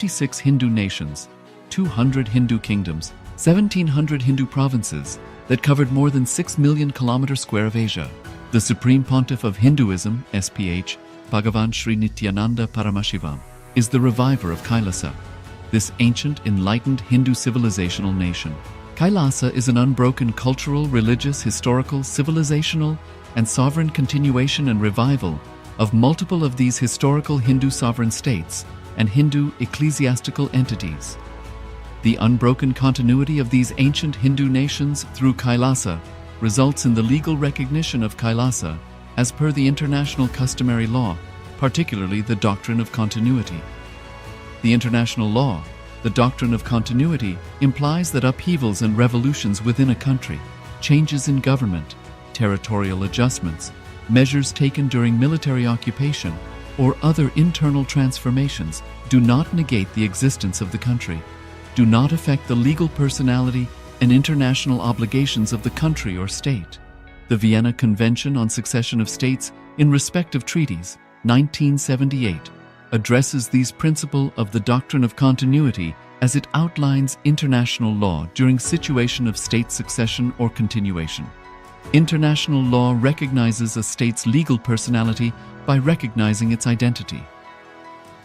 56 Hindu nations, 200 Hindu kingdoms, 1,700 Hindu provinces that covered more than 6 million kilometers square of Asia. The Supreme Pontiff of Hinduism, SPH, Bhagavan Sri Nithyananda Paramashivam, is the reviver of Kailasa, this ancient, enlightened Hindu civilizational nation. Kailasa is an unbroken cultural, religious, historical, civilizational, and sovereign continuation and revival of multiple of these historical Hindu sovereign states and Hindu ecclesiastical entities. The unbroken continuity of these ancient Hindu nations through Kailasa results in the legal recognition of Kailasa as per the international customary law, particularly the doctrine of continuity. The international law, the doctrine of continuity, implies that upheavals and revolutions within a country, changes in government, territorial adjustments, measures taken during military occupation, or other internal transformations do not negate the existence of the country, do not affect the legal personality and international obligations of the country or state. The Vienna Convention on Succession of States in Respect of Treaties, 1978, addresses these principles of the doctrine of continuity as it outlines international law during situation of state succession or continuation. International law recognizes a state's legal personality by recognizing its identity.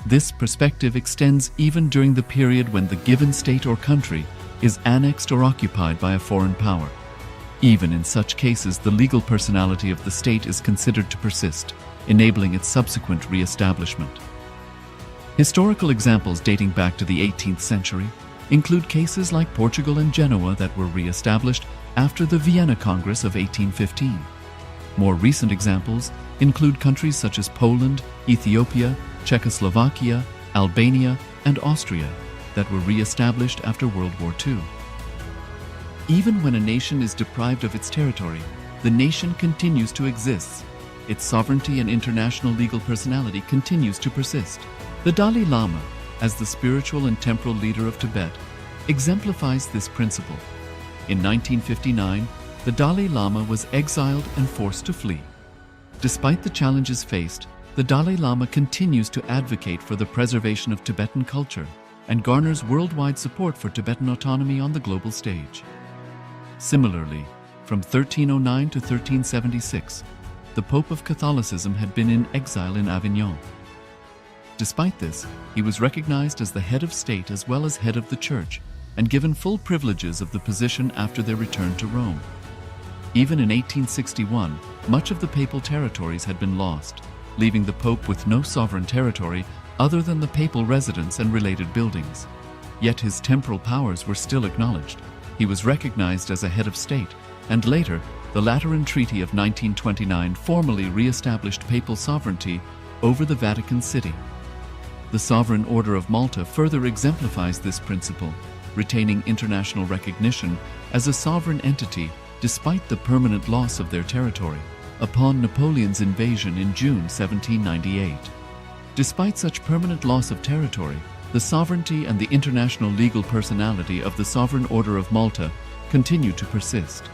This perspective extends even during the period when the given state or country is annexed or occupied by a foreign power. Even in such cases, the legal personality of the state is considered to persist, enabling its subsequent re-establishment. Historical examples dating back to the 18th century include cases like Portugal and Genoa that were re-established after the Vienna Congress of 1815. More recent examples include countries such as Poland, Ethiopia, Czechoslovakia, Albania, and Austria that were re-established after World War II. Even when a nation is deprived of its territory, the nation continues to exist. Its sovereignty and international legal personality continues to persist. The Dalai Lama, as the spiritual and temporal leader of Tibet, exemplifies this principle. In 1959, the Dalai Lama was exiled and forced to flee. Despite the challenges faced, the Dalai Lama continues to advocate for the preservation of Tibetan culture and garners worldwide support for Tibetan autonomy on the global stage. Similarly, from 1309 to 1376, the Pope of Catholicism had been in exile in Avignon. Despite this, he was recognized as the head of state as well as head of the church and given full privileges of the position after their return to Rome. Even in 1861, much of the papal territories had been lost, leaving the Pope with no sovereign territory other than the papal residence and related buildings. Yet his temporal powers were still acknowledged. He was recognized as a head of state, and later, the Lateran Treaty of 1929 formally re-established papal sovereignty over the Vatican City. The Sovereign Order of Malta further exemplifies this principle, retaining international recognition as a sovereign entity despite the permanent loss of their territory upon Napoleon's invasion in June 1798. Despite such permanent loss of territory, the sovereignty and the international legal personality of the Sovereign Order of Malta continue to persist.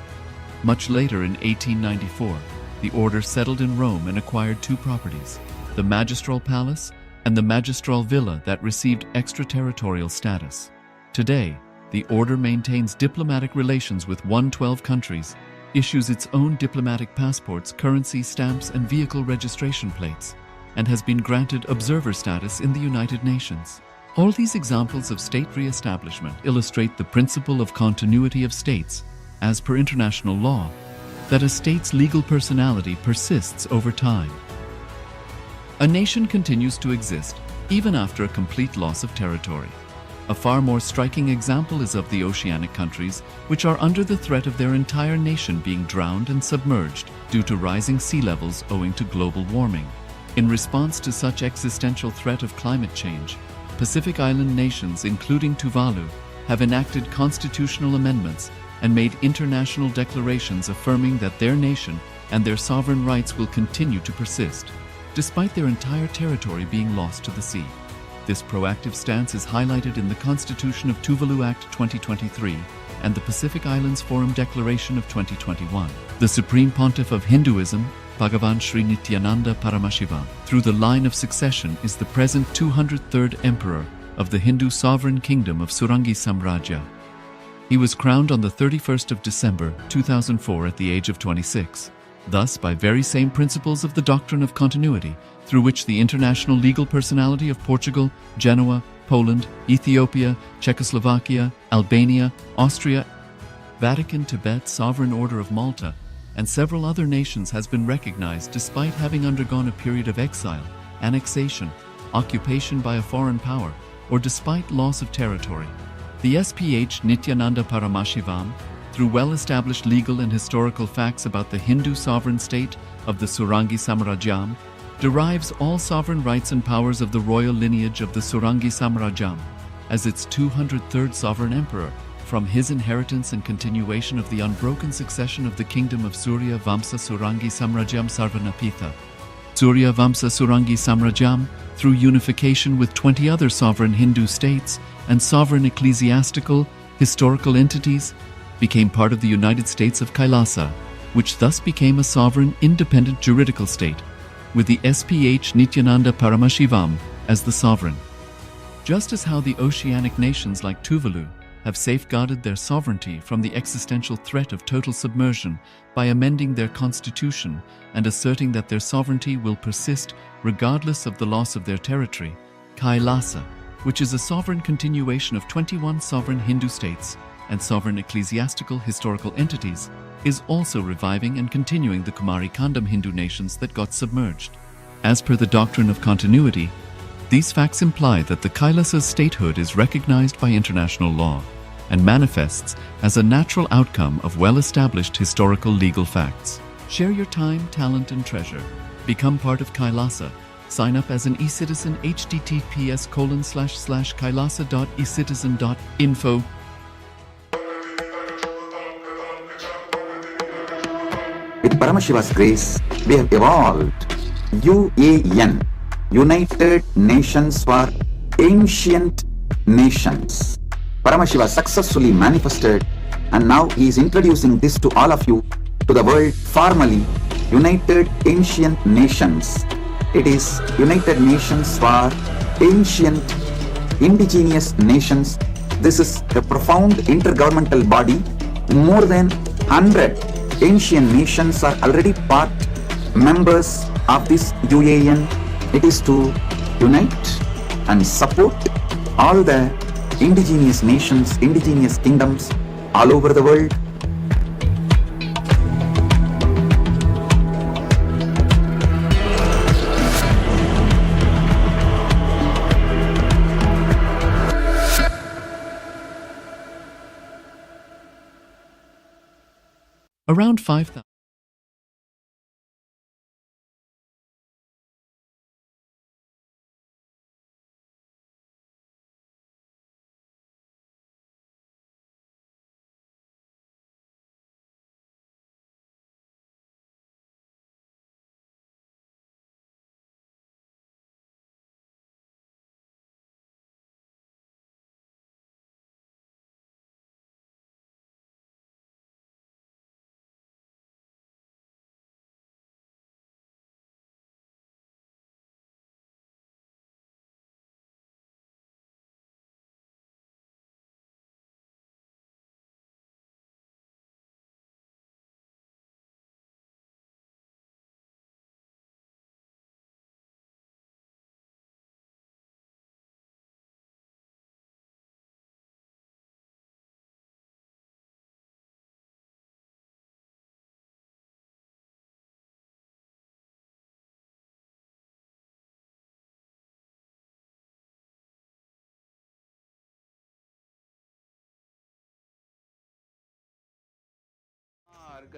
Much later in 1894, the order settled in Rome and acquired two properties, the Magistral Palace and the Magistral Villa that received extraterritorial status. Today, the order maintains diplomatic relations with 112 countries, issues its own diplomatic passports, currency, stamps, and vehicle registration plates, and has been granted observer status in the United Nations. All these examples of state re-establishment illustrate the principle of continuity of states, as per international law, that a state's legal personality persists over time. A nation continues to exist even after a complete loss of territory. A far more striking example is of the oceanic countries, which are under the threat of their entire nation being drowned and submerged due to rising sea levels owing to global warming. In response to such existential threat of climate change, Pacific Island nations, including Tuvalu, have enacted constitutional amendments and made international declarations affirming that their nation and their sovereign rights will continue to persist, despite their entire territory being lost to the sea. This proactive stance is highlighted in the Constitution of Tuvalu Act 2023 and the Pacific Islands Forum Declaration of 2021. The Supreme Pontiff of Hinduism, Bhagavan Sri Nithyananda Paramashivam, through the line of succession, is the present 203rd Emperor of the Hindu sovereign kingdom of Surangi Samrajya. He was crowned on the 31st of December 2004 at the age of 26. Thus, by very same principles of the doctrine of continuity, through which the international legal personality of Portugal, Genoa, Poland, Ethiopia, Czechoslovakia, Albania, Austria, Vatican, Tibet, Sovereign Order of Malta, and several other nations has been recognized despite having undergone a period of exile, annexation, occupation by a foreign power, or despite loss of territory. The SPH Nithyananda Paramashivam, through well-established legal and historical facts about the Hindu sovereign state of the Surangi Samrajyam, derives all sovereign rights and powers of the royal lineage of the Surangi Samrajyam as its 203rd sovereign emperor, from his inheritance and continuation of the unbroken succession of the kingdom of Surya Vamsa Surangi Samrajyam Sarvanapitha. Surya Vamsa Surangi Samrajyam, through unification with 20 other sovereign Hindu states and sovereign ecclesiastical, historical entities, became part of the United States of Kailasa, which thus became a sovereign independent juridical state, with the SPH Nithyananda Paramashivam as the sovereign. Just as how the oceanic nations like Tuvalu have safeguarded their sovereignty from the existential threat of total submersion by amending their constitution and asserting that their sovereignty will persist regardless of the loss of their territory, Kailasa, which is a sovereign continuation of 21 sovereign Hindu states and sovereign ecclesiastical historical entities, is also reviving and continuing the Kumari Kandam Hindu nations that got submerged. As per the doctrine of continuity, these facts imply that the Kailasa's statehood is recognized by international law and manifests as a natural outcome of well-established historical legal facts. Share your time, talent, and treasure. Become part of Kailasa. Sign up as an eCitizen https://kailasa.ecitizen.info. With Paramashiva's grace, we have evolved UAN, United Nations for Ancient Nations. Paramashiva successfully manifested, and now he is introducing this to all of you, to the world formally, United Ancient Nations. It is United Nations for Ancient Indigenous Nations. This is a profound intergovernmental body. More than 100 ancient nations are already part members of this UAN. It is to unite and support all the indigenous nations, indigenous kingdoms all over the world. Around 5,000.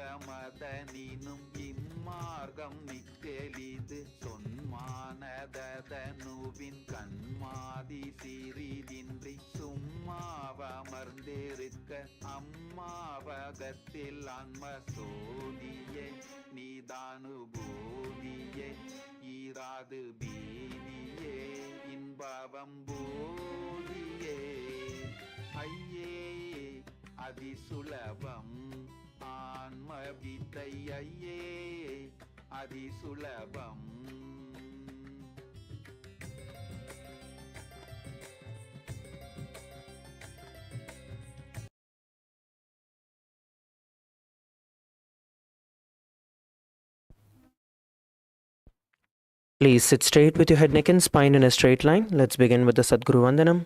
மார்கமதனினும் இம்மார்க்கம் மிக்கெளிது சொன்மானதனுவின் கண்மாதி சிறிதின்றி சும்மாவமர்ந்திருக்க அம்மாவகத்தில் அன்ம சோதியே நீதானுபூதியே ஈராது பீதியே இன்பவம் பூதியே ஐயே அதிசுலபம் ஆன்ம வித்தை ஐயே அதிசுலபம் Please sit straight with your head, neck and spine in a straight line. Let's begin with the Sadguru Vandanam.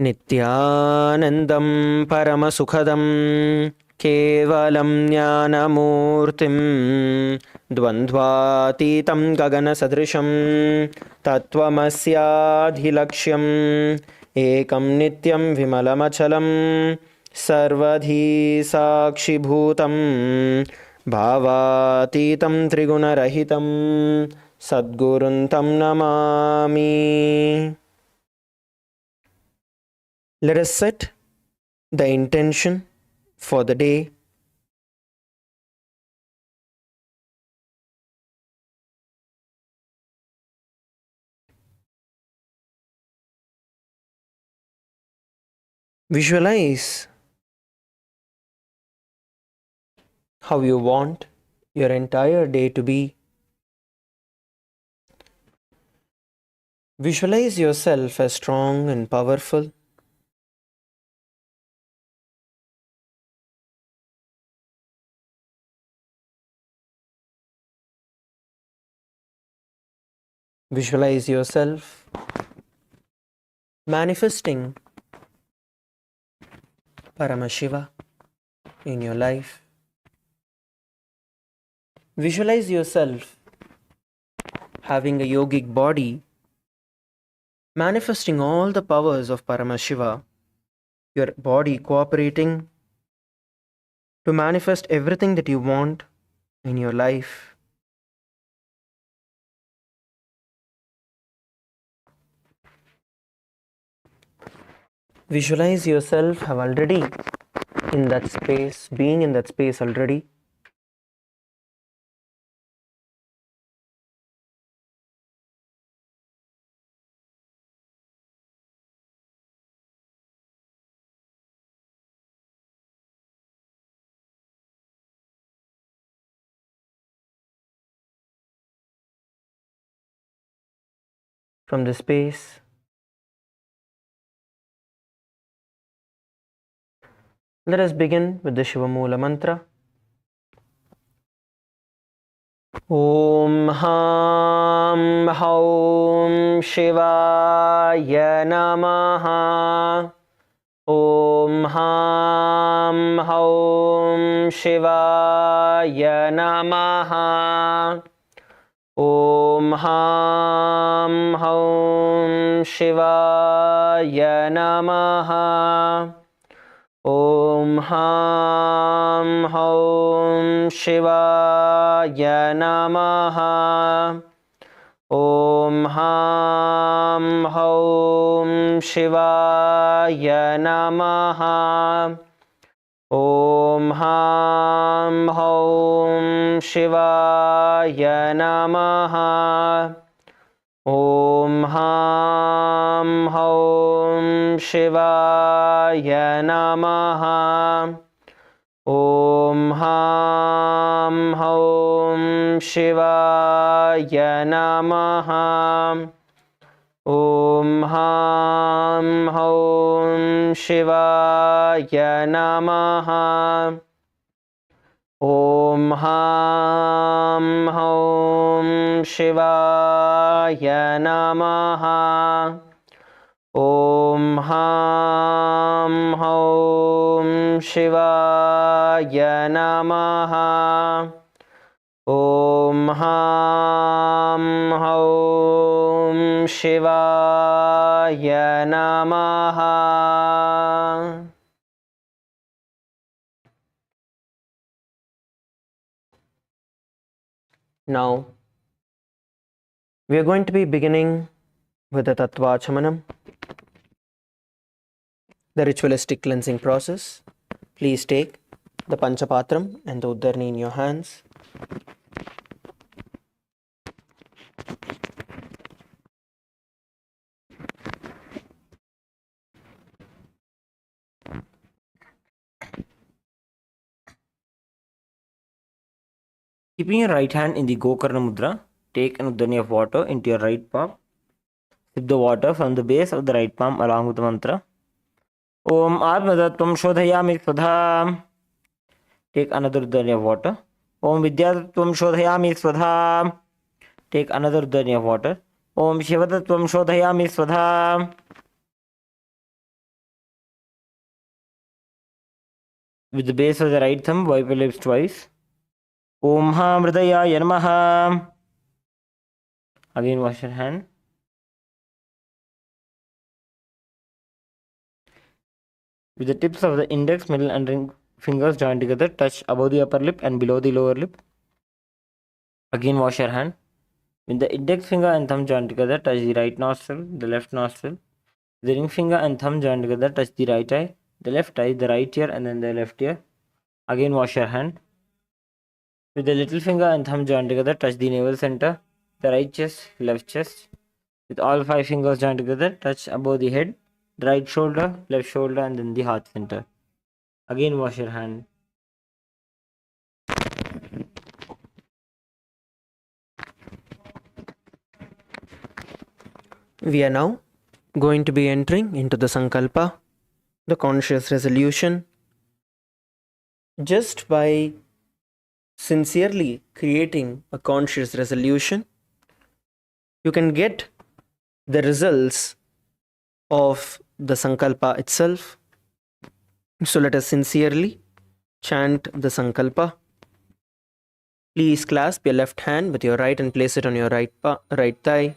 Nithyanandam Paramasukhadam Kevalam Jnanamurtim Dvandvatitam Gaganasadrisham Tattvamasyaadhilaksham Ekam Nityam Vimalamachalam Sarvadhi Sakshibhutam Bhavatitam Trigunarahitam Sadguruntam Namami. Let us set the intention for the day. Visualize how you want your entire day to be. Visualize yourself as strong and powerful. Visualize yourself manifesting Paramashiva in your life. Visualize yourself having a yogic body, manifesting all the powers of Paramashiva, your body cooperating to manifest everything that you want in your life. Visualize yourself have already in that space, being in that space already. From the space, let us begin with the Shiva Mula mantra. Om Ham Haum Shivaya Namaha. Om Ham Haum Shivaya Namaha. Om Ham Haum Shivaya Namaha. Om Ham Haum Shivaya Namaha. Om Ham Haum Shivaya Namaha. Om Ham Haum Shivaya Namaha. Om Ham Haum Shivaya Namaha. Om Ham Haum Shivaya Namaha. Om Ham Haum Shivaya Namaha. Om Ham Haum Shivaya Namaha. Om Ham Haum Shivaya Namaha. Om Ham Haum Shivaya Namaha. Now, we are going to be beginning with the Tattvachamanam, the ritualistic cleansing process. Please take the Panchapatram and the Uddarni in your hands. Keeping your right hand in the Gokarna Mudra, take an Uddarni of water into your right palm. Sip the water from the base of the right palm along with the mantra. Om Atmadattvam Shodhayami Svadha. Take another Uddarni of water. Om Vidyatatvam Shodhayami Svadha. take another udani of water. Om Shivatattvam Shodhayami Swadha. With the base of the right thumb, wipe your lips twice. Om Ha Mridayaya Namaha. Again wash your hand. With the tips of the index, middle and ring fingers joined together, touch above the upper lip and below the lower lip. Again wash your hand. With the index finger and thumb joined together, touch the right nostril, the left nostril. The ring finger and thumb joined together, touch the right eye, the left eye, the right ear and then the left ear. Again wash your hand. With the little finger and thumb joined together, touch the navel center, the right chest, left chest. With all 5 fingers joined together, touch above the head, the right shoulder, left shoulder and then the heart center. Again wash your hand. We are now going to be entering into the Sankalpa, the conscious resolution. Just by sincerely creating a conscious resolution, you can get the results of the Sankalpa itself. So let us sincerely chant the Sankalpa. Please clasp your left hand with your right and place it on your right thigh.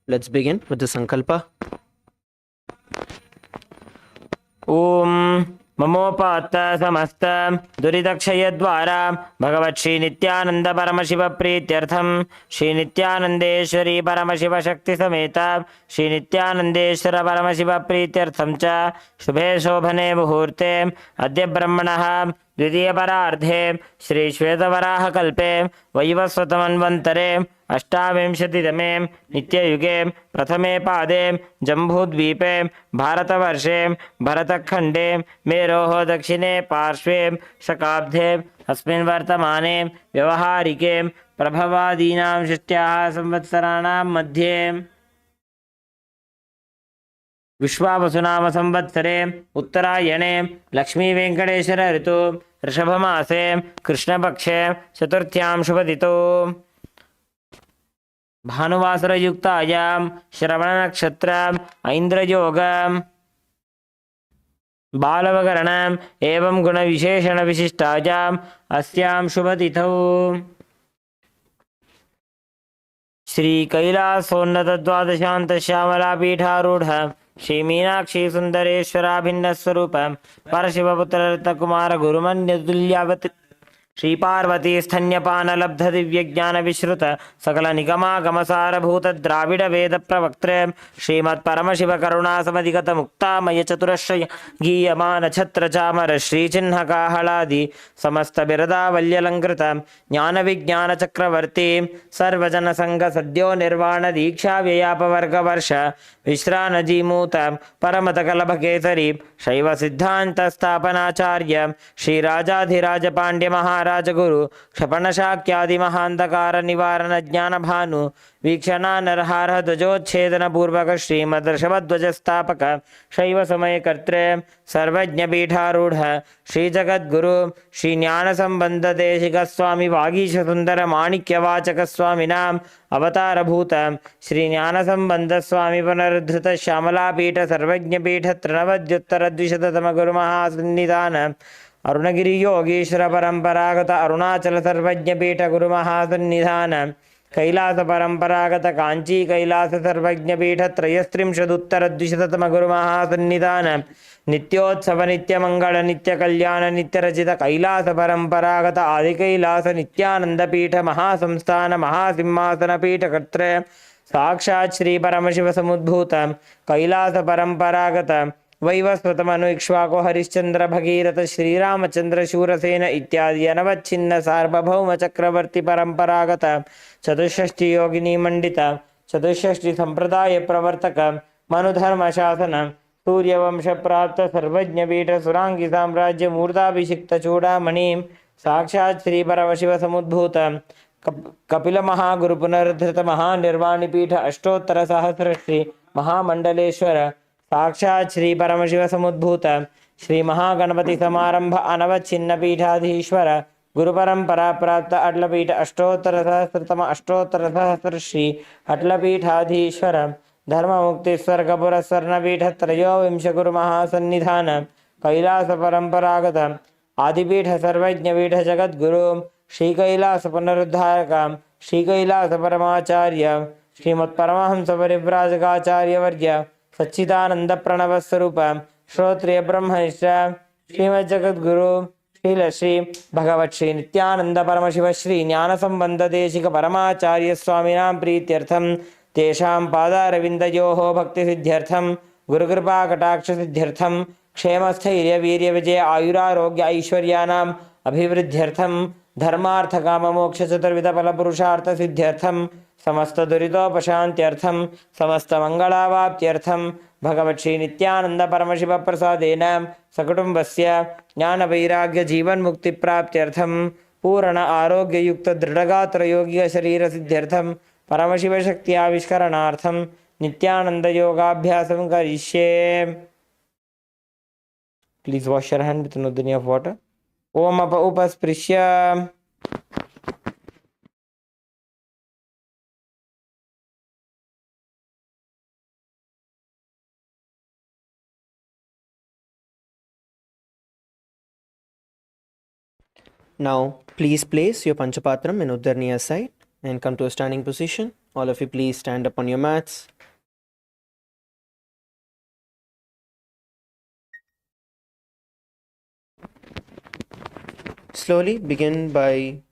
Let's begin with the Sankalpa. Om ममोपात्त समस्त दुरितक्षयद्वारा भगवत् श्री नित्यानंद परमशिव प्रीत्यर्थम श्री नित्यानंदेश्वरी परमशिव शक्ति समेत श्री नित्यानंदेश्वर परमशिव प्रीत्यर्थम च शुभे शोभने मुहूर्ते अद्य ब्रह्मणः द्वितीय परार्धे श्री श्वेतवराह कल्पे वैवस्वतमन्वन्तरे अष्टाविंशतितमे नित्ययुगे प्रथमे पादे जम्बूद्वीपे भारतवर्षे भरतखण्डे मेरोः दक्षिणे पार्श्वे शकाब्दे अस्मिन् वर्तमाने व्यवहारिके प्रभवादीनां षष्ट्याः संवत्सराणां मध्ये विश्वावसुनाम संवत्सरे उत्तरायणे लक्ष्मी वेंकटेश्वर ऋतु ऋषभमासे कृष्णपक्षे चतुर्थ्यां शुभतिथौ भानुवासरयुक्तायां श्रवणनक्षत्रम् ऐन्द्रयोगम् बालवकरणम् एवं गुणविशेषणविशिष्टायाम् अस्यां शुभतिथौ श्री कैलासोन्नत द्वादशांत श्यामला पीठारूढ़ श्री मीनाक्षी सुंदरेश्वराभिन्न स्वरूप परशिवपुत्र रत्नकुमार गुरुमन्यतुल्यावत श्री पार्वती स्तन्यपान लब्ध दिव्य ज्ञान विश्रुत सकल निगमागमसारभूत द्राविड वेद प्रवक्त्रे श्रीमत् परमशिव करुणा समधिगत मुक्तामय चतुरश्रय गीयमान छत्र चामर श्री चिन्ह काहलादि समस्त बिरदावल्यलंकृत ज्ञान विज्ञान चक्रवर्ती सर्वजन संघ सद्यो निर्वाण दीक्षा व्ययापवर्ग वर्ष विश्रानजीमूत परमत कलभ केसरी शैव सिद्धांत स्थापनाचार्य श्री राजाधिराज पांड्य महाराज गुरु क्षपण शाक्यादि महांधकार निवारण ज्ञान भानु वीक्षणा नरहार ध्वजोच्छेदन पूर्वक श्रीमद् स्थापक शैव समय कर्त्रे सर्वज्ञ पीठारूढ़ श्री जगद्गुरु श्री ज्ञान संबंध देशिक स्वामी वागीश सुंदर माणिक्यवाचक स्वामिनाम अवतारभूत श्री ज्ञान संबंध स्वामी पुनरुद्धृत श्यामलापीठ सर्वज्ञ पीठ त्रिनवद्युत्तर द्विशततम गुरु महासन्निधान अरुणगिरि योगीश्वर परंपरागत अरुणाचल सर्वज्ञ पीठ गुरु महासन्निधान कैलास परंपरागत कांची कैलास सर्वज्ञ पीठ त्रयस्त्रिंशदुत्तर द्विशततम गुरु महासन्निधान नित्योत्सव नित्य मंगल नित्य कल्याण नित्य रचित कैलास परंपरागत आदि कैलास नित्यानंद पीठ महासंस्थान महासिंहासन पीठ कर्त्रे साक्षात् श्री परमशिव समुद्भूत कैलास परंपरागत वैवस्वतमनु इक्ष्वाको हरिश्चंद्र भगीरथ श्रीरामचंद्र शूरसेन इत्यादि अनवच्छिन्न सार्वभौम चक्रवर्ती परंपरागत चतुष्षष्टि योगिनी मंडित चतुष्षष्टि संप्रदाय प्रवर्तक मनुधर्म शासन सूर्यवंश प्राप्त सर्वज्ञ पीठ सुरांगी साम्राज्य मूर्धाभिषिक्त चूड़ामणि साक्षात् श्री परमशिव समुद्भूत कपिल महागुरु पुनरुद्धृत महानिर्वाणी पीठ अष्टोत्तर सहस्र श्री महामंडलेश्वर साक्षात् श्री परमशिव समुद्भूत श्री महागणपति समारंभ अनवच्छिन्न पीठाधीश्वर गुरुपरंपरा प्राप्त अट्लपीठ अष्टोत्तर सहस्रतम अष्टोत्तर सहस्र श्री अट्लपीठाधीश्वर धर्ममुक्तिस्वर्गपुर स्वर्णपीठ त्रयोविंश गुरुमहासन्निधान कैलास परंपरागत आदिपीठ सर्वज्ञपीठ जगद्गुरु श्री कैलास पुनरुद्धारक श्री कैलास परमाचार्य श्रीमत्परमहंस परिव्राजकाचार्य वर्य सच्चिदानंद प्रणव स्वरूप श्रोत्रिय ब्रह्मनिष्ठ श्रीमज्जगद्गुरु श्रील श्री भगवत श्री नित्यानंद परम शिव श्री ज्ञान संबंध देशिक परमाचार्य स्वामिनां प्रीत्यर्थम तेषां पादारविन्दयोः भक्ति सिद्ध्यर्थम गुरुकृपा कटाक्ष सिद्ध्यर्थम क्षेम स्थैर्य वीर्य विजय आयुरारोग्य ऐश्वर्यानाम् अभिवृद्ध्यर्थम धर्मार्थ काम मोक्ष चतुर्विध फल पुरुषार्थ सिद्ध्यर्थम समस्त दुरितोपशान्त्यर्थम समस्त मंगलावाप्त्यर्थम भगवत् श्री नित्यानंद परमशिव प्रसादेन सकुटुम्बस्य ज्ञान वैराग्य जीवन मुक्ति प्राप्त्यर्थम पूर्ण आरोग्य युक्त दृढ़गात्र योगिक शरीर सिद्ध्यर्थम परमशिव शक्ति आविष्करणार्थम नित्यानंद योगाभ्यासं करिष्ये. Please wash your hand with nudini of water. Om apa upasprisya. Now, please place your Panchapatram in Uddharniya side and come to a standing position. All of you please stand up on your mats. Slowly begin by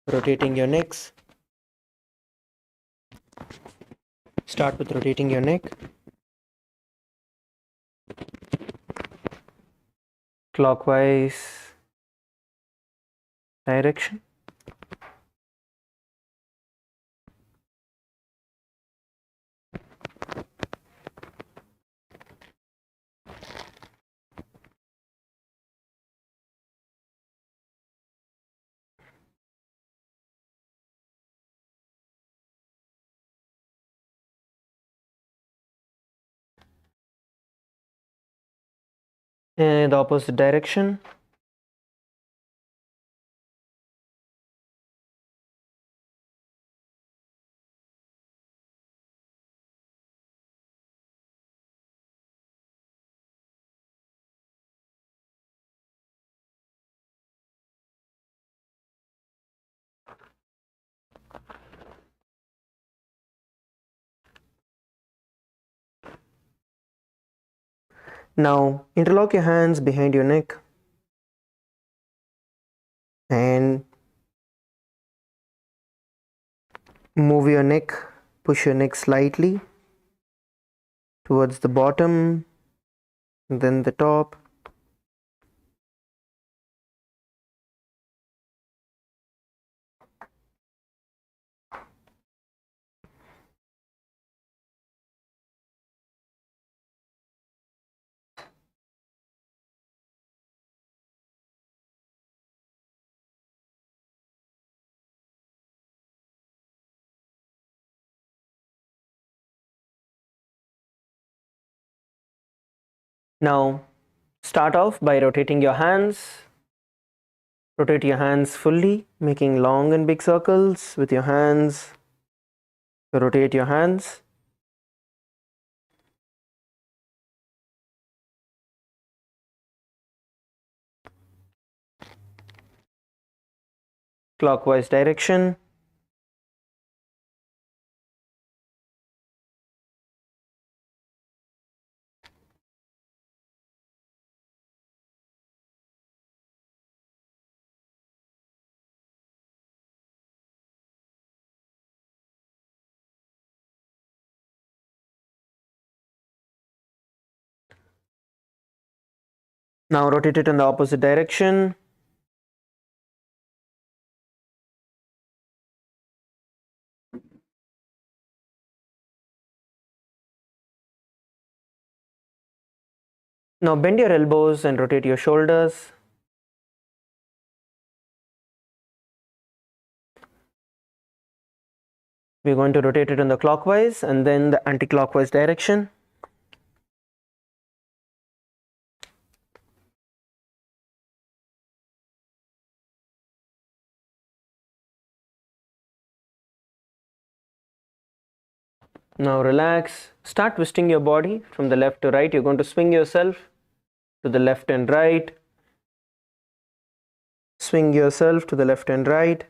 rotating your necks. Start with rotating your neck. Clockwise direction. And the opposite direction. Now interlock your hands behind your neck and move your neck, push your neck slightly towards the bottom, then the top. Now start off by rotating your hands. Rotate your hands fully, making long and big circles with your hands. Rotate your hands. Clockwise direction. Now rotate it in the opposite direction. Now bend your elbows and rotate your shoulders. We're going to rotate it in the clockwise and then the anti-clockwise direction. Now relax. Start twisting your body from the left to right. You're going to swing yourself to the left and right. Swing yourself to the left and right.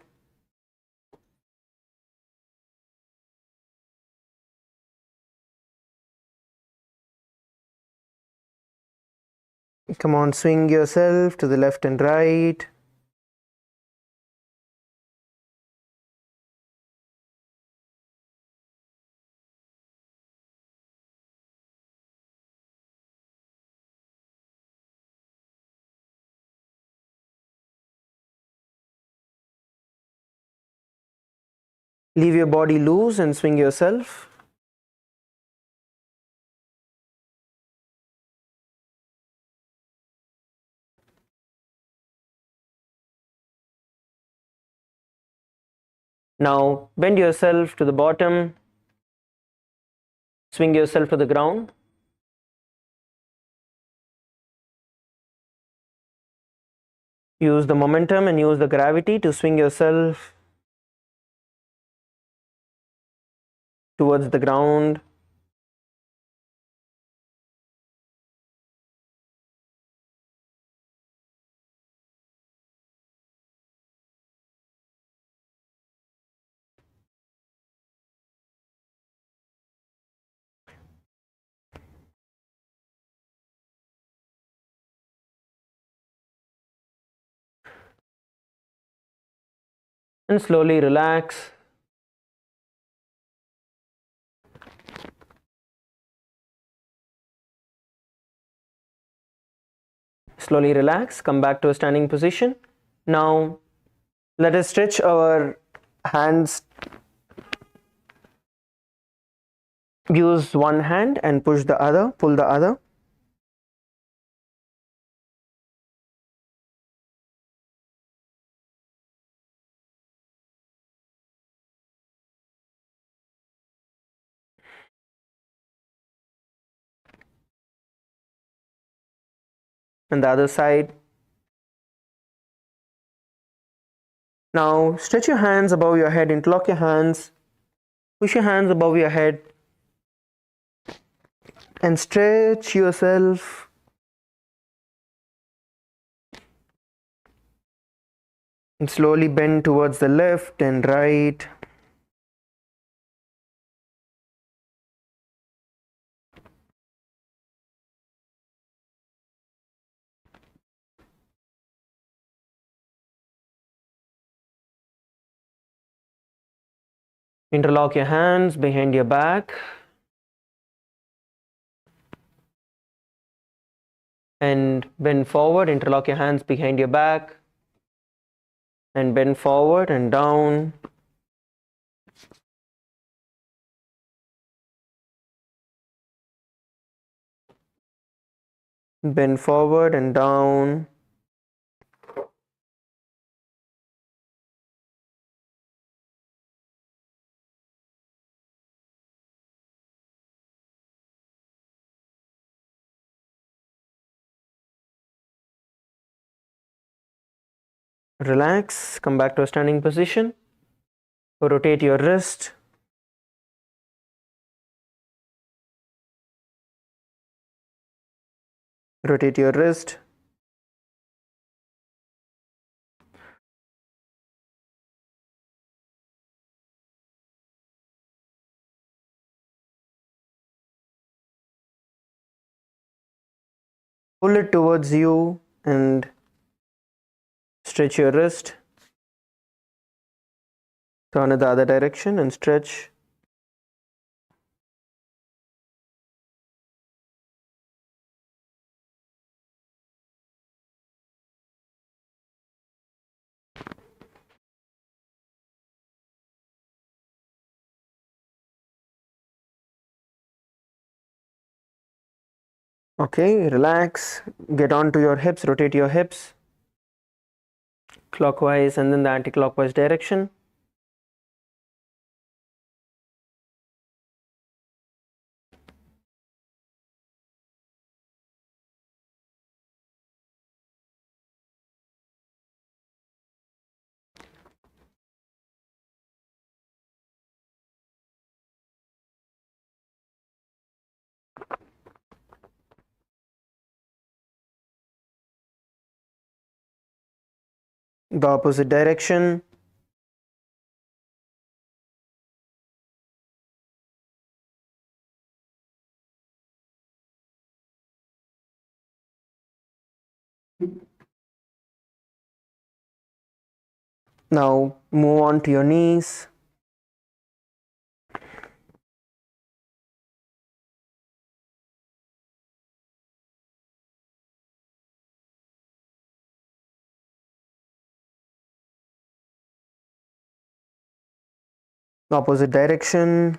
Come on, swing yourself to the left and right. Leave your body loose and swing yourself. Now bend yourself to the bottom. Swing yourself to the ground. Use the momentum and use the gravity to swing yourself towards the ground. And slowly relax. Slowly relax. Come back to a standing position. Now let us stretch our hands. Use one hand and push the other, pull the other. And the other side. Now stretch your hands above your head, interlock your hands, push your hands above your head and stretch yourself. And slowly bend towards the left and right. Interlock your hands behind your back and bend forward. Interlock your hands behind your back and bend forward and down. Bend forward and down. Relax, come back to a standing position. Rotate your wrist. Rotate your wrist. Pull it towards you and stretch your wrist. Turn it the other direction and stretch. Okay, relax. Get onto your hips, rotate your hips clockwise and then the anti-clockwise direction. the opposite direction. Now move on to your knees. Opposite direction.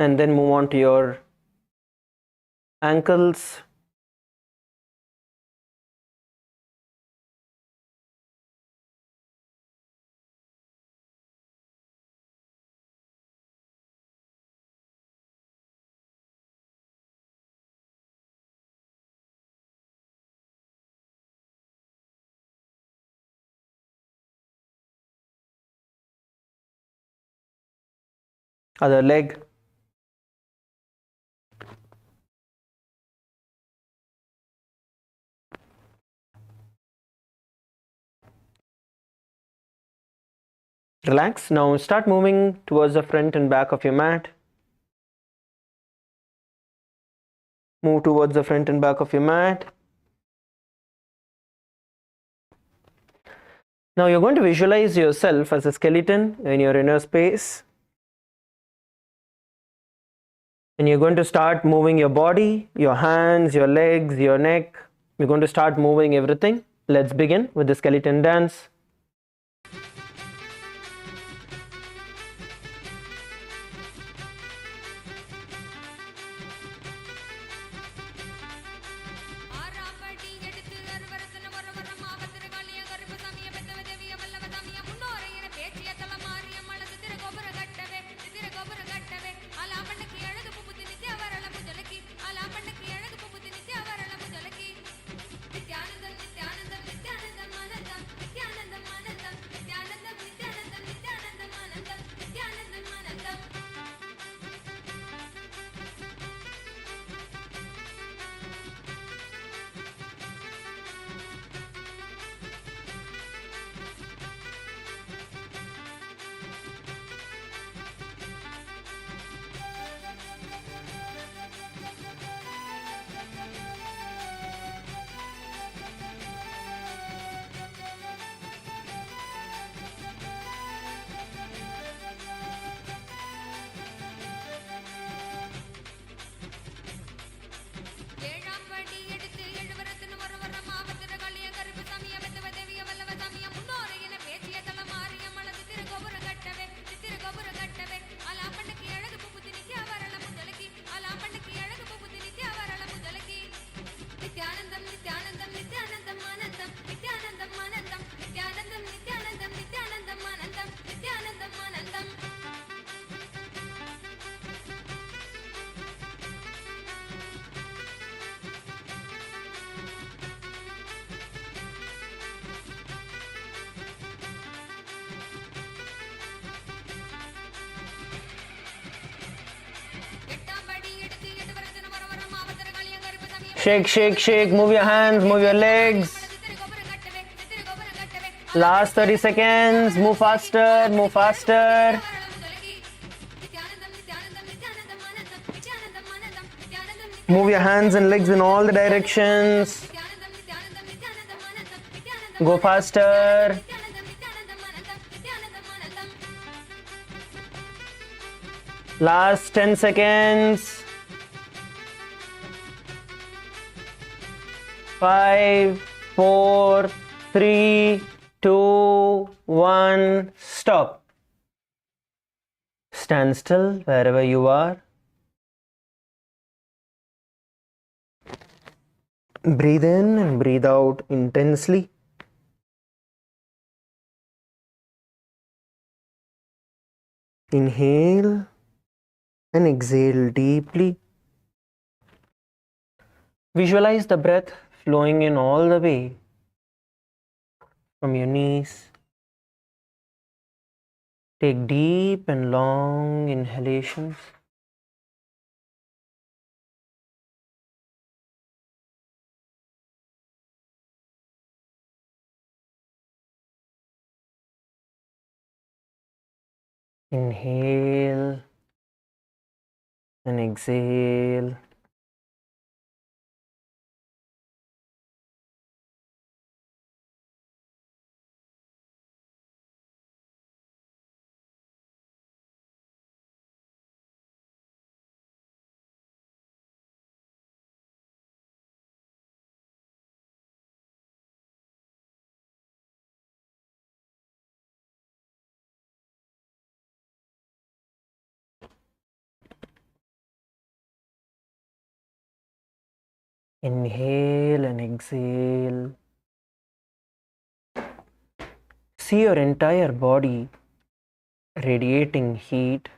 And then move on to your ankles. Other leg. Relax. Now start moving towards the front and back of your mat. Move towards the front and back of your mat. Now you're going to visualize yourself as a skeleton in your inner space. And you're going to start moving your body, your hands, your legs, your neck. You're going to start moving everything. Let's begin with the skeleton dance. Shake, shake, shake. Move your hands, move your legs. Last 30 seconds. Move faster, move faster. Move your hands and legs in all the directions. Go faster. Last 10 seconds. 5, 4, 3, 2, 1. Stop. Stand still wherever you are. Breathe in and breathe out intensely. Inhale and exhale deeply. Visualize the breath flowing in all the way from your knees. Take deep and long inhalations. Inhale and exhale. Inhale and exhale. See your entire body radiating heat,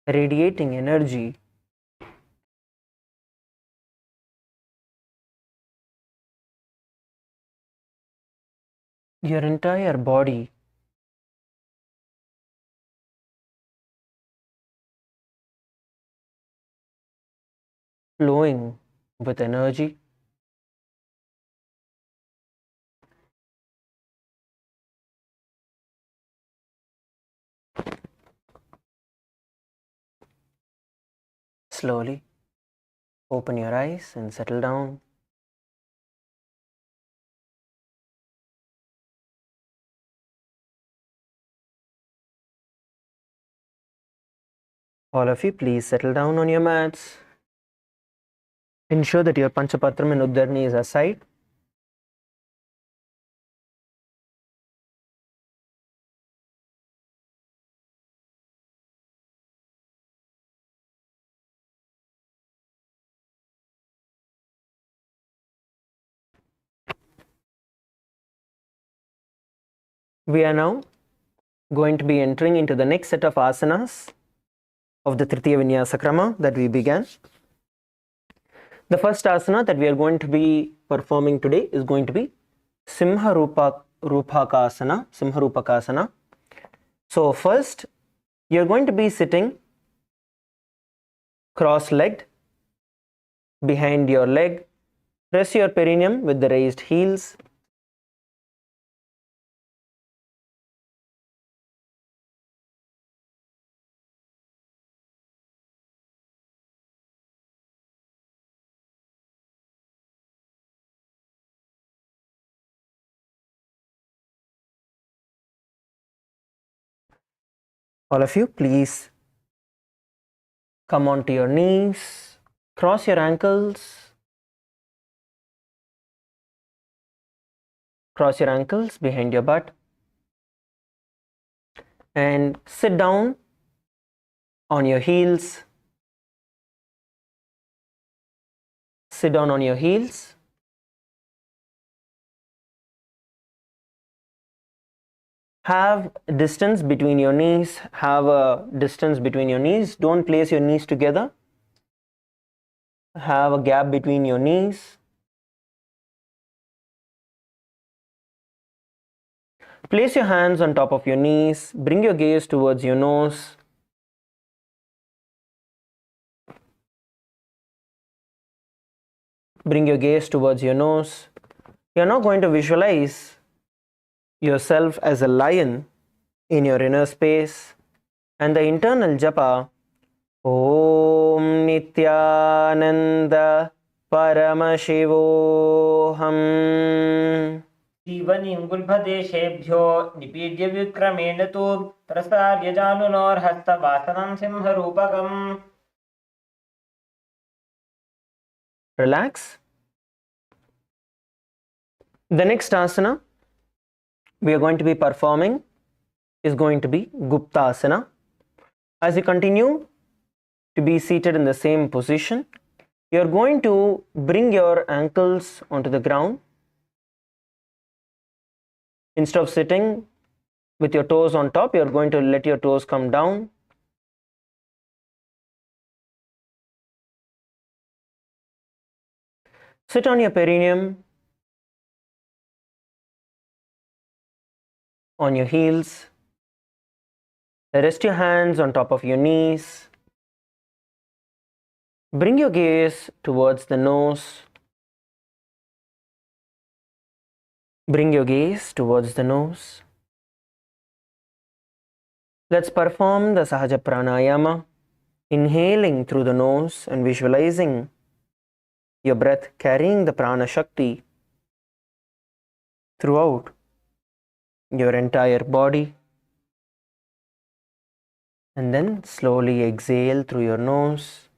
radiating energy. Your entire body flowing with energy. Slowly open your eyes and settle down. All of you, please settle down on your mats. Ensure that your Panchapatram and Uddarni is aside. We are now going to be entering into the next set of asanas of the Tritiya Vinyasa Krama that we began. The first asana that we are going to be performing today is going to be Simha Rupakasana. So first, you're going to be sitting cross-legged behind your leg. Press your perineum with the raised heels. All of you, please come onto your knees, cross your ankles, behind your butt, and sit down on your heels. Sit down on your heels. Have distance between your knees. Have a distance between your knees. Don't place your knees together. Have a gap between your knees. Place your hands on top of your knees. Bring your gaze towards your nose. Bring your gaze towards your nose. You're now going to visualize yourself as a lion in your inner space, and the internal japa Om Nithyananda Paramashivoham. जीवनिङ्गुल्भदेशेभ्यो निपीड्य विक्रमेण तु प्रसार्य जानुनोर्हस्तवासनं सिंहरूपकम्. Relax. The next asana we are going to be performing is going to be Guptasana. As you continue to be seated in the same position, you are going to bring your ankles onto the ground. Instead of sitting with your toes on top, you are going to let your toes come down. Sit on your perineum, on your heels. Rest your hands on top of your knees. Bring your gaze towards the nose. Bring your gaze towards the nose. Let's perform the Sahaja Pranayama, inhaling through the nose and visualizing your breath carrying the prana shakti throughout your entire body. And then slowly exhale through your nose.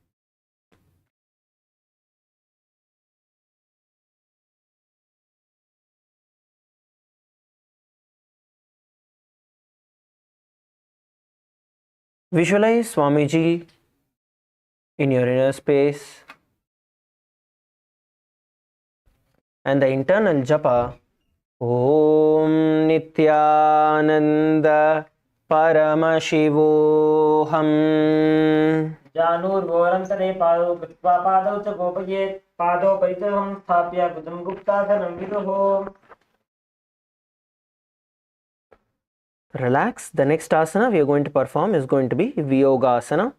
Visualize Swamiji in your inner space and the internal japa Om Nithyananda Paramashivoham. जानूर्घोरन्तरे पादौ कृत्वा पादौ च गोपयेत् पादौ परितः स्थाप्य बुधं गुप्तासनं विदुः. Relax. The next asana we are going to perform is going to be Viyogasana.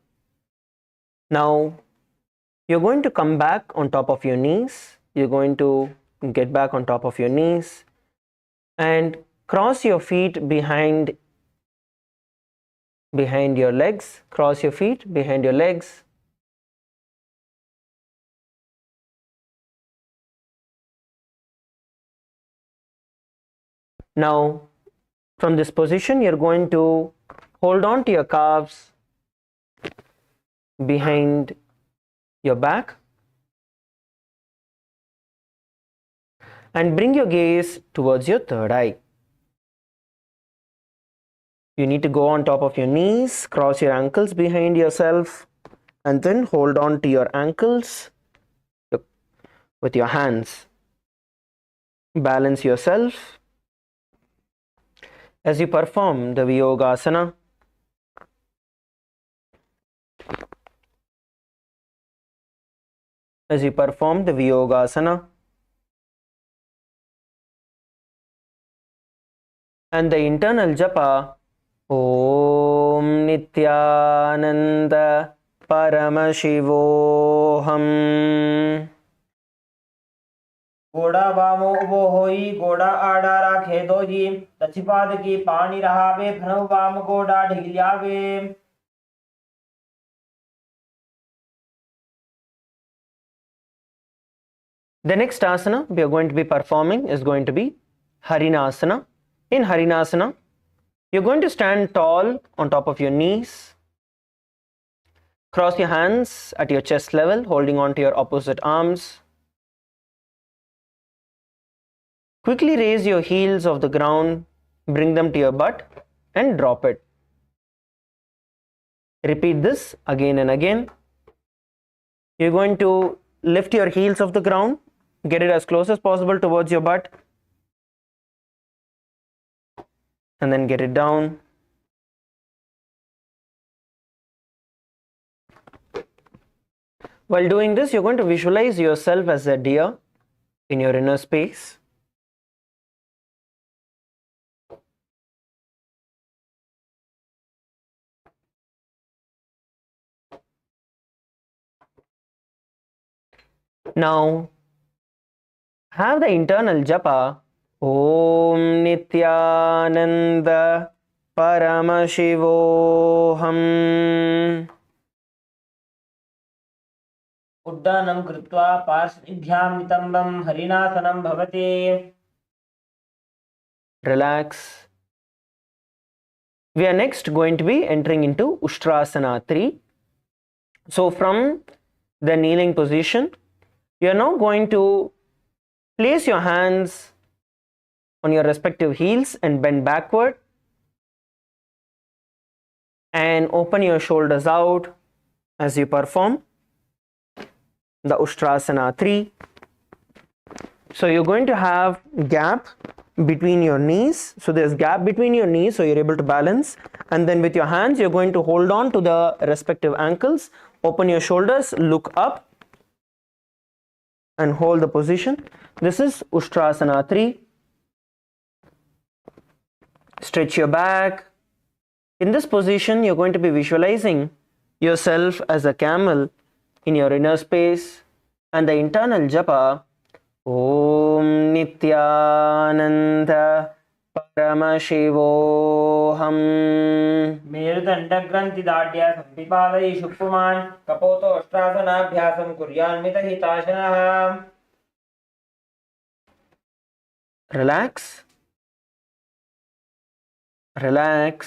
Now, you're going to come back on top of your knees. You're going to get back on top of your knees and cross your feet behind your legs. Cross your feet behind your legs. Now, from this position, you're going to hold on to your calves behind your back and bring your gaze towards your third eye. You need to go on top of your knees, cross your ankles behind yourself, and then hold on to your ankles with your hands. Balance yourself as you perform the Viyogasana. As you perform the Viyogasana, and the internal japa Om Nithyananda Paramashivoham. घोड़ा वामो उबो होई घोड़ा आड़ा राखे doji दक्षिपाद की पानी रहावे भनव वाम घोड़ा ढिलियावे. The next asana we are going to be performing is going to be Harinasana. In Harinasana, you're going to stand tall on top of your knees. Cross your hands at your chest level, holding on to your opposite arms. Quickly raise your heels off the ground, bring them to your butt and drop it. Repeat this again and again. You're going to lift your heels off the ground, get it as close as possible towards your butt, and then get it down. While doing this, you're going to visualize yourself as a deer in your inner space. Now, have the internal japa Om Nithyananda Paramashivoham. उड्डानं कृत्वा पार्श्वभ्यां नितम्बं हरिणासनं भवति. Relax. We are next going to be entering into Ushtrasana 3. So from the kneeling position, you are now going to place your hands on your respective heels and bend backward and open your shoulders out as you perform the Ushtrasana 3. So you're going to have gap between your knees. So there's gap between your knees, so you're able to balance. And then with your hands, you're going to hold on to the respective ankles, open your shoulders, look up, and hold the position. This is Ustrasana 3. Stretch your back. In this position, you're going to be visualizing yourself as a camel in your inner space, and the internal japa Om Nithyananda Paramashivoham. मेरुदण्डग्रन्थि दाढ्या संपिपादयि शुक्पुमान् कपोतो अष्टासनाभ्यासं कुर्यान्मितहिताशनः. Relax. Relax.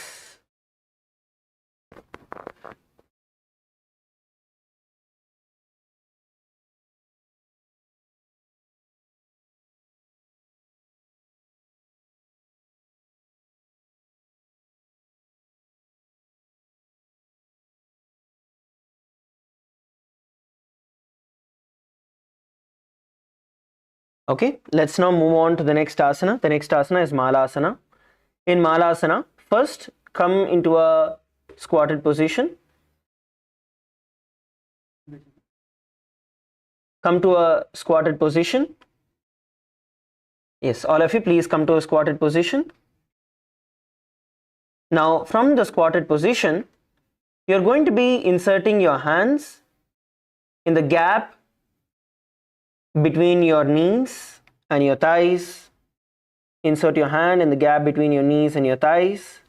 Okay, let's now move on to the next asana. The next asana is Malasana. In Malasana, first come into a squatted position. Come to a squatted position. Yes, all of you please come to a squatted position. Now from the squatted position, you're going to be inserting your hands in the gap between your knees and your thighs. Insert your hand in the gap between your knees and your thighs.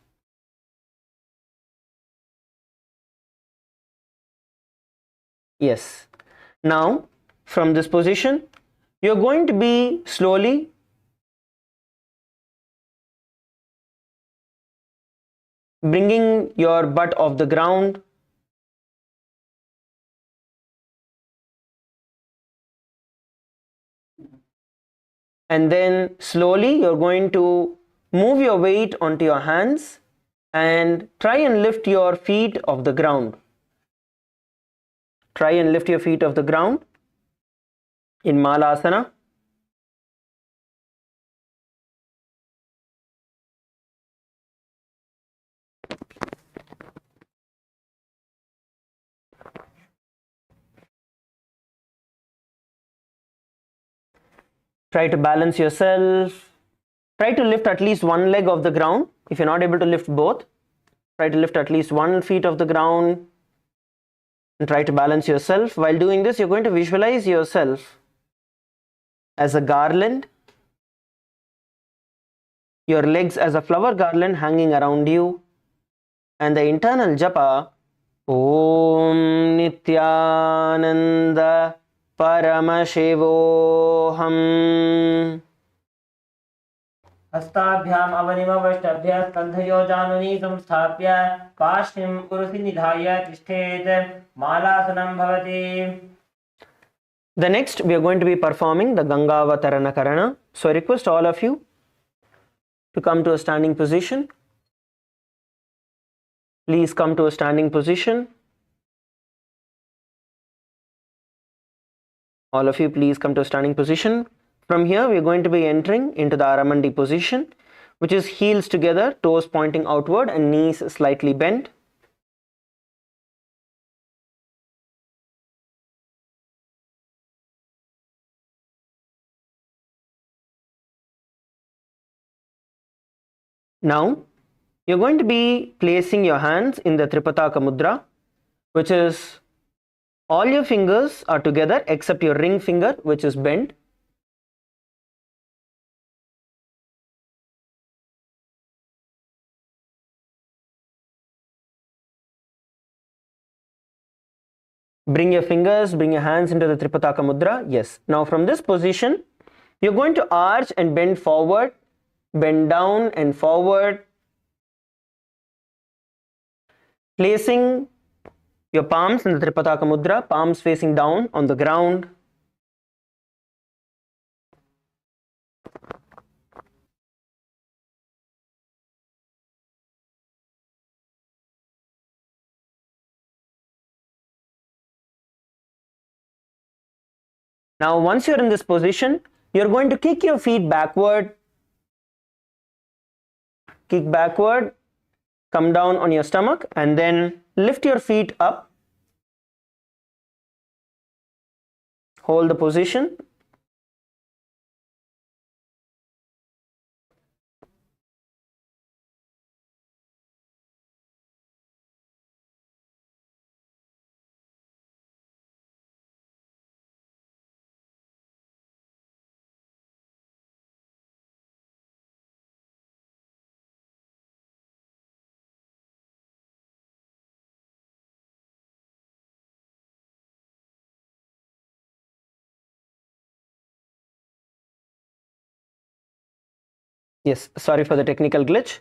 Yes. Now, from this position, you're going to be slowly bringing your butt off the ground. And then slowly you're going to move your weight onto your hands and try and lift your feet off the ground. Try and lift your feet off the ground in Malasana. Try to balance yourself. Try to lift at least one leg off the ground. If you're not able to lift both, try to lift at least 1 foot off the ground and try to balance yourself. While doing this, you're going to visualize yourself as a garland, your legs as a flower garland hanging around you, and the internal japa Om Nithyananda Paramashivoham. हस्ताभ्याम अवनिमवष्टभ्य स्कन्धयो जानुनी संस्थाप्य पार्श्वं उरुसि निधाय तिष्ठेत्. मालासनं भवति. The next we are going to be performing the Gangavatarana Karana. So I request all of you to come to a standing position. Please come to a standing position. All of you please come to a standing position. From here we are going to be entering into the Aramandi position, which is heels together, toes pointing outward and knees slightly bent. Now you're going to be placing your hands in the Tripataka Mudra, which is all your fingers are together except your ring finger, which is bent. Bring your fingers, bring your hands into the Tripataka Mudra. Yes. Now from this position, you're going to arch and bend forward, bend down and forward, placing your palms in the Tripataka Mudra, palms facing down on the ground. Now once you're in this position, you're going to kick your feet backward, kick backward, come down on your stomach and then lift your feet up. Hold the position Yes, sorry for the technical glitch.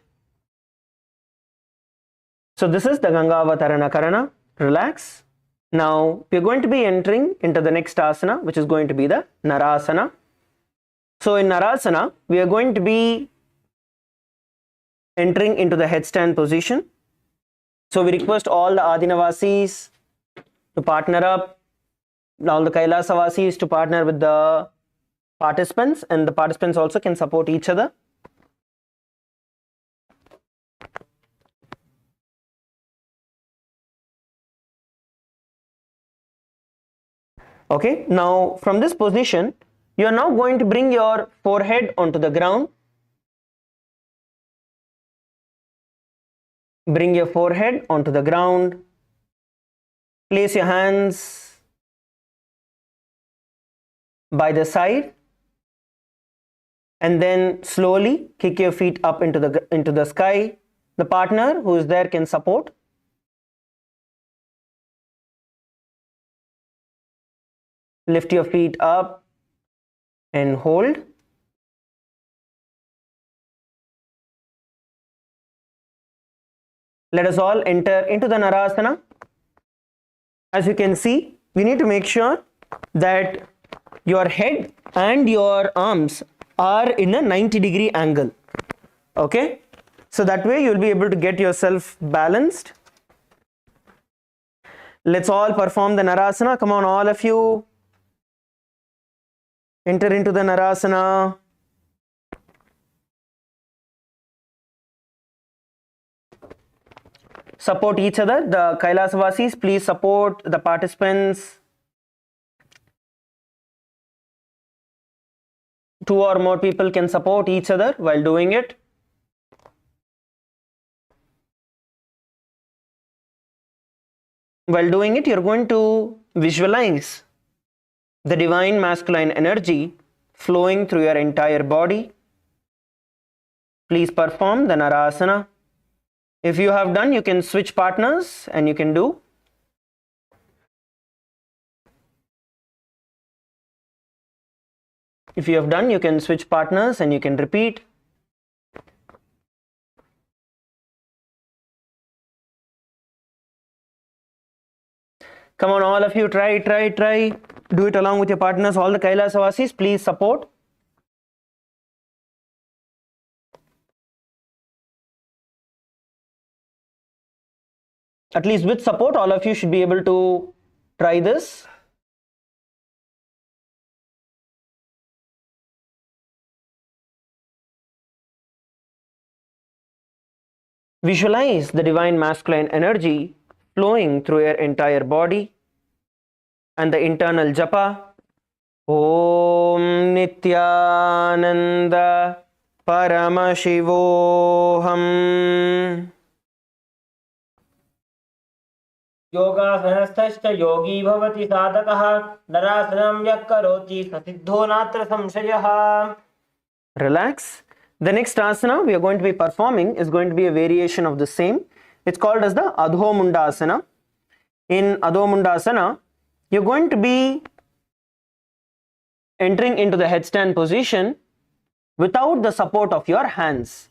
So this is the Gangavatarana Karana. Relax. Now we are going to be entering into the next asana, which is going to be the Narasana. So in Narasana, we are going to be entering into the headstand position. So we request all the Adinavasis to partner up, all the Kailasavasis to partner with the participants, and the participants also can support each other. Okay, now from this position, you are now going to bring your forehead onto the ground. Bring your forehead onto the ground. Place your hands by the side, and then slowly kick your feet up into the sky. The partner who is there can support. Lift your feet up and hold. Let us all enter into the Narasana. As you can see, we need to make sure that your head and your arms are in a 90-degree angle. Okay, so that way you'll be able to get yourself balanced. Let's all perform the Narasana. Come on, all of you. Enter into the Narasana. Support each other. The Kailasavasis, please support the participants. 2 or more people can support each other while doing it. While doing it, you're going to visualize the divine masculine energy flowing through your entire body. Please perform the Narasana. If you have done, you can switch partners and you can do. If you have done, you can switch partners and you can repeat. Come on, all of you, try. Do it along with your partners. All the Kailasavasis, please support. At least with support, all of you should be able to try this. Visualize the divine masculine energy flowing through your entire body, and the internal japa. Om Nithyananda Paramashivoham. योगासनस्थश्च योगी भवति साधकः नरासनं यः करोति स सिद्धो नात्र संशयः. Relax. The next asana we are going to be performing is going to be a variation of the same. It's called as the Adho Mundasana. In Adho Mundasana, you're going to be entering into the headstand position without the support of your hands.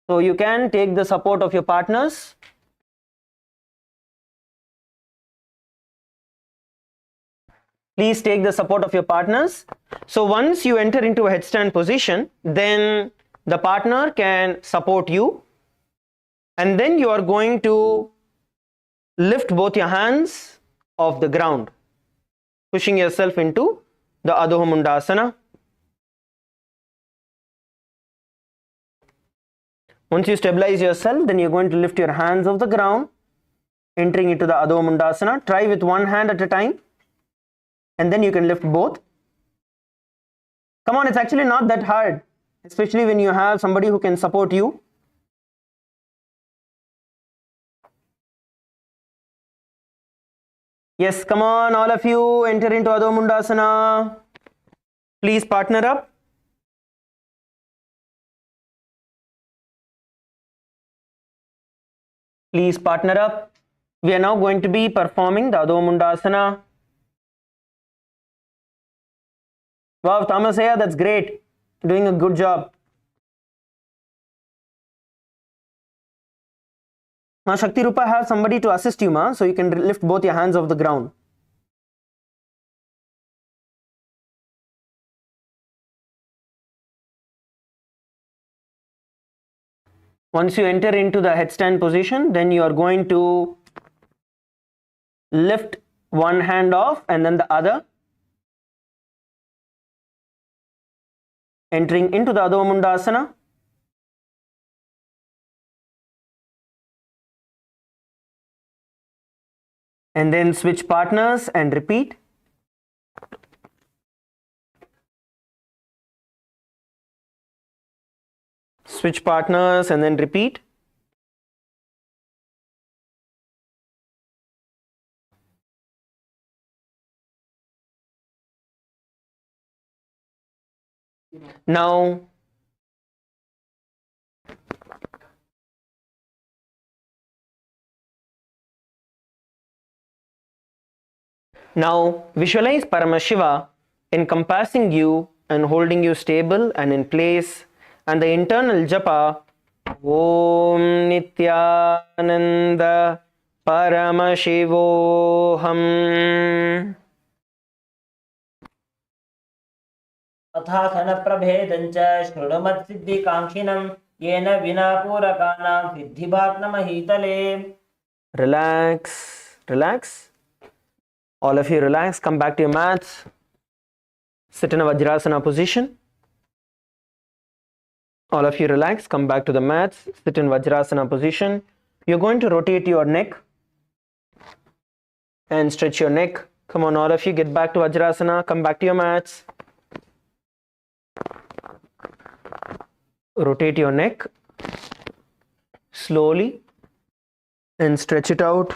So you can take the support of your partners. Please take the support of your partners. So once you enter into a headstand position, then the partner can support you, and then you are going to lift both your hands off the ground, pushing yourself into the Adho Mundasana. Once you stabilize yourself, then you're going to lift your hands off the ground, entering into the Adho Mundasana. Try with one hand at a time, and then you can lift both. Come on, it's actually not that hard, especially when you have somebody who can support you. Yes, come on, all of you, enter into Adho Mundasana. Please partner up. Please partner up. We are now going to be performing the Adho Mundasana. Wow, Tamasaya, that's great. Doing a good job. Ma Shakti Rupa, have somebody to assist you, ma, so you can lift both your hands off the ground. Once you enter into the headstand position, then you are going to lift one hand off and then the other, entering into the Adho Mundasana. And then switch partners and repeat. Switch partners and then repeat. Now, visualize Paramashiva encompassing you and holding you stable and in place, and the internal japa Om Nithyananda Paramashivoham. अथासन प्रभेदं च शृणुमत्सिद्धिकाङ्क्षिणं येन विना पूरकानां सिद्धिभाग्नमहीतले. Relax, relax. All of you relax, come back to your mats. Sit in a Vajrasana position. All of you relax, come back to the mats. Sit in Vajrasana position. You're going to rotate your neck and stretch your neck. Come on, all of you, get back to Vajrasana, come back to your mats. Rotate your neck slowly and stretch it out.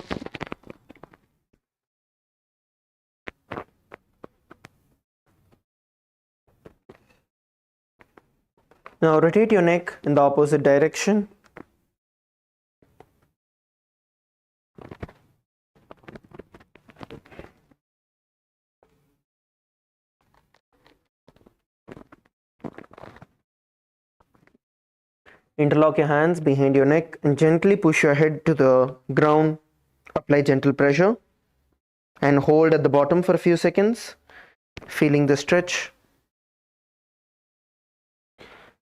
Now rotate your neck in the opposite direction. Interlock your hands behind your neck and gently push your head to the ground. Apply gentle pressure and hold at the bottom for a few seconds, feeling the stretch.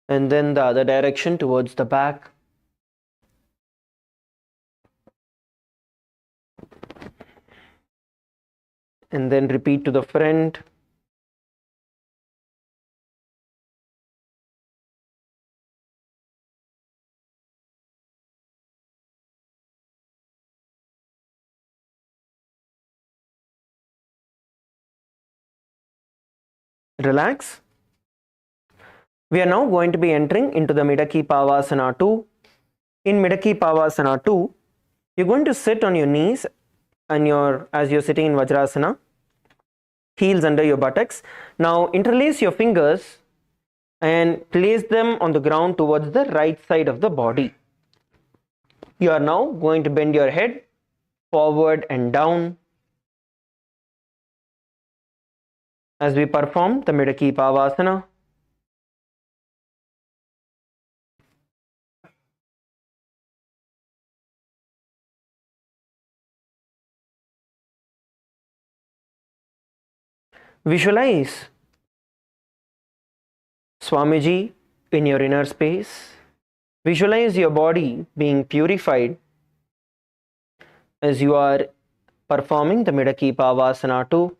And then the other direction towards the back. And then repeat to the front. Relax. We are now going to be entering into the Midaki Pavasana 2. In Midaki Pavasana 2, you're going to sit on your knees and as you're sitting in Vajrasana, heels under your buttocks. Now interlace your fingers and place them on the ground towards the right side of the body. You are now going to bend your head forward and down as we perform the Midaki Pavasana. Visualize Swamiji in your inner space. Visualize your body being purified as you are performing the Midaki Pavasana 2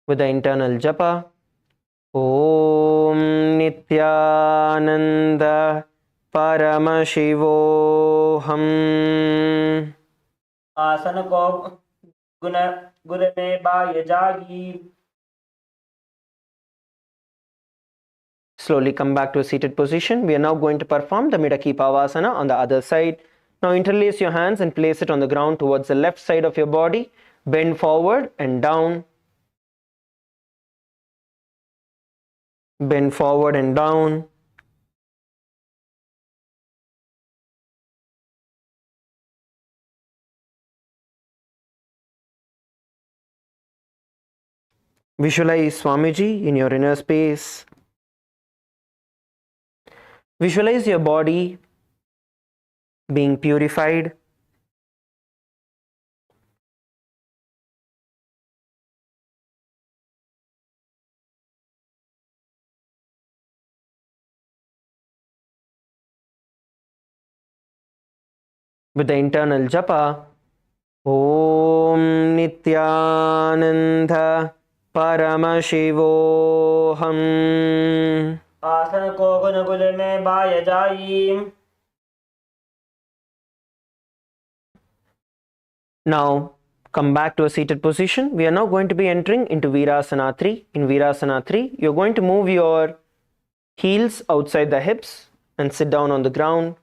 with the internal japa Om Nithyananda Paramashivoham. आसन को गुण में बाह्य जागी. Slowly come back to a seated position. We are now going to perform the Midaki Pavasana on the other side. Now interlace your hands and place it on the ground towards the left side of your body. Bend forward and down. Bend forward and down. Visualize Swamiji in your inner space. Visualize your body being purified. With the internal japa, Om Nithyananda Paramashivoham. आसन को गुण गुल में bye जाई. Now come back to a seated position. We are now going to be entering into Virasana 3. In Virasana 3, you're going to move your heels outside the hips and sit down on the ground.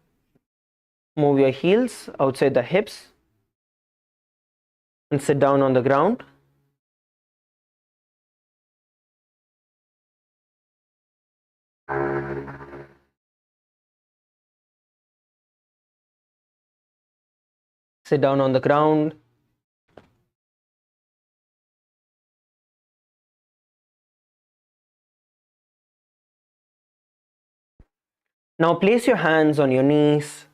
Move your heels outside the hips and sit down on the ground. Sit down on the ground. Now place your hands on your knees.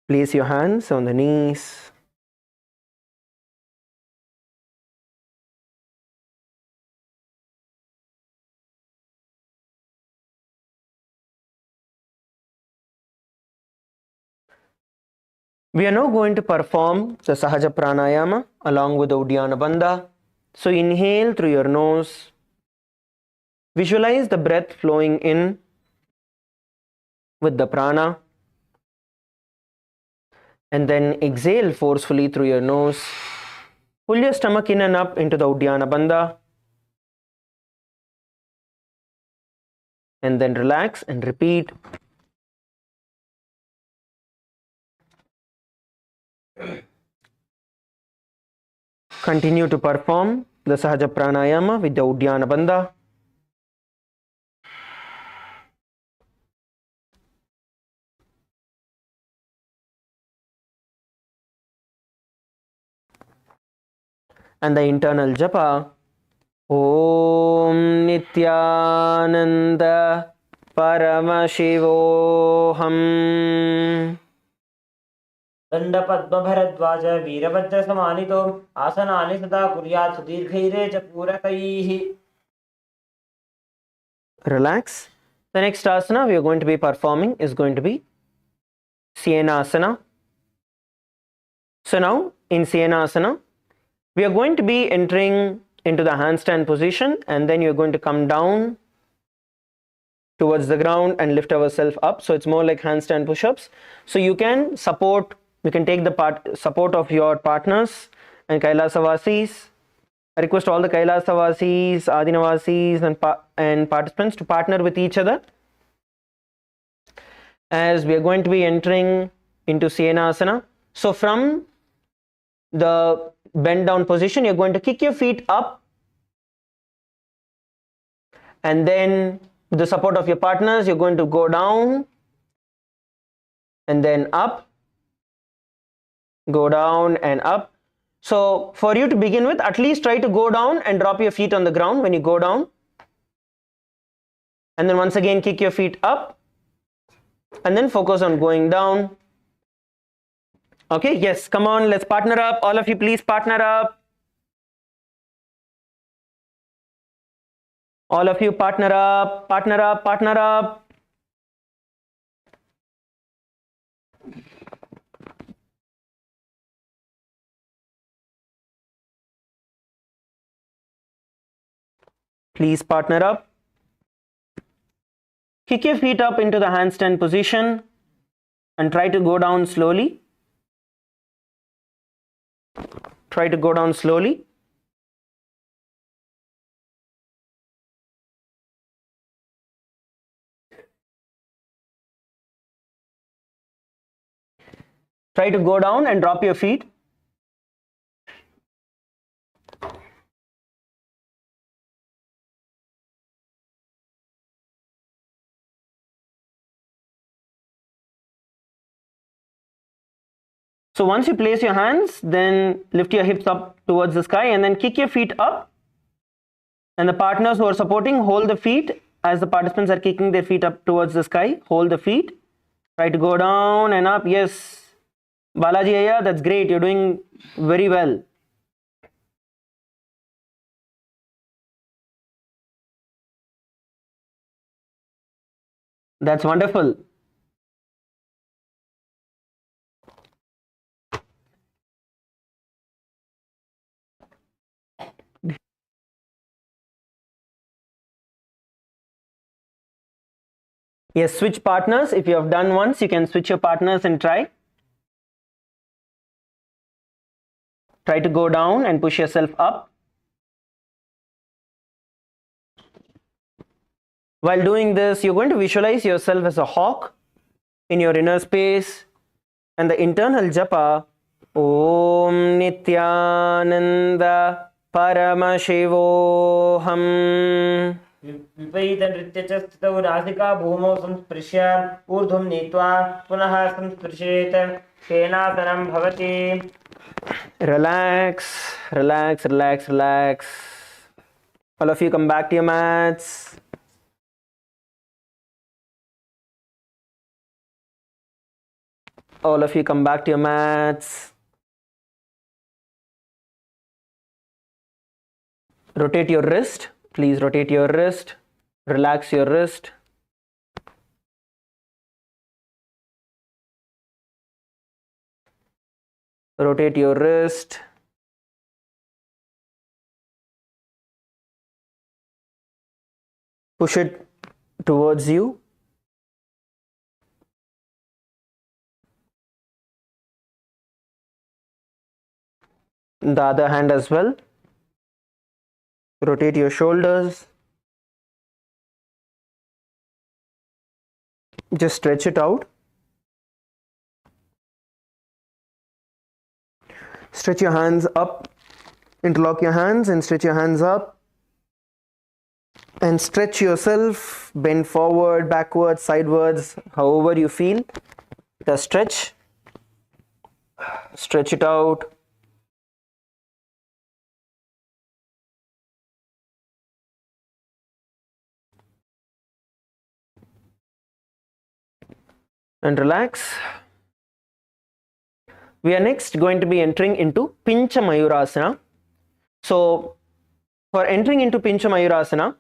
Place your hands on the knees. We are now going to perform the Sahaja Pranayama along with the Uddiyana Bandha. So inhale through your nose. Visualize the breath flowing in with the prana. And then exhale forcefully through your nose. Pull your stomach in and up into the Uddiyana Bandha. And then relax and repeat. Continue to perform the Sahaja Pranayama with the Uddiyana Bandha. And the internal japa, Om Nithyananda Paramashivoham. दंड पद्म भरद्वाज वीरभद्र समानितो आसनानि सदा कुर्यात् सुदीर्घैरे च पूरकैः. Relax. The next asana we are going to be performing is going to be Syenasana. So now in Syenasana, we are going to be entering into the handstand position, and then you're going to come down towards the ground and lift ourselves up. So it's more like handstand push-ups. So you can take the support of your partners and Kailasa Vasis. I request all the Kailasa Vasis, Adina Vasis and participants to partner with each other, as we are going to be entering into Syenasana. So from the bend down position, you're going to kick your feet up, and then with the support of your partners, you're going to go down and then up, go down and up. So for you to begin with, at least try to go down and drop your feet on the ground when you go down, and then once again kick your feet up, and then focus on going down. Okay, yes, come on, let's partner up. All of you, please partner up. All of you, partner up, partner up, partner up. Please partner up. Kick your feet up into the handstand position and try to go down slowly. Try to go down slowly. Try to go down and drop your feet. So once you place your hands, then lift your hips up towards the sky and then kick your feet up. And the partners who are supporting, hold the feet as the participants are kicking their feet up towards the sky. Hold the feet. Try to go down and up. Yes. Balaji Ayya, that's great. You're doing very well. That's wonderful. Yes, switch partners. If you have done once, you can switch your partners and try. Try to go down and push yourself up. While doing this, you're going to visualize yourself as a hawk in your inner space, and the internal japa, Om Nithyananda Paramashivoham. विपरीतनृत्यचस्तौ नासिका भूमौ संस्पृश्य ऊर्ध्वं नीत्वा पुनः संस्पृशेत् केनासनं भवति. Relax, relax, relax, relax. All of you come back to your mats. All of you come back to your mats. Rotate your wrist. Please rotate your wrist. Relax your wrist. Rotate your wrist. Push it towards you. The other hand as well. Rotate your shoulders. Just stretch it out. Stretch your hands up. Interlock your hands and stretch your hands up. And stretch yourself. Bend forward, backwards, sidewards, however you feel. The stretch. Stretch it out. And relax. We are next going to be entering into Pincha Mayurasana. So, for entering into Pincha Mayurasana,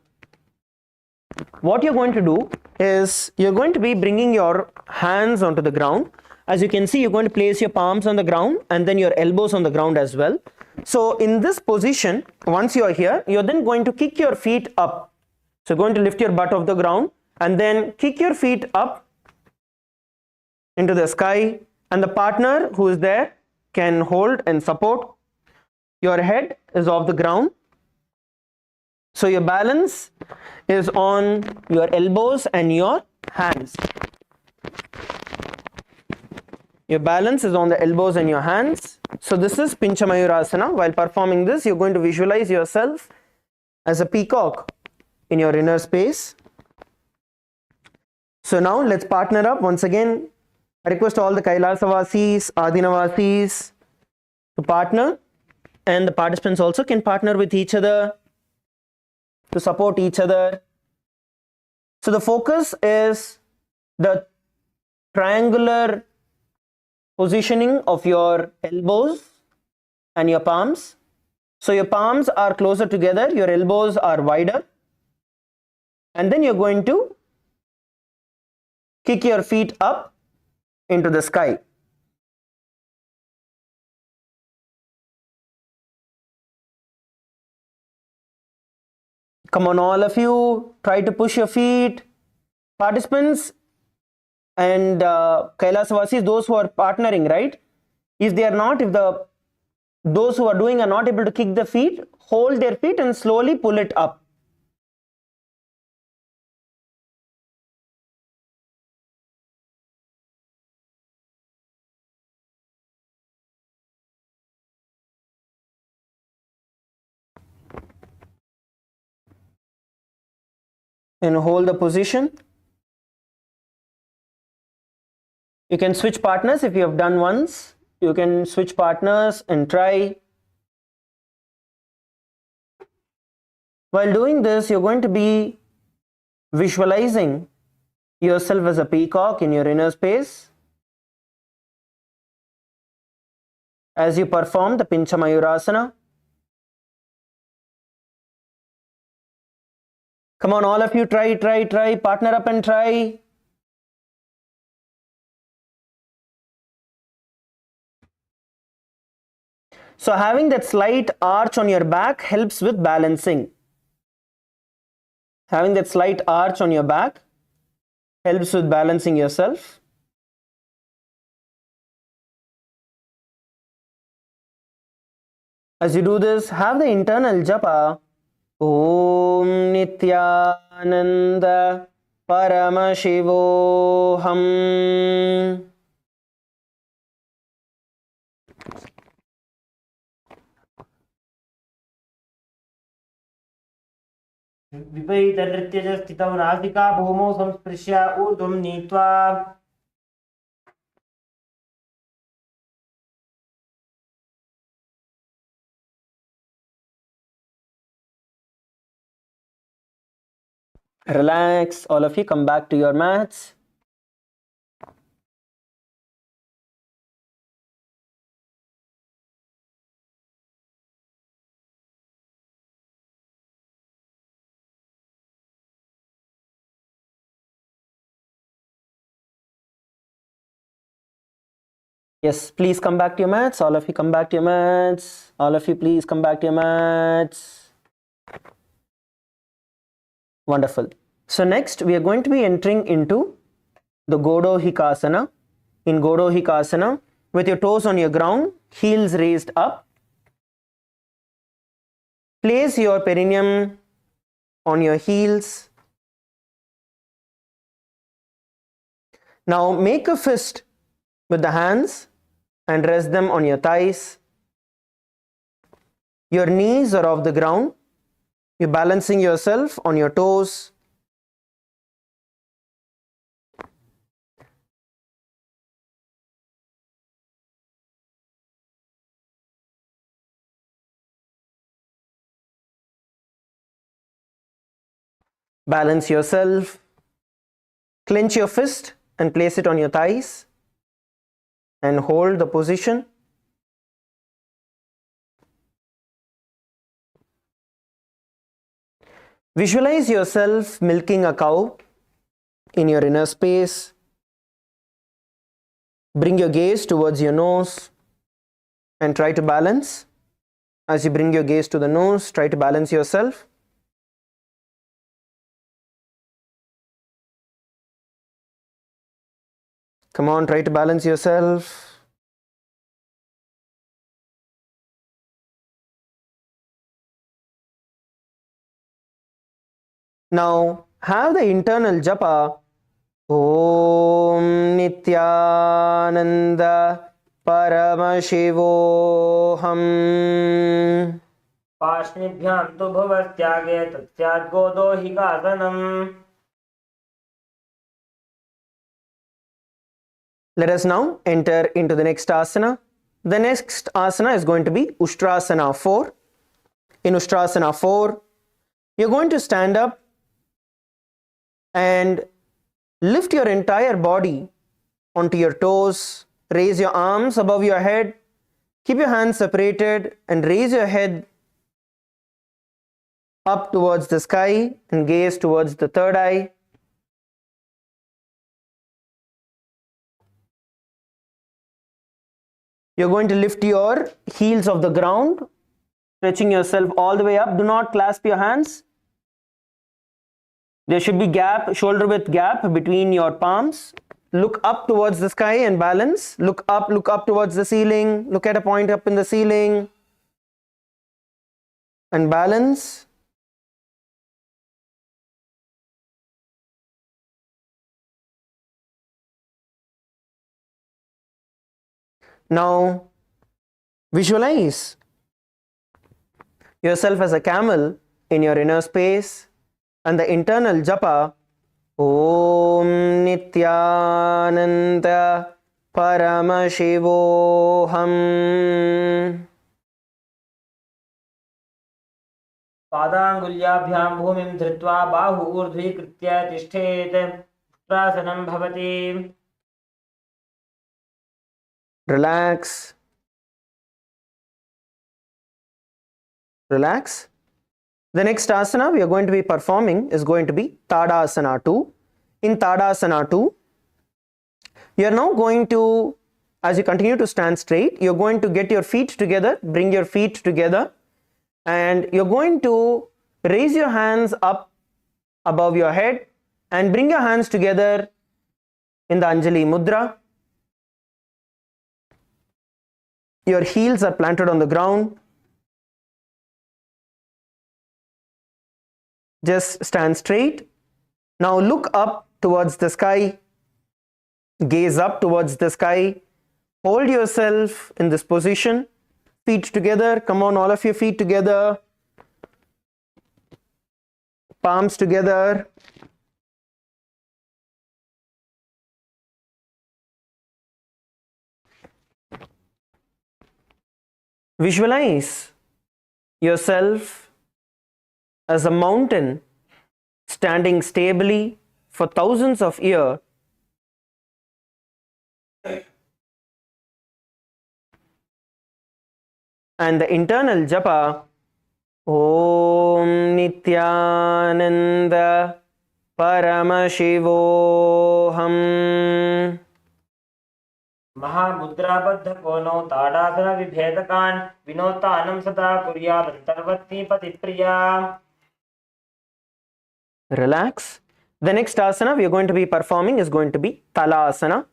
what you're going to do is you're going to be bringing your hands onto the ground. As you can see, you're going to place your palms on the ground and then your elbows on the ground as well. So, in this position, once you are here, you're then going to kick your feet up. So, you're going to lift your butt off the ground and then kick your feet up into the sky, and the partner who is there can hold and support. Your head is off the ground, so your balance is on your elbows and your hands. Your balance is on the elbows and your hands. So this is Pincha Mayurasana. While performing this, you're going to visualize yourself as a peacock in your inner space. So now let's partner up once again. I request all the Kailasa Vasis, Adina Vasis to partner, and the participants also can partner with each other to support each other. So the focus is the triangular positioning of your elbows and your palms. So your palms are closer together, your elbows are wider, and then you're going to kick your feet up into the sky. Come on, all of you, try to push your feet. Participants and Kailasa Vasis, those who are partnering, right? If they are not, those who are doing are not able to kick the feet, hold their feet and slowly pull it up. And hold the position. You can switch partners if you have done once. You can switch partners and try. While doing this, you're going to be visualizing yourself as a peacock in your inner space as you perform the Pincha Mayurasana. Come on, all of you, try, partner up and try. So having that slight arch on your back helps with balancing. Having that slight arch on your back helps with balancing yourself. As you do this, have the internal japa. Om Nithyananda Paramashivoham. विपरीतनृत्यज स्थितौ नासिका भूमौ संस्पृश्य ऊर्ध्वं नीत्वा Relax, all of you, come back to your mats. Yes, please come back to your mats. All of you come back to your mats. All of you, please come back to your mats. Wonderful. So next we are going to be entering into the Godo Hikasana. In Godo Hikasana, with your toes on your ground, heels raised up. Place your perineum on your heels. Now make a fist with the hands and rest them on your thighs. Your knees are off the ground. You're balancing yourself on your toes. Balance yourself. Clench your fist and place it on your thighs and hold the position. Visualize yourself milking a cow in your inner space. Bring your gaze towards your nose and try to balance. As you bring your gaze to the nose, try to balance yourself. Come on, try to balance yourself. Now have the internal japa. Om Nithyananda Paramashivoham. पार्ष्णिभ्यां तु भवत्यागे तत्स्यात् गोदो हिकासनम्. Let us now enter into the next asana. The next asana is going to be Ushtrasana 4. In Ushtrasana 4, you're going to stand up and lift your entire body onto your toes. Raise your arms above your head. Keep your hands separated and raise your head up towards the sky and gaze towards the third eye. You're going to lift your heels off the ground, stretching yourself all the way up. Do not clasp your hands. There should be gap, shoulder width gap between your palms. Look up towards the sky and balance. Look up towards the ceiling. Look at a point up in the ceiling and balance. Now visualize yourself as a camel in your inner space and the internal japa. Om Nithyananda Paramashivoham. पादाङ्गुल्याभ्यां भूमिं धृत्वा बाहु ऊर्ध्वीकृत्य तिष्ठेत् उष्ट्रासनं भवति Relax. Relax. The next asana we are going to be performing is going to be Tadasana 2. In Tadasana 2, you are now going to, as you continue to stand straight, you're going to get your feet together, bring your feet together, and you're going to raise your hands up above your head and bring your hands together in the Anjali Mudra. Your heels are planted on the ground. Just stand straight. Now look up towards the sky. Gaze up towards the sky. Hold yourself in this position. Feet together. Come on, all of your feet together. Palms together. Visualize yourself as a mountain standing stably for thousands of years. And the internal japa, Om Nithyananda Paramashivoham. महामुद्राबद्ध कोनो ताडासन विभेदकान् विनोतानं सदा कुर्यादन्तर्वत्नी पतिप्रिया. Relax. The next asana we are going to be performing is going to be Talasana.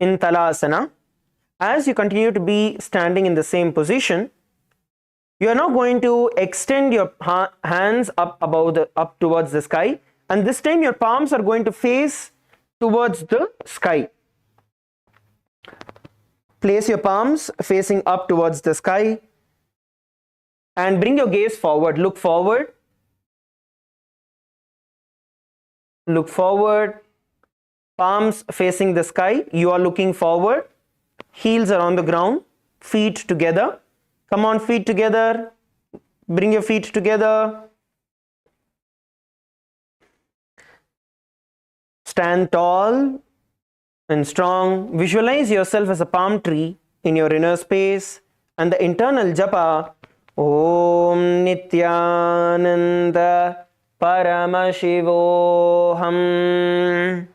In Talasana, as you continue to be standing in the same position, you are now going to extend your hands up towards the sky, and this time your palms are going to face towards the sky. Place your palms facing up towards the sky and bring your gaze forward. Look forward. Look forward. Palms facing the sky. You are looking forward. Heels are on the ground. Feet together. Come on, feet together. Bring your feet together. Stand tall and strong. Visualize yourself as a palm tree in your inner space, and the internal japa, Om Nithyananda Paramashivoham.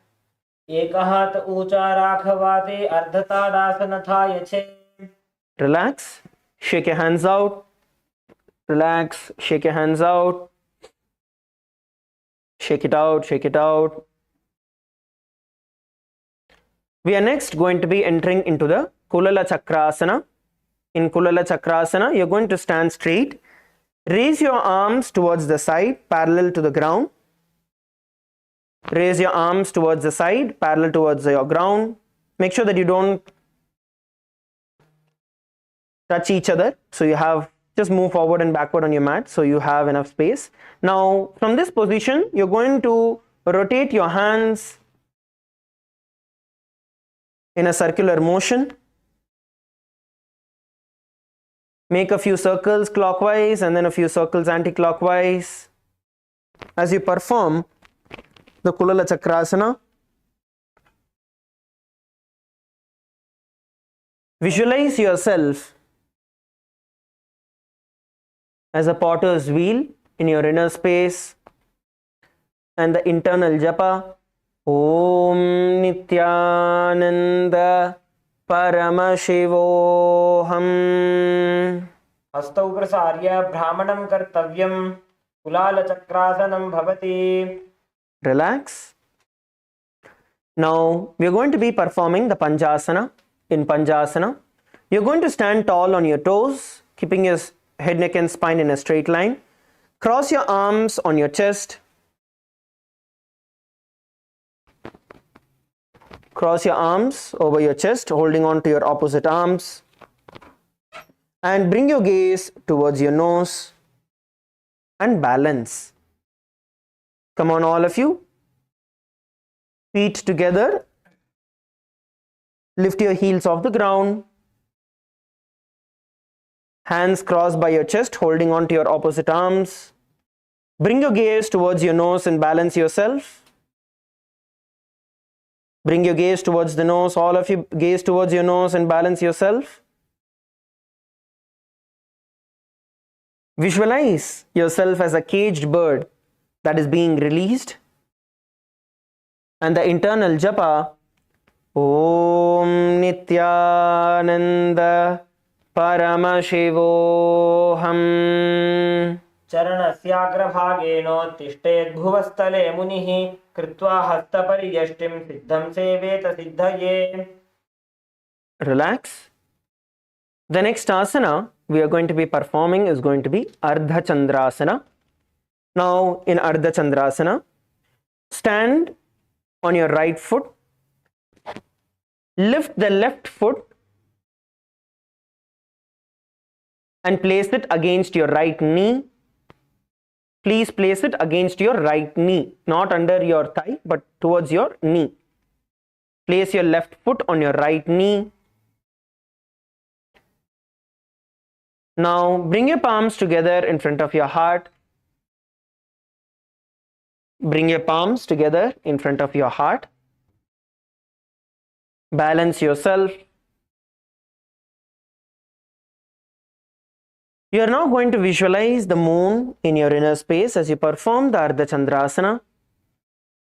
एक हात ऊंचा राखवाते अर्धताड़ासन था यछे. Relax. Shake your hands out. Relax. Shake your hands out. Shake it out. Shake it out. We are next going to be entering into the Kulala Chakrasana. In Kulala Chakrasana, you're going to stand straight. Raise your arms towards the side, parallel to the ground. Raise your arms towards the side, parallel towards your ground. Make sure that you don't touch each other. So you have, just move forward and backward on your mat so you have enough space. Now, from this position, you're going to rotate your hands in a circular motion. Make a few circles clockwise and then a few circles anti-clockwise as you perform the Kulala Chakrasana. Visualize yourself as a potter's wheel in your inner space, and the internal japa, Om Nithyananda Paramashivoham. हस्तौ प्रसार्य भ्रामणं कर्तव्यं. कुलालचक्रासनं भवति. Relax. Now we are going to be performing the Panchasana. In Panchasana, you're going to stand tall on your toes, keeping your head, neck and spine in a straight line. Cross your arms on your chest. Cross your arms over your chest, holding on to your opposite arms. And bring your gaze towards your nose and balance. Come on, all of you. Feet together. Lift your heels off the ground. Hands crossed by your chest, holding on to your opposite arms. Bring your gaze towards your nose and balance yourself. Bring your gaze towards the nose. All of you gaze towards your nose and balance yourself. Visualize yourself as a caged bird that is being released. And the internal japa, Om Nithyananda Paramashivoham. चरणस्याग्रभागेनोत्तिष्ठेत् भुवस्थले मुनिः कृत्वा हस्तपरियष्टिं सिद्धं सेवेत सिद्धये. Relax. The next asana we are going to be performing is going to be Ardha Chandrasana. Now in Ardha Chandrasana, stand on your right foot, lift the left foot and place it against your right knee. Please place it against your right knee, not under your thigh but towards your knee. Place your left foot on your right knee. Now bring your palms together in front of your heart. Bring your palms together in front of your heart. Balance yourself. You are now going to visualize the moon in your inner space as you perform the Ardha Chandrasana.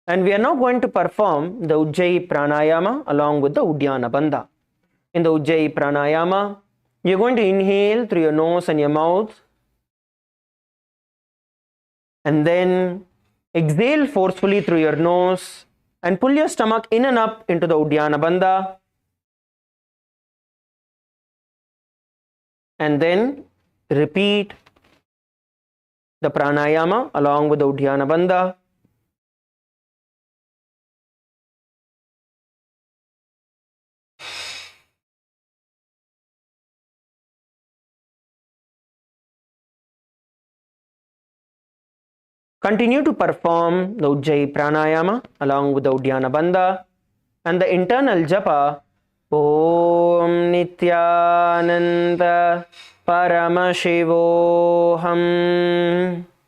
And we are now going to perform the Ujjayi Pranayama along with the Uddiyana Bandha. In the Ujjayi Pranayama, you're going to inhale through your nose and your mouth. And then exhale forcefully through your nose and pull your stomach in and up into the Uddiyana Bandha. And then repeat the pranayama along with the Uddiyana Bandha. Continue to perform the Ujjayi Pranayama along with the Uddiyana Bandha and the internal japa Om Nithyananda Paramashivoham.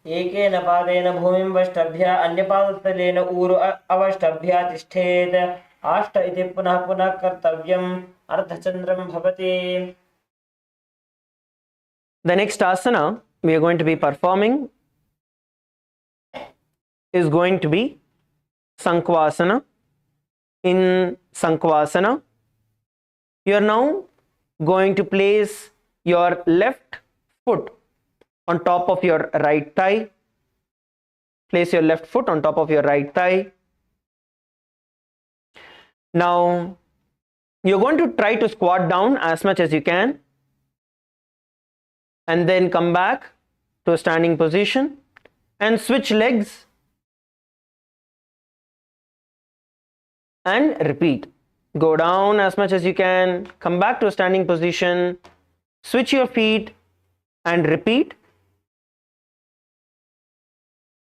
एकेन पादेन भूमिं वष्टभ्य अन्यपादस्थलेन ऊरु अवष्टभ्य तिष्ठेत्. आष्ट इति पुनः पुनः कर्तव्यम्. अर्धचन्द्रं भवति. The next asana we are going to be performing is going to be Sankhvasana. In Sankhvasana, you are now going to place your left foot on top of your right thigh. Place your left foot on top of your right thigh. Now, you're going to try to squat down as much as you can and then come back to a standing position and switch legs and repeat. Go down as much as you can, come back to a standing position, switch your feet and repeat.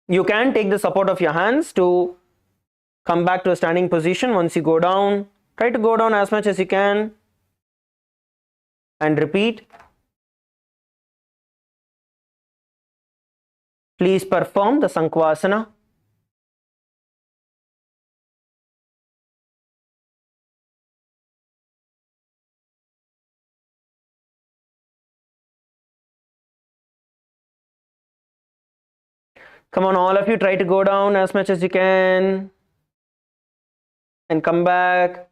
You can take the support of your hands to come back to a standing position once you go down. Try to go down as much as you can and repeat. Please perform the Sankhvasana. Come on, all of you, try to go down as much as you can and come back.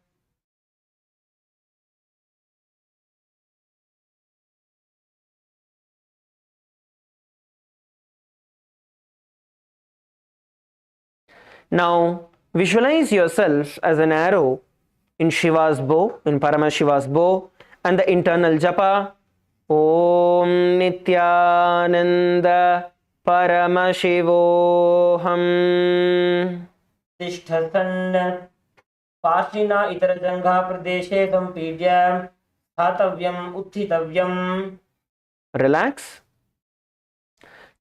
Now, visualize yourself as an arrow in Shiva's bow, in Paramashiva's bow, and the internal japa Om Nithyananda Paramashivoham. तिष्ठन् पार्श्विना इतरजङ्घाप्रदेशे सम्पीड्य स्थातव्यम् उत्थितव्यम्. Relax.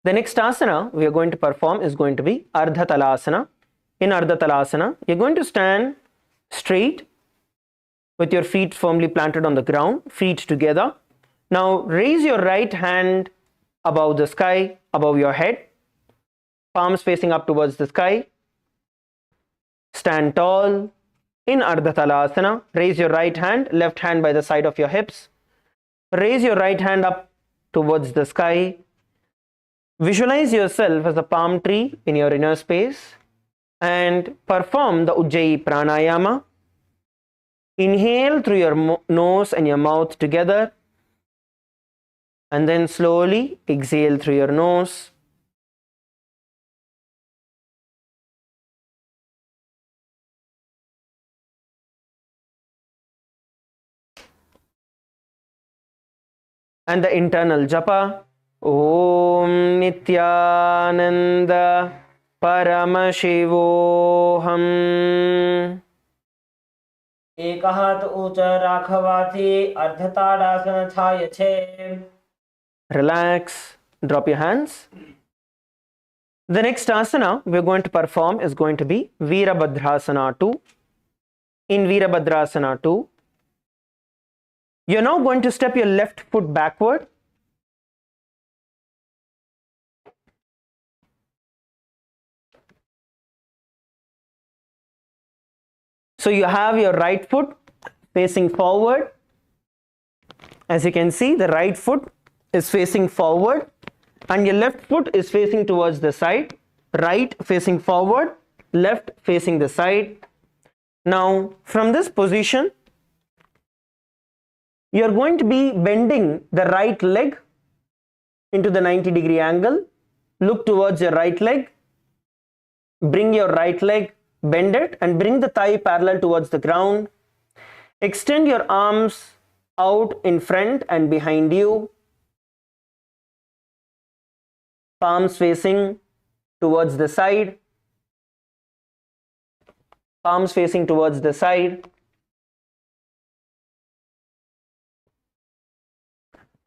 The next asana we are going to perform is going to be Ardha Talasana. In Ardha Talasana, you're going to stand straight with your feet firmly planted on the ground, feet together. Now raise your right hand above the sky, above your head. palms facing up towards the sky. Stand tall in Ardha Talasana. Raise your right hand, left hand by the side of your hips. Raise your right hand up towards the sky. Visualize yourself as a palm tree in your inner space and perform the Ujjayi Pranayama. Inhale through your nose and your mouth together, and then slowly exhale through your nose. And the internal japa, Om Nithyananda Paramashivoham. एक हाथ ऊंचा राखवाથી अर्धताड़ासन થાય છે. Relax, drop your hands. The next asana we're going to perform is going to be Virabhadrasana 2. In Virabhadrasana 2, you're now going to step your left foot backward. So you have your right foot facing forward. As you can see, the right foot is facing forward and your left foot is facing towards the side. Right facing forward, left facing the side. Now, from this position, you are going to be bending the right leg into the 90-degree angle. Look towards your right leg. Bring your right leg, bend it, and bring the thigh parallel towards the ground. Extend your arms out in front and behind you. Palms facing towards the side. Palms facing towards the side.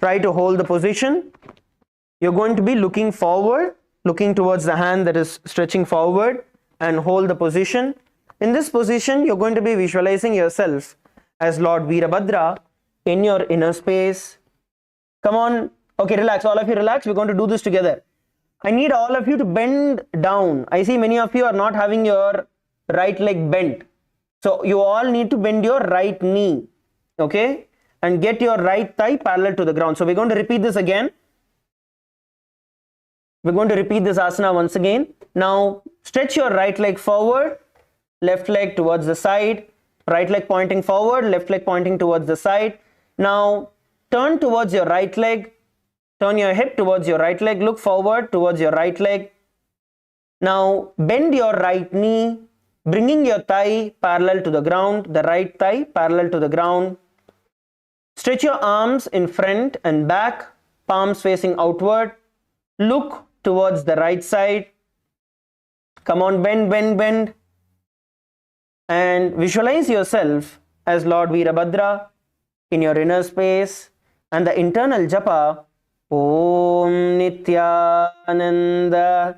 Try to hold the position. You're going to be looking forward, looking towards the hand that is stretching forward, and hold the position. In this position, you're going to be visualizing yourself as Lord Virabhadra in your inner space. Come on. Okay, relax. All of you relax. We're going to do this together. I need all of you to bend down. I see many of you are not having your right leg bent. So you all need to bend your right knee. Okay? And get your right thigh parallel to the ground. So we're going to repeat this again. We're going to repeat this asana once again. Now stretch your right leg forward, left leg towards the side, right leg pointing forward, left leg pointing towards the side. Now turn towards your right leg, turn your hip towards your right leg, look forward towards your right leg. Now bend your right knee, bringing your thigh parallel to the ground, the right thigh parallel to the ground. Stretch your arms in front and back, palms facing outward. Look towards the right side. Come on, bend, bend, bend. And visualize yourself as Lord Virabhadra in your inner space. And the internal japa, Om Nithyananda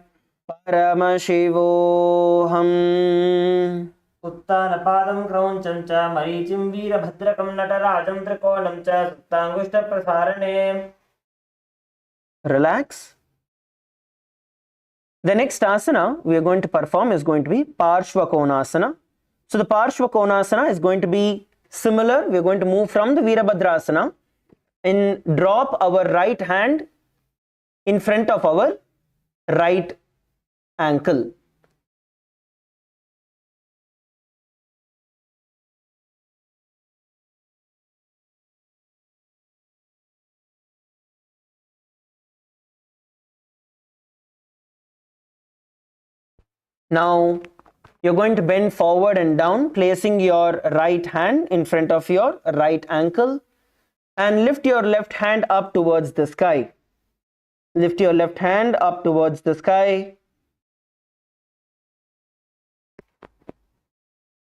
Paramashivoham. उत्तानपादं क्रौञ्चं च मरीचिं वीरभद्रकं नटराजं त्रिकोणं च सुप्ताङ्गुष्ठप्रसारणे. Relax. The next asana we are going to perform is going to be Parshvakonasana. So the Parshvakonasana is going to be similar. We are going to move from the Virabhadrasana and drop our right hand in front of our right ankle. Now you're going to bend forward and down, placing your right hand in front of your right ankle, and lift your left hand up towards the sky. Lift your left hand up towards the sky.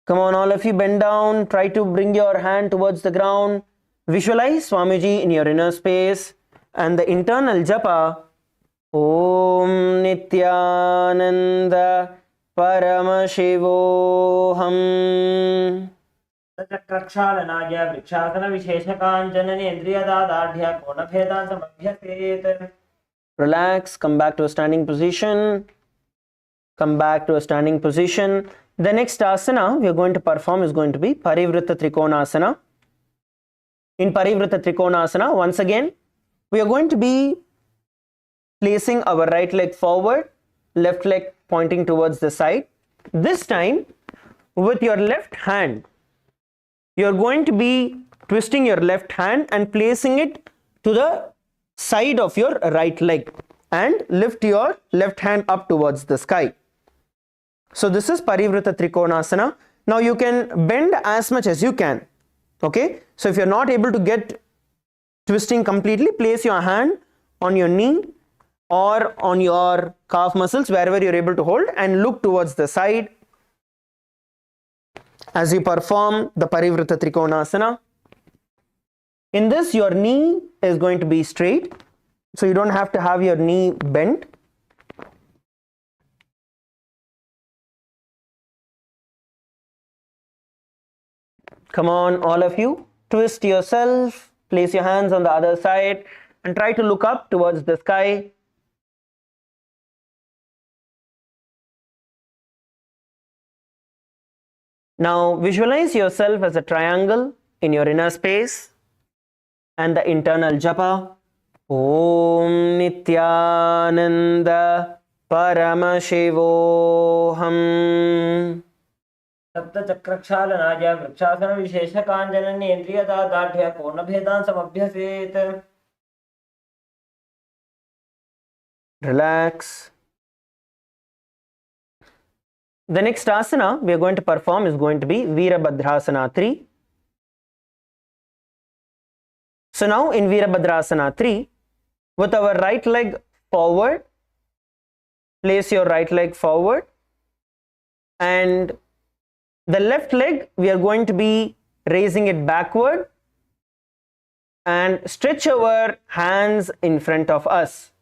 Come on, all of you, bend down. Try to bring your hand towards the ground. Visualize Swamiji in your inner space and the internal japa, Om Nithyananda Paramashivoham. चक्रक्षालनाय वृक्षासनविशेषकाञ्चननेन्द्रियदादाढ्य कोणभेदान् समभ्यसेत्. Relax, come back to a standing position. Come back to a standing position. The next asana we are going to perform is going to be Parivrita Trikonasana. In Parivrita Trikonasana, once again, we are going to be placing our right leg forward, left leg pointing towards the side. This time, with your left hand, you are going to be twisting your left hand and placing it to the side of your right leg and lift your left hand up towards the sky. So this is Parivrita Trikonasana. Now you can bend as much as you can. Okay, so if you're not able to get twisting completely, place your hand on your knee or on your calf muscles, wherever you're able to hold, and look towards the side as you perform the Parivrita Trikonasana. In this, your knee is going to be straight, so you don't have to have your knee bent. Come on, all of you, twist yourself, place your hands on the other side and try to look up towards the sky. Now visualize yourself as a triangle in your inner space and the internal japa. Om Nithyananda Paramashivoham. सप्तचक्रक्षालनाय vrikshasana विशेषकाञ्जननेन्द्रियदार्ढ्य कोणभेदान् समभ्यसेत्. Relax. The next asana we are going to perform is going to be Virabhadrasana 3. So now in Virabhadrasana 3, with our right leg forward, place your right leg forward, and the left leg we are going to be raising it backward and stretch our hands in front of us.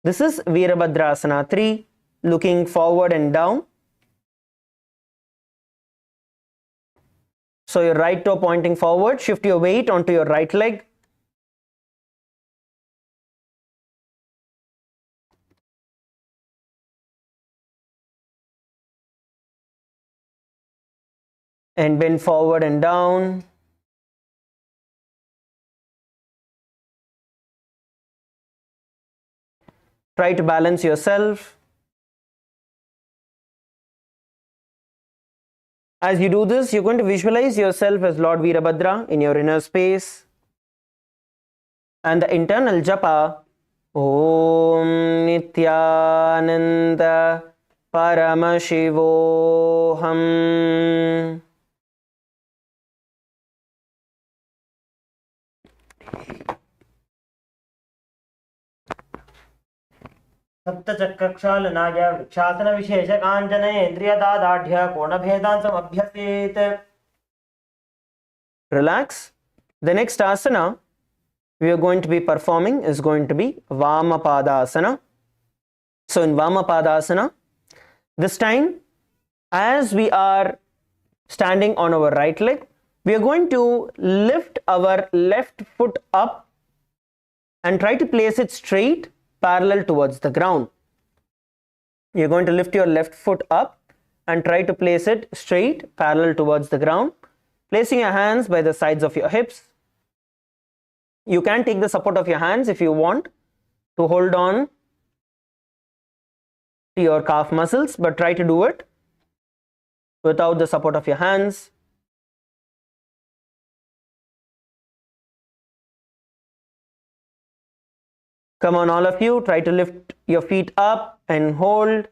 This is Virabhadrasana 3, looking forward and down. So your right toe pointing forward, shift your weight onto your right leg. And bend forward and down. Try to balance yourself. As you do this, you're going to visualize yourself as Lord Virabhadra in your inner space. And the internal japa, Om Nithyananda Paramashivoham. सप्तचक्रक्षालनाय vrikshasana विशेषकाञ्जनेन्द्रियदार्ढ्य कोणभेदान् समभ्यसेत्. Relax. The next asana we are going to be performing is going to be Vamapadasana. So in Vamapadasana, this time as we are standing on our right leg, we are going to lift our left foot up and try to place it straight, parallel towards the ground. You're going to lift your left foot up and try to place it straight, parallel towards the ground, placing your hands by the sides of your hips. You can take the support of your hands if you want to hold on to your calf muscles, but try to do it without the support of your hands. Come on, all of you, try to lift your feet up and hold.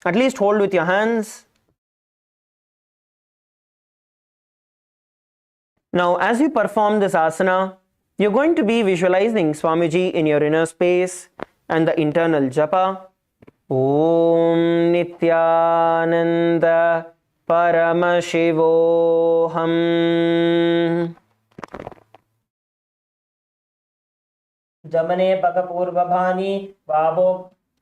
At least hold with your hands. Now, as you perform this asana, you're going to be visualizing Swamiji in your inner space and the internal japa. Om Nithyananda Paramashivoham. जमने पग पूर्वभानी wow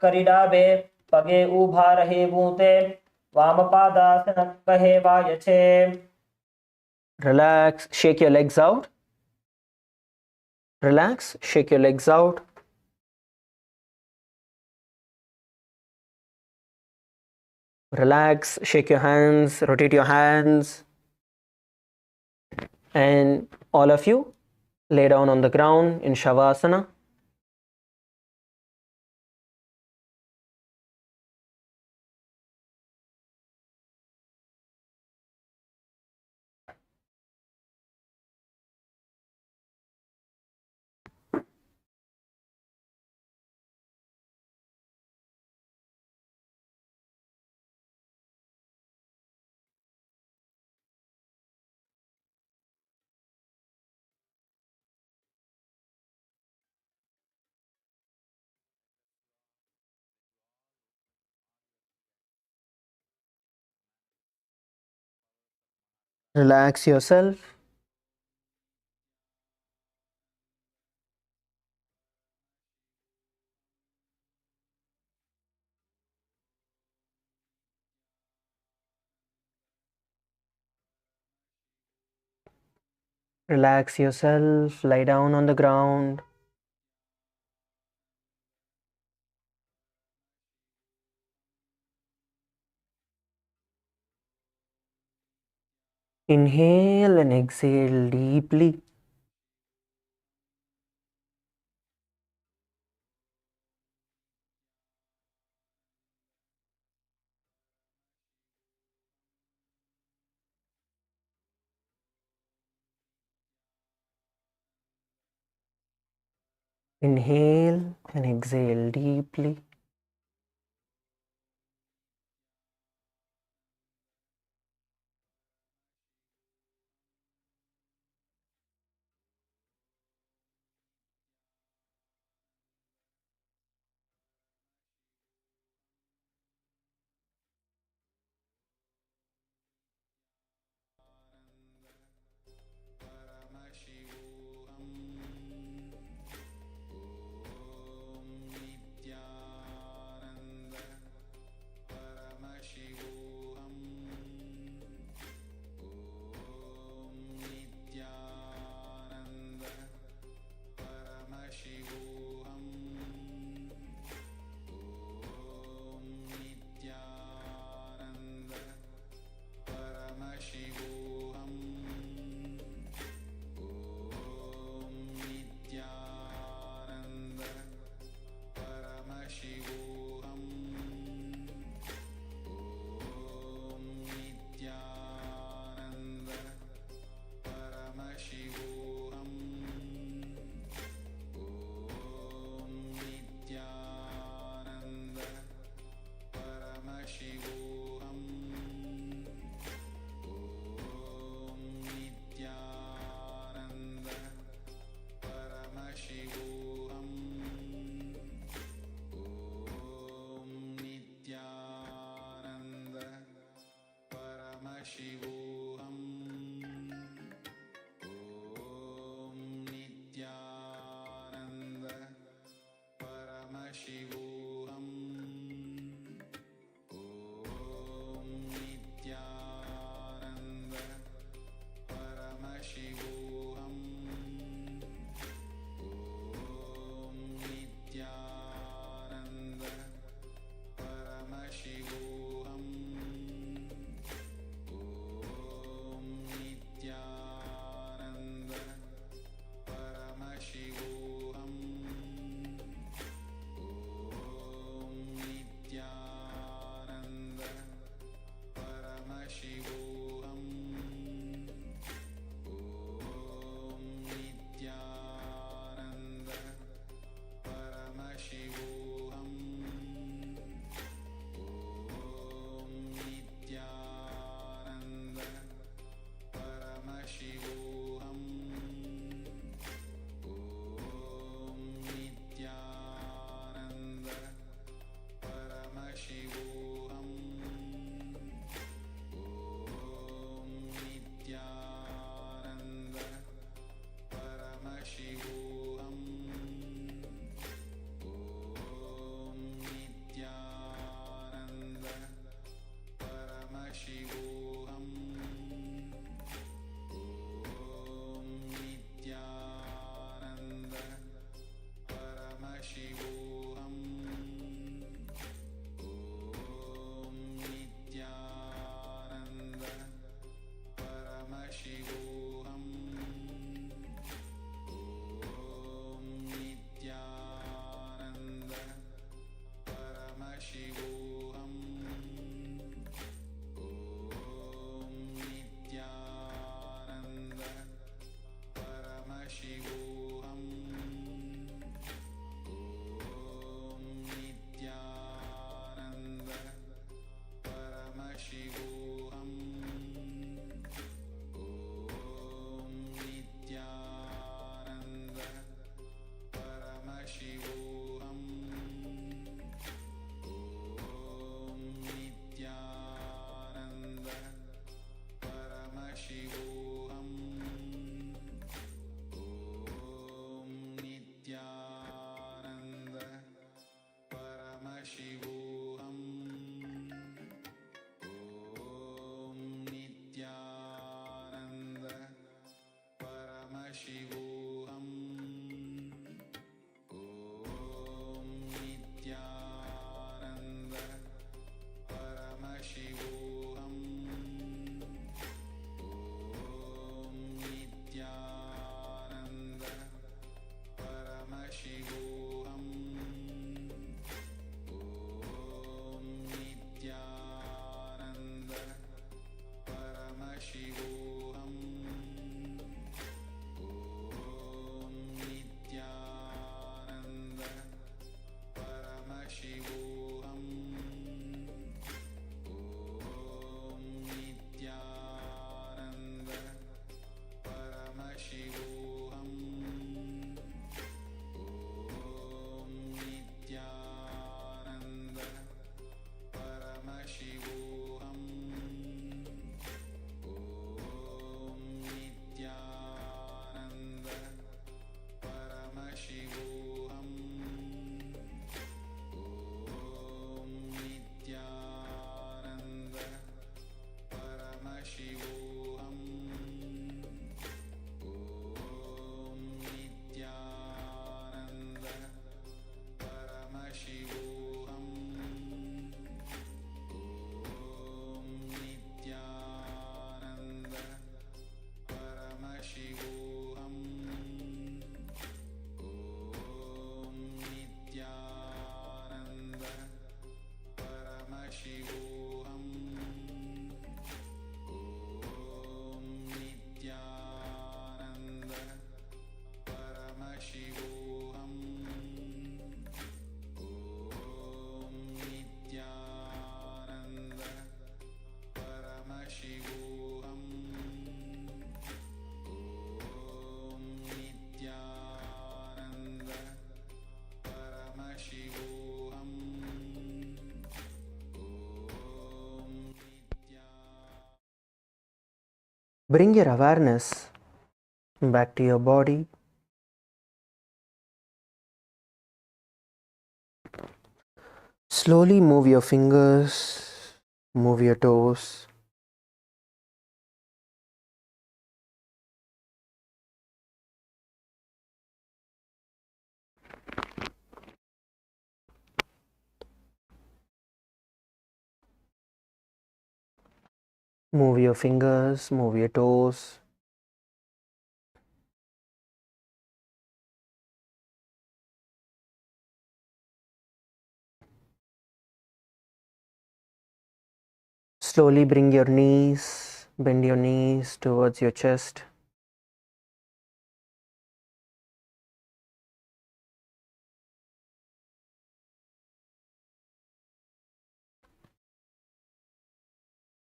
करिडाबे पगे उभा रहे बूते वामपादासन कहे वायछे. Relax, shake your legs out. Relax, shake your legs out. Relax, shake your hands, rotate your hands, and all of you lay down on the ground in Shavasana. Relax yourself. Relax yourself, lie down on the ground. Inhale and exhale deeply. Inhale and exhale deeply. Bring your awareness back to your body. Slowly move your fingers, move your toes. Move your fingers, move your toes. Slowly bring your knees, bend your knees towards your chest.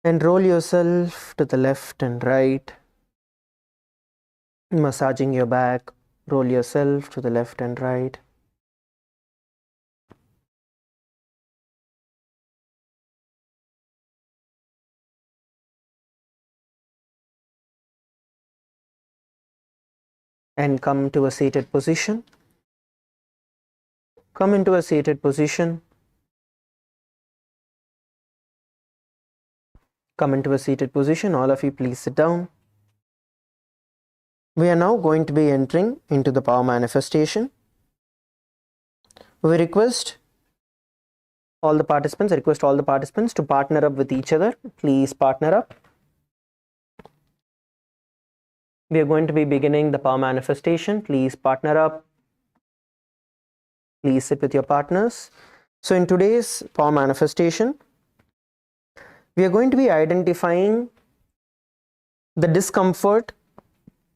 And roll yourself to the left and right. Massaging your back, roll yourself to the left and right. And come to a seated position. Come into a seated position. Come into a seated position. All of you, please sit down. We are now going to be entering into the power manifestation. We request all the participants to partner up with each other. Please partner up. We are going to be beginning the power manifestation. Please partner up. Please sit with your partners. So in today's power manifestation, we are going to be identifying the discomfort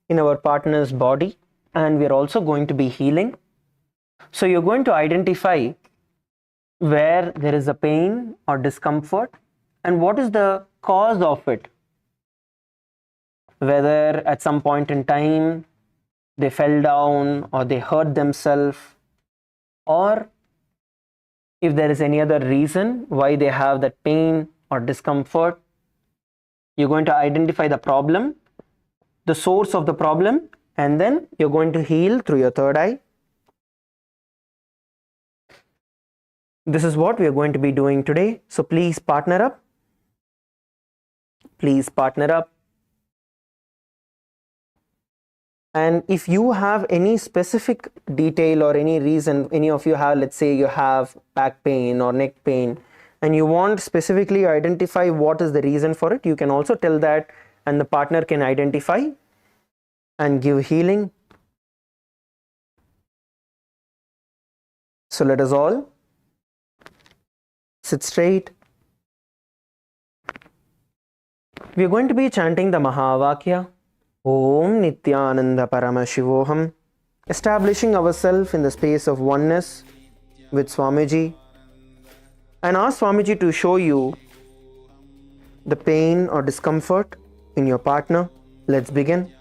in our partner's body, and we are also going to be healing. So you're going to identify where there is a pain or discomfort and what is the cause of it. Whether at some point in time they fell down or they hurt themselves, or if there is any other reason why they have that pain or discomfort. You're going to identify the problem, the source of the problem, and then you're going to heal through your third eye. This is what we are going to be doing today. So please partner up. Please partner up. And if you have any specific detail or any reason, any of you have, let's say you have back pain or neck pain, and you want specifically identify what is the reason for it, you can also tell that, and the partner can identify and give healing. So let us all sit straight. We are going to be chanting the Mahavakya. Om Nithyananda Parama Shivoham, establishing ourselves in the space of oneness with Swamiji, and ask Swamiji to show you the pain or discomfort in your partner. Let's begin.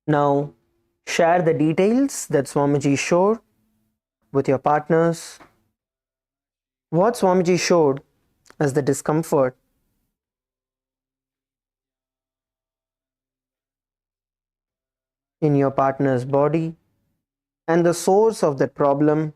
Now, share the details that Swamiji showed with your partners. What Swamiji showed as the discomfort in your partner's body and the source of that problem.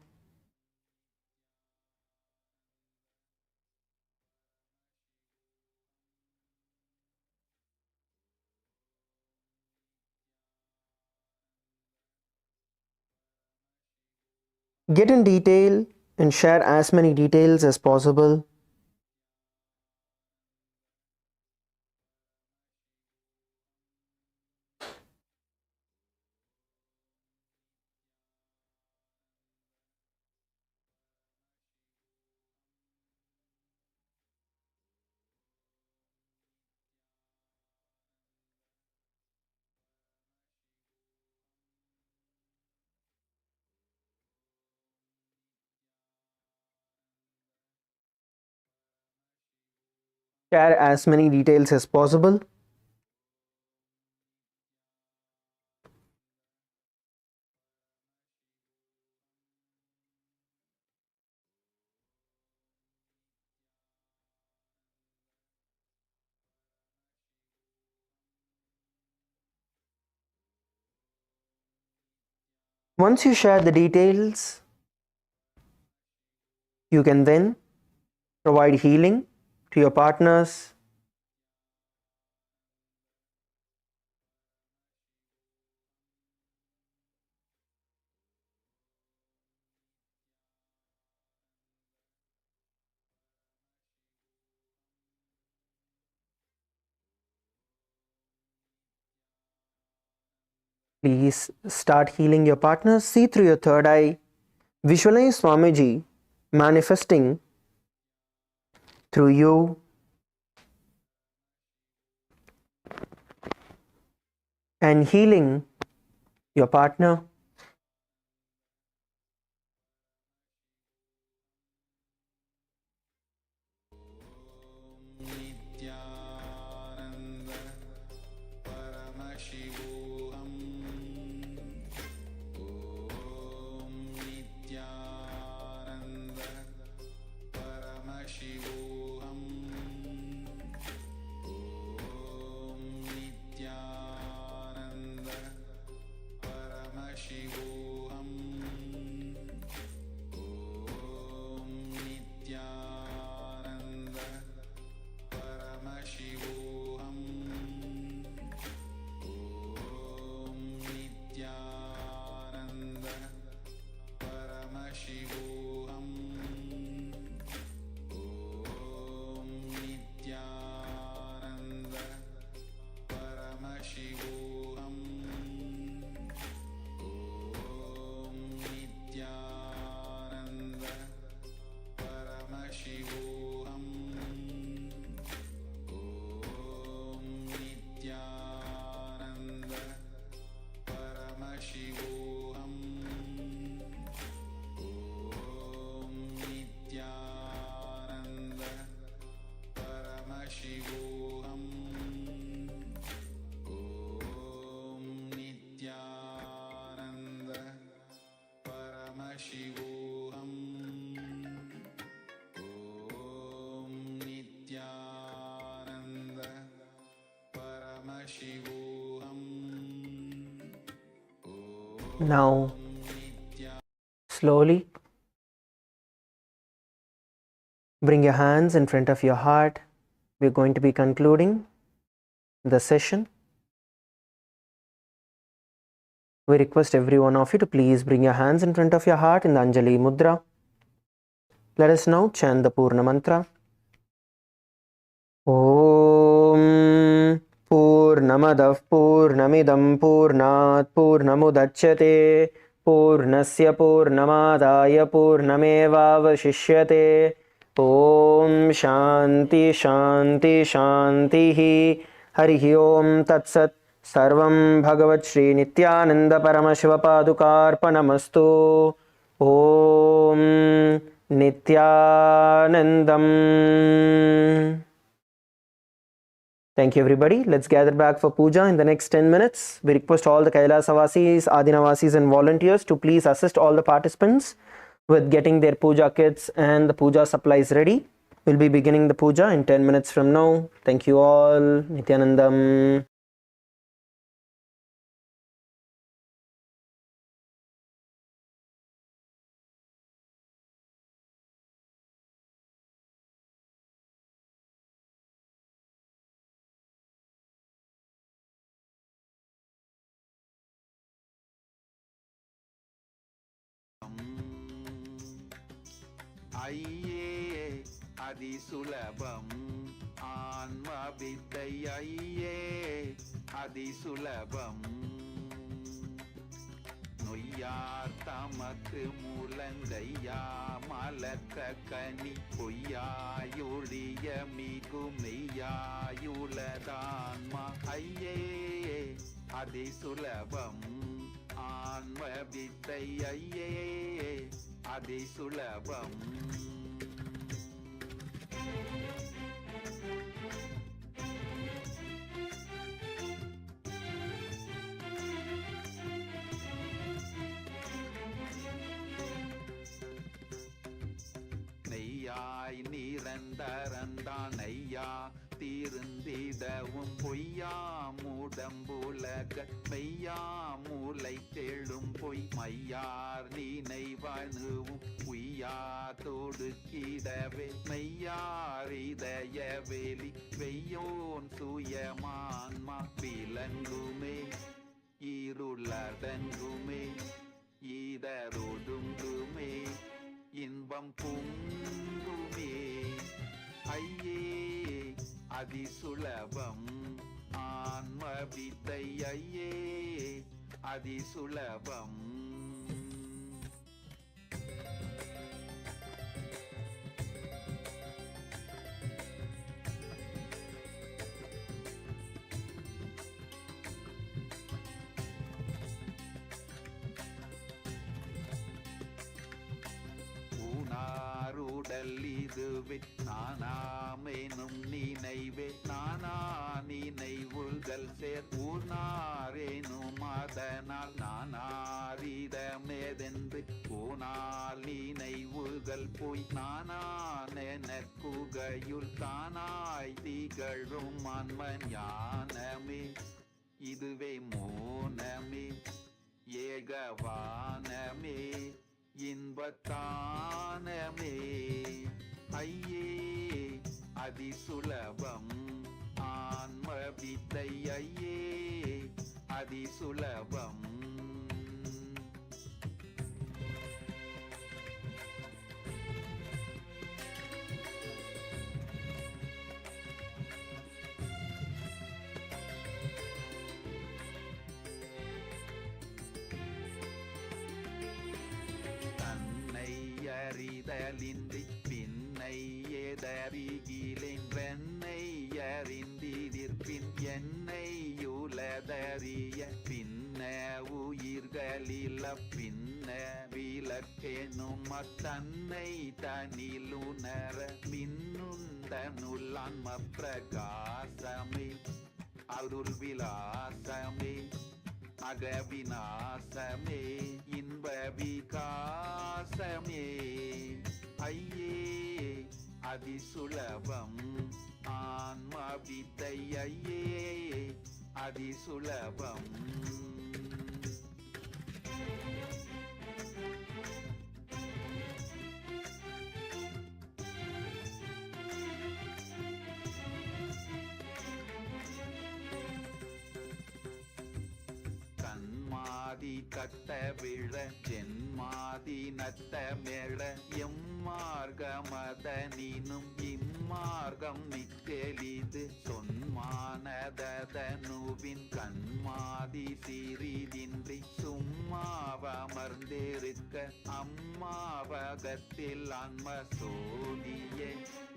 Get in detail and share as many details as possible. Share as many details as possible. Once you share the details, you can then provide healing to your partners. Please start healing your partners. See through your third eye. Visualize Swamiji manifesting through you and healing your partner. Nithyananda Paramashivoham. Om Nithyananda Paramashivoham. Om Nithyananda Paramashivoham. Om Nithyananda Paramashivoham. Om Nithyananda Paramashivoham. Om Nithyananda Paramashivoham. Om Nithyananda Paramashivoham. Om Nithyananda Paramashivoham. Om Nithyananda Paramashivoham. Om Nithyananda Paramashivoham. Om Nithyananda Paramashivoham. Now, slowly bring your hands in front of your heart. We're going to be concluding the session. We request every one of you to please bring your hands in front of your heart in the Anjali Mudra. Let us now chant the Purna Mantra. Om Purnamadav Purnamidam Purnat Purnamudachyate Purnasya Purnamadaya Purnamevavashishyate. Om Shanti Shanti Shanti Harihi Om Tat Sat. Sarvam Bhagavat Shri Nithyananda Paramashiva Padukarpanamastu. Om Nithyanandam. Thank you, everybody. Let's gather back for puja in the next 10 minutes. We request all the Kailasa-vasis, Adinavasis, and volunteers to please assist all the participants with getting their puja kits and the puja supplies ready. We'll be beginning the puja in 10 minutes from now. Thank you all. Nithyanandam. ஐயே அதிசுலபம் ஆன்ம வித்தை ஐயே அதிசுலபம் நொய்யார் தமக்கு மூலங்கையா மலக்க கனி பொய்யாயொழிய மிகு மெய்யாயுளதான்மா ஐயே அதிசுலபம் ஆன்ம வித்தை ஐயே அதிசுலபம் நெய்யாய் நிரந்தரந்தான் நெய்யா தீர்ந்திடவும் பொய்யா மூடம்புலக மெய்யா மூளை தேழும் பொய் மையார் நினைவணுவும் உய்யா தொடுக்கிடவே மெய்யாரிதய வெளி வெய்யோன் சுயமான்மா விலங்குமே இருளடங்குமே ஈதரொடுங்குமே இன்பம் பொங்குமே ஐயே அதிசுலபம் ஆன்ம வித்தை ஐயே அதிசுலபம் இதுவே நானாமெனும் நினைவே நானா நினைவுகள் சேர் ஊனாரேனும் அதனால் நானாரிடமேதென்று ஊனால் நினைவுகள் போய் நானானெனக்குகையுள் தானாய் திகழும் அன்மன் ஞானமே இதுவே மோனமே ஏகவானமே இன்பத்தானமே ஐயே அதிசுலபம் ஆன்ம வித்தை ஐயே அதிசுலபம் அறிதலின்றி பின்னை எதறிகிலென்றென்னை அறிந்திதிர்பின் என்னையுலதறிய பின்ன உயிர்களில பின்ன விளக்கெனும் தன்னை தனிலுணர மின்னுந்தனுள்ளான்ம பிரகாசமே அருள் விலாசமே அகவிநாசமே இன்ப விகாசமே ஐயே அதிசுலபம் ஆன்ம வித்தை ஐயே அதிசுலபம் கண்மாதி கட்ட விழ ஜென்மாதி நத்த மேள எம்மார்கமதனினும் இம்மார்க்கம் மிக்கெளிது சொன்மானதனுவின் கண்மாதி சிறிதின்றி சும்மாவமர்ந்திருக்க அம்மாவகத்தில் ஆன்ம சோதியே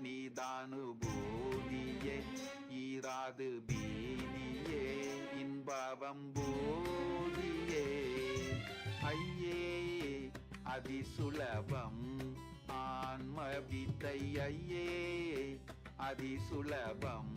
நீதானுபூதியே ஈராது பீதியே இன்பவம் போதியே ஐயே அதிசுலபம் ஆன்ம வித்தை ஐயே அதிசுலபம்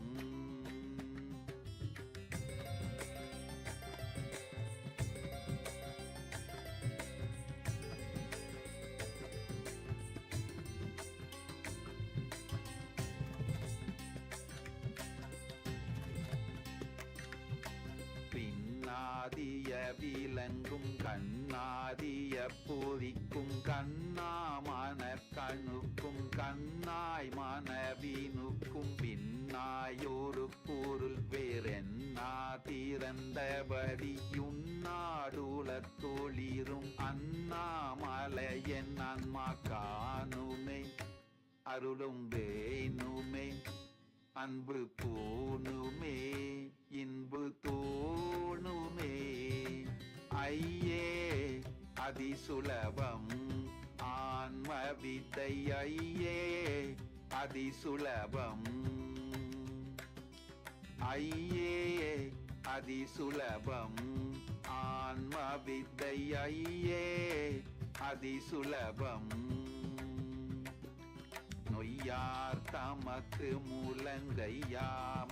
கதிலங்கும் கண்ணாதிய பொறிக்கும் கண்ணாமன கணுக்கும் கண்ணாய் மனவினுக்கும் பின்னாயொரு பொருள் வேறென்னா திறந்தபடியுன்னாடுலத் தொளிரும் அண்ணாமலையன் அன்மா காணுமே அருளும் வேணுமே அன்பு பூணுமே இன்பு தோணுமே ஐயே அதிசுலபம் ஆன்ம வித்தை ஐயே அதிசுலபம் ஐயே அதிசுலபம் ஆன்ம வித்தை ஐயே அதிசுலபம் நொய்யார் தமக்கு முழங்கையா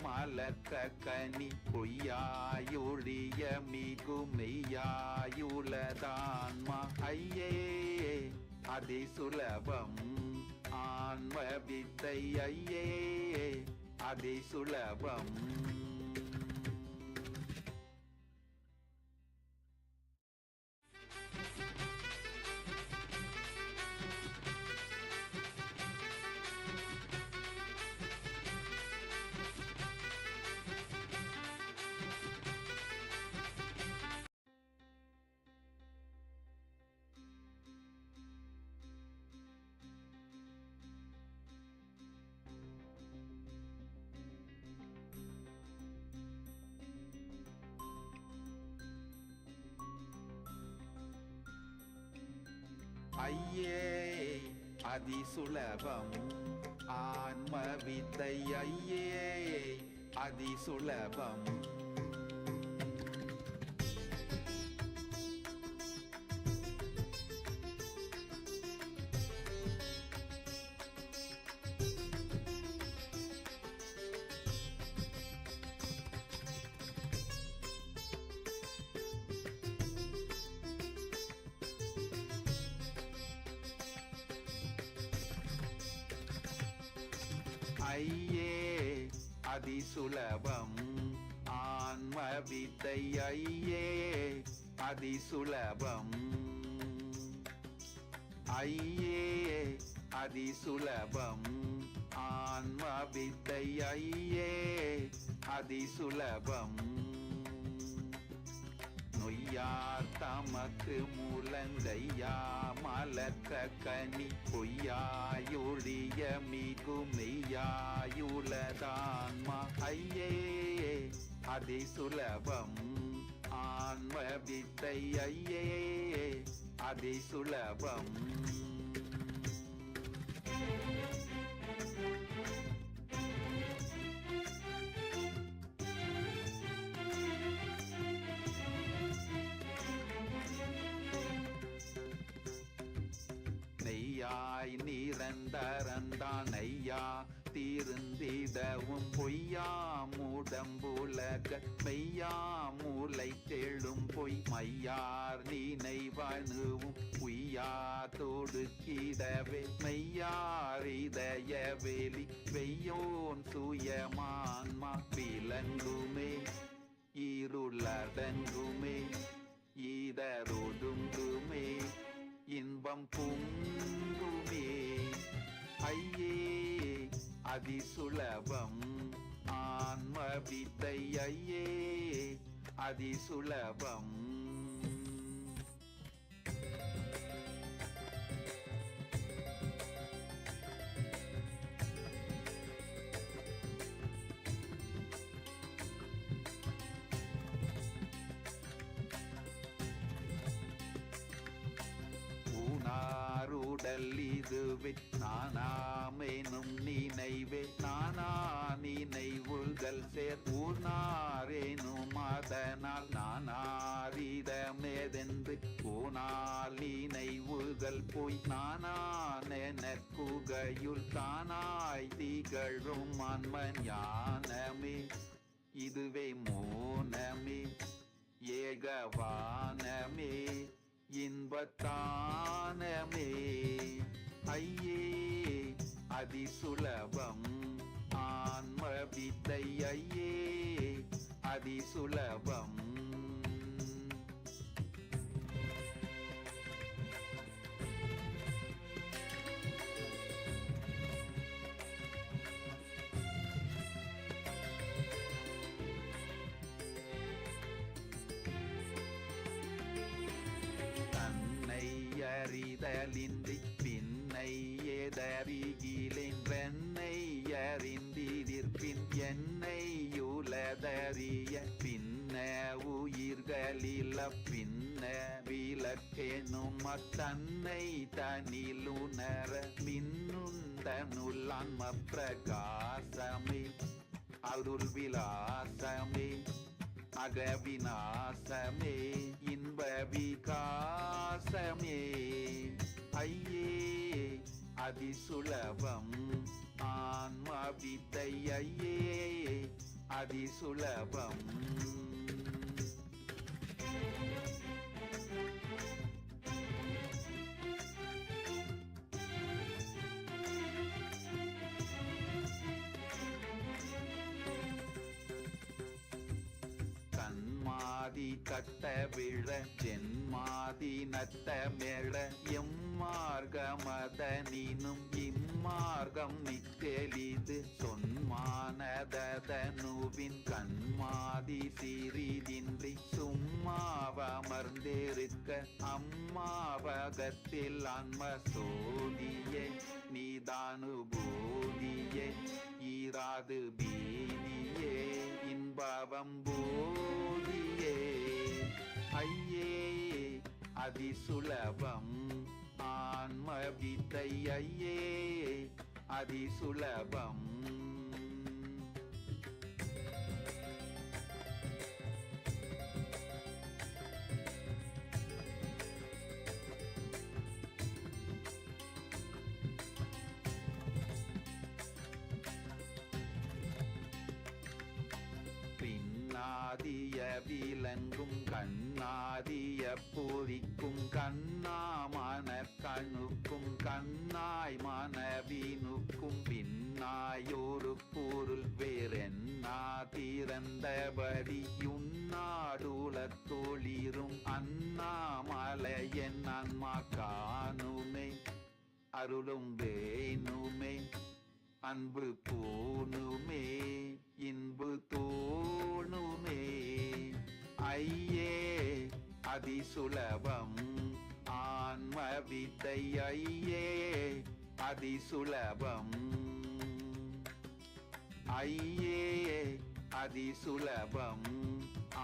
மலக்க கனி பொய்யாயொழிய மிகுமெய்யாயுளதான்மா ஐயே அதிசுலபம் ஆன்ம வித்தை ஐயே அதிசுலபம் ஐயே அதிசுலபம் ஆன்ம வித்தை ஐயே அதிசுலபம் ஐயே அதிசுலபம் ஆன்ம வித்தை ஐயே அதிசுலபம் ஐயே அதிசுலபம் ஆன்ம வித்தை ஐயே அதிசுலபம் நொய்யார் தமக்கு முழங்கையா மலக்க கனி பொய்யாயொழிய மிகுமெய்யாயுளதான்மா ஐயே அதிசுலபம் ஆன்ம வித்தை ஐயே அதிசுலபம் நெய்யாய் நிரந்தரந்தான் ஐயா தீர்ந்திடவும் பொய்யாமுடம்புலக மெய்யாமூலை தெழும் பொய் மையார் நினைவணுவும் உய்யா தொடுக்கிடவே மெய்யாரிதய வெளி வெய்யோன் சுயமான்மா விலங்குமே இருளடங்குமே ஈதரொடுங்குமே இன்பம் பொங்குமே ஐயே அதிசுலபம் ஆன்ம வித்தை ஐயே அதிசுலபம் உடல் இதுவே நானாமெனும் நினைவே நானா நினைவுகள் சேர் ஊனாரேனும் அதனால் நானாரிடமேதென்று ஊனால் நினைவுகள் போய் நானானெனக்குகையுள் தானாய் திகழும் அன்மன் ஞானமே இதுவே மோனமே ஏகவானமே இன்பத்தானமே ஐயே அதிசுலபம் ஆன்ம வித்தை ஐயே அதிசுலபம் உணர்தலின்றி பின்னை எதறிகிலேன்றென்னை அறிந்திதிர்பின் என்னை உலதறிய பின்ன உயிர்களில பின்ன விளக்கெனும் அத்தன்னை தனிலுணர மின்னுந்தனுள்ளான்ம பிரகாசமே அருள் விலாசமே அகவிநாசமே இன்ப விகாசமே ஐயே அதிசுலபம் ஆன்ம வித்தை ஐயே அதிசுலபம். கண்மாதி கட்ட விழ சென்மாதி நத்த மேள எம்மார்கமதனினும் இம்மார்க்கம் நிக்கெளிது சொன்மானதனுவின் கண்மாதி சிறிதின்றி சும்மாவமர்ந்திருக்க அம்மாவகத்தில் ஆன்ம சோதியே நீதானுபூதியே ஈராது பீதியே இன்பவம் போதியே ஐயே அதிசுலபம் ஆன்ம வித்தை ஐயே அதிசுலபம். பின்னாதிய விலங்கும் கண்ணாதிய பொறிக்கும் கண்ணாமன கணுக்கும் கண்ணாய் மனவினுக்கும் பின்னாயொரு பொருள் வேறென்னா திறந்தபடி யுன்னாடுல தொழிரும் அண்ணாமலையன் அன்மா காணுமே அருளும் வேணுமே அன்பு பூணுமே இன்பு தோணுமே ஐயே அதிசுலபம் ஆன்ம வித்தை ஐயே அதிசுலபம் ஐயே அதிசுலபம்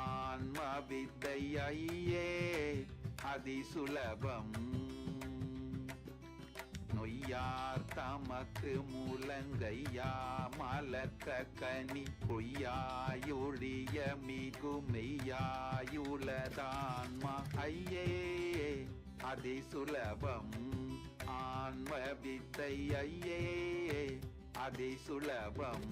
ஆன்ம வித்தை ஐயே அதிசுலபம். நொய்யார் தமக்கு முழங்கையா மலக்க கனி பொய்யாயொழிய மிகுமெய்யாயுளதான்மா ஐயே அதிசுலபம் ஆன்ம வித்தை ஐயே அதிசுலபம்.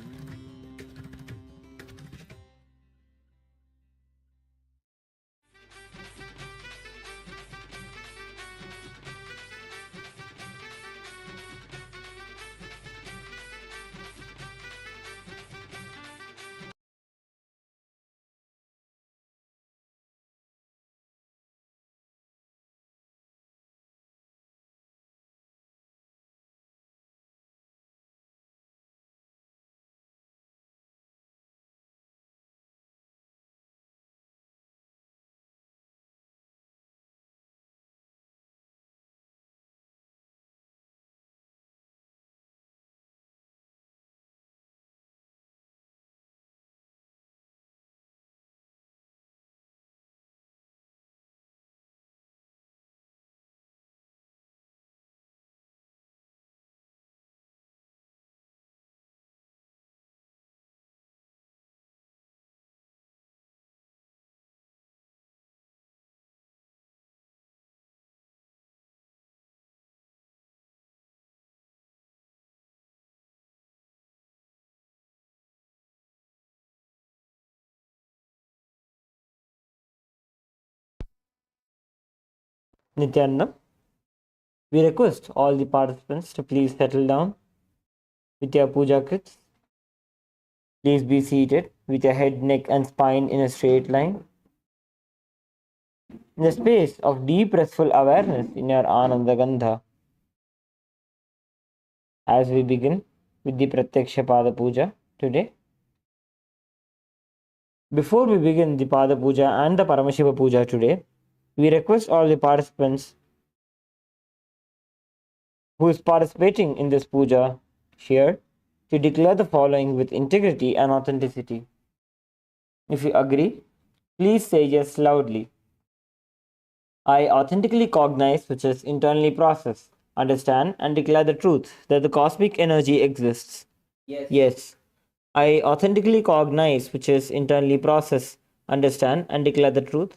Nithyananda, we request all the participants to please settle down with your puja kits. Please be seated with your head, neck and spine in a straight line. In the space of deep restful awareness in your Ananda Gandha. As we begin with the Pratyaksha Pada Puja today. Before we begin the Pada Puja and the Paramashiva Puja today, we request all the participants who is participating in this puja here to declare the following with integrity and authenticity. If you agree, please say yes loudly. I authentically cognize, which is internally process, understand, and declare the truth that the cosmic energy exists. Yes. I authentically cognize, which is internally process, understand, and declare the truth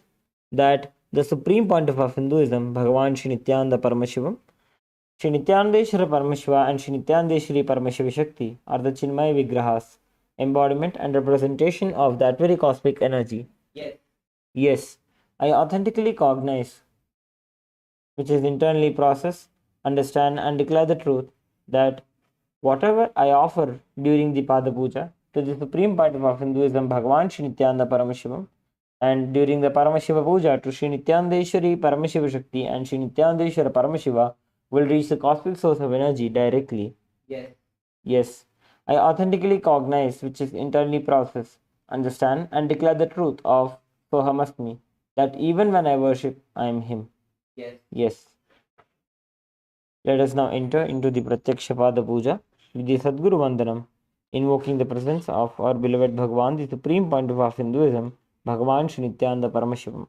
that the supreme pontiff of Hinduism, Bhagavan Shri Nithyananda Paramashivam, Shri Nithyanandeshwara Paramashiva, and Shri Nithyanandeshwari Paramashiva Shakti are the Chinmaya Vigrahas, embodiment and representation of that very cosmic energy. Yes, I authentically cognize, which is internally process, understand, and declare the truth that whatever I offer during the Pada Puja to the Supreme Pontiff of Hinduism, Bhagavan Shri Nithyananda Paramashivam, and during the Paramashiva Puja to Shri Nithyanandeshwari Paramashiva Shakti and Shri Nithyanandeshwara Paramashiva will reach the cosmic source of energy directly. Yes, I authentically cognize, which is internally process, understand, and declare the truth of Sohamasmi, that even when I worship, I am Him. Yes. Let us now enter into the Pratyaksha Pada Puja with the Sadguru Vandanam, invoking the presence of our beloved Bhagavan, the Supreme Pontiff of Hinduism, Bhagavan Shri Nithyananda Paramashivam.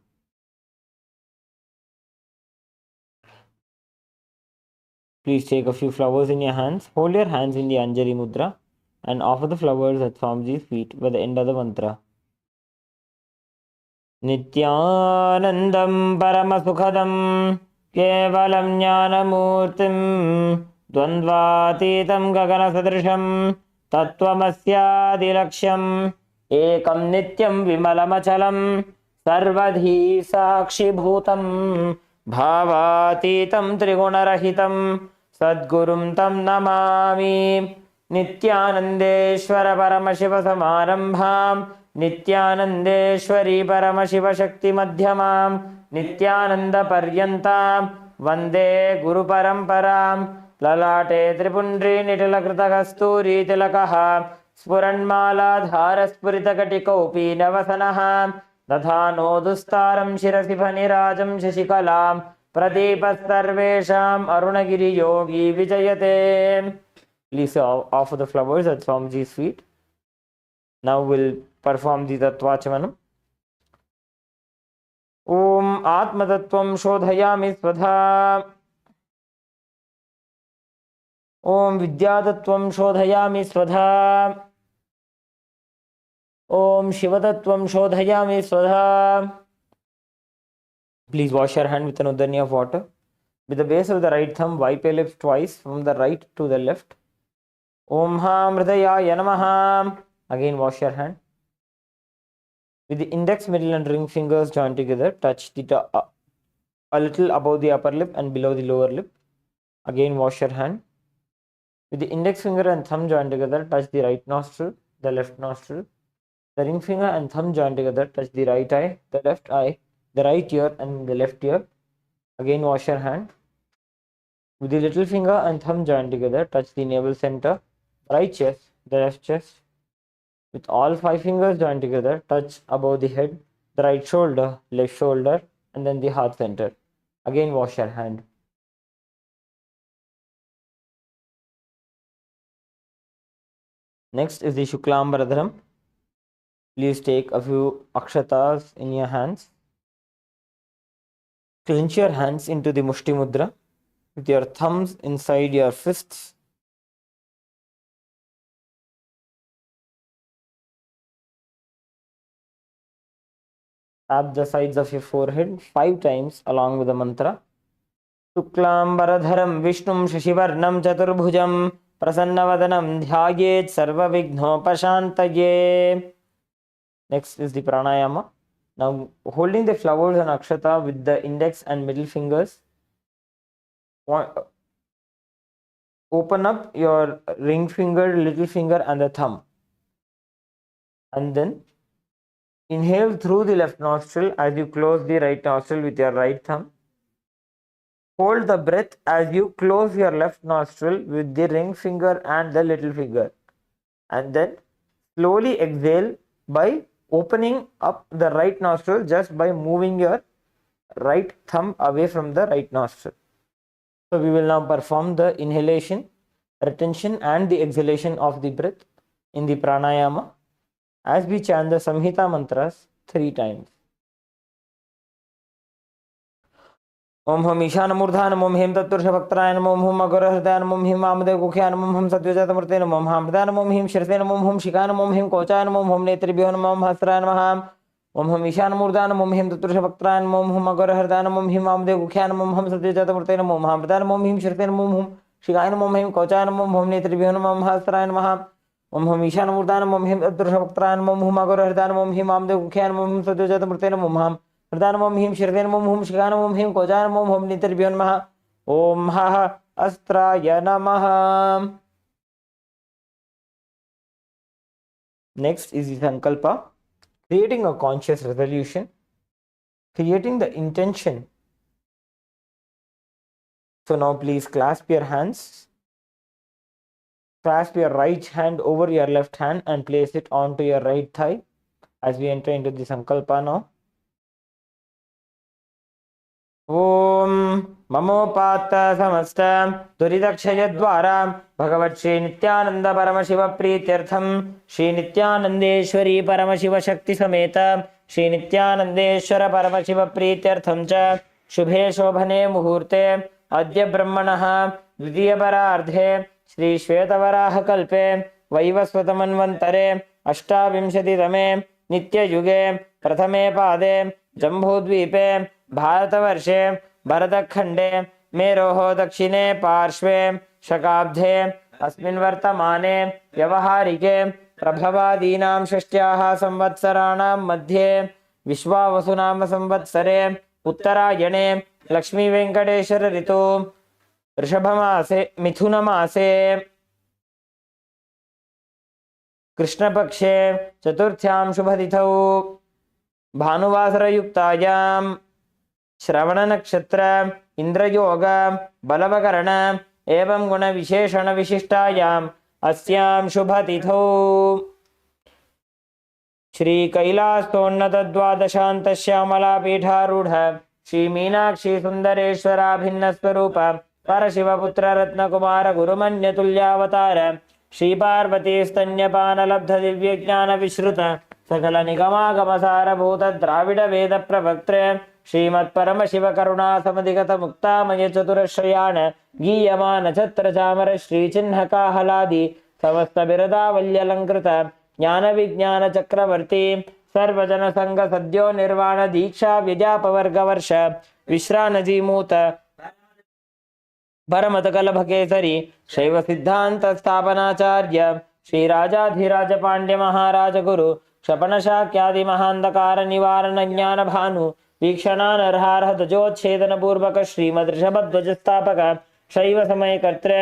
Please take a few flowers in your hands, hold your hands in the Anjali Mudra, and offer the flowers at Swamiji's feet by the end of the mantra. Nithyanandam Paramasukhadam Kevalam Jnanamurtim Dvandvatitam Gaganasadrisham Tattvamasyadilaksham Ekam Nityam Vimalamachalam Sarvadhi Sakshibhutam Bhavatitam Trigunarahitam Sadgurum Tam Namami Nithyanandeshwara Paramashiva Samarambham Nithyanandeshwari Paramashiva Shakti Madhyamam Nithyananda Paryantam Vande Guru Paramparam Lalate Tripundri Nitalakrita Kasturi Tilakaha Spuranmala Dhara Spurita Katikopi Navasanaha Dadhano Dustaram Shirasi Phanirajam Shashikalam Pradeepas Sarvesham Arunagiri Yogi Vijayate. Please offer the flowers at Swamiji's feet. Now we'll perform the Tattvachamanam. Om Atmatattvam Shodhayami Svadha. Om Vidyatattvam Shodhayami Svadha. Om Shivatattvam Shodhayami Svadha. Please wash your hand with an udani of water. With the base of the right thumb, wipe your lips twice from the right to the left. Om Ham Hridayaya Namaha. Again wash your hand. With the index, middle and ring fingers joined together, touch a little above the upper lip and below the lower lip. Again wash your hand. With the index finger and thumb joined together, touch the right nostril, the left nostril. The ring finger and thumb joined together, touch the right eye, the left eye, the right ear and the left ear. Again wash your hand. With the little finger and thumb joined together, touch the navel center, right chest, the left chest. With all 5 fingers joined together, touch above the head, the right shoulder, left shoulder, and then the heart center. Again wash your hand. Next is the Shuklambaradharam. Please take a few akshatas in your hands. Clench your hands into the Mushti Mudra with your thumbs inside your fists. Tap the sides of your forehead 5 times along with the mantra. Shuklambaradharam Vishnum Shashivarnam Chaturbhujam Prasannavadanam Dhyayet Sarvavighnopashantaye. Next is the pranayama. Now holding the flowers and akshata with the index and middle fingers, open up your ring finger, little finger and the thumb. And then inhale through the left nostril as you close the right nostril with your right thumb. Hold the breath as you close your left nostril with the ring finger and the little finger. And then slowly exhale by opening up the right nostril just by moving your right thumb away from the right nostril. So we will now perform the inhalation, retention and the exhalation of the breath in the pranayama as we chant the Samhita mantras 3 times. ओम हम ईशान मूर्धान ओम him तत्पुरुष भक्तराय नमो ओम अगर हृदय नमो him Vamdev गुख्यान ओम हम सत्योजात मूर्ते नमो ओम हृदय नमो him शिरसे नमो ओम शिखान नमो him कोचाय नमो ओम नेत्रेभ्यो नमो ओम हस्राय नमः ओम हम ईशान मूर्धान ओम him तत्पुरुष भक्तराय नमो ओम अगर हृदय नमो हिम वामदेव गुख्यान ओम हम सत्योजात मूर्ते नमो ओम हृदय नमो हिम शिरसे नमो ओम शिखाय नमो हिम कोचाय नमो ओम नेत्रेभ्यो नमो ओम हस्राय नमः ओम हम ईशान मूर्धान ओम हिम तत्पुरुष भक्तराय नमो ओम अगर हृदय नमो हिम वामदेव गुख्यान ओम हम सत्योजात मूर्ते नमो ओम हृदय नमो हिम शिरसे नमो ओम शिखाय नमो हिम कोचाय नमो ओम नेत्रेभ्यो नमः ओम हः अस्त्राय नमः. Next is the Sankalpa, creating a conscious resolution, creating the intention. So now please clasp your hands, clasp your right hand over your left hand and place it onto your right thigh as we enter into the Sankalpa now. ओम ममोपात्त समस्त दुरिदक्षय द्वारा भगवत् श्री नित्यानंद परम शिव प्रीत्यर्थम श्री नित्यानंदेश्वरी परम शिव शक्ति समेत श्री नित्यानंदेश्वर परम शिव प्रीत्यर्थम च शुभे शोभने मुहूर्ते अद्य ब्रह्मणः द्वितीय परार्धे श्री श्वेतवराह कल्पे वैवस्वत मन्वन्तरे अष्टाविंशतितमे नित्ययुगे प्रथमे पादे जम्बूद्वीपे भारतवर्षे भरतखण्डे मेरोः दक्षिणे पार्श्वे शकाब्धे अस्मिन् वर्तमाने व्यवहारिके प्रभवादीनां षष्ट्याः संवत्सराणां मध्ये विश्वावसुनाम संवत्सरे उत्तरायणे लक्ष्मी वेंकटेश्वर ऋतु ऋषभमासे मिथुनमासे कृष्णपक्षे चतुर्थ्यां शुभतिथौ भानुवासरयुक्तायां श्रवण नक्षत्र इंद्रयोग बलवकरण एवं गुण विशेषण विशिष्टायाम अस्यां शुभतिथौ श्री कैलासोन्नत द्वादशांत श्यामला पीठारूढ़ श्री मीनाक्षी सुंदरेश्वराभिन्न स्वरूप परशिवपुत्र रत्नकुमार गुरुमन्य तुल्यावतार श्री पार्वती स्तन्यपान लब्ध दिव्य ज्ञान विश्रुत सकल निगमागम सारभूत द्राविड वेद प्रवक्त्र श्रीमत् परम शिव करुणा समधिगत मुक्तामय चतुरश्रयाण गीयमान छत्र चामर श्री चिन्ह काहलादि समस्त बिरदावल्यलंकृत ज्ञान विज्ञान चक्रवर्ती सर्वजन संग सद्यो निर्वाण दीक्षा विद्यापवर्ग वर्ष विश्रानजीमूत परमत कलभ केसरी शैव सिद्धांत स्थापनाचार्य श्री राजाधिराज पांड्य महाराज गुरु क्षपण शाक्यादि महांधकार निवारण ज्ञान भानु वीक्षणानर्हारह ध्वजोच्छेदन पूर्वक श्रीमद ऋषभध्वज स्थापक शैव समय कर्तृ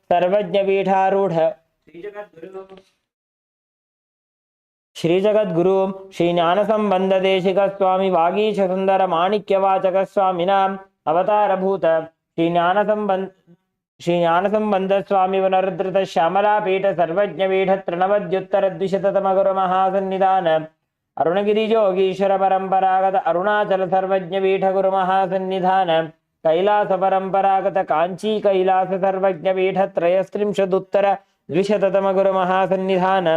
सर्वज्ञ पीठारूढ़ श्री जगद्गुरु श्री ज्ञान संबंध देशिक स्वामी वागीश सुंदर माणिक्य वाचक स्वामिनाम अवतार भूत श्री ज्ञान संबंध स्वामी वनरुद्रत श्यामला पीठ सर्वज्ञ पीठ त्रिनवद्युत्तर द्विशततम गुरु महासन्निधान अरुणगिरि योगीश्वर परंपरागत अरुणाचल सर्वज्ञ पीठ गुरु महासन्निधान कैलास परंपरागत कांची कैलास सर्वज्ञ पीठ त्रयस्त्रिंशदुत्तर द्विशततम गुरु महासन्निधान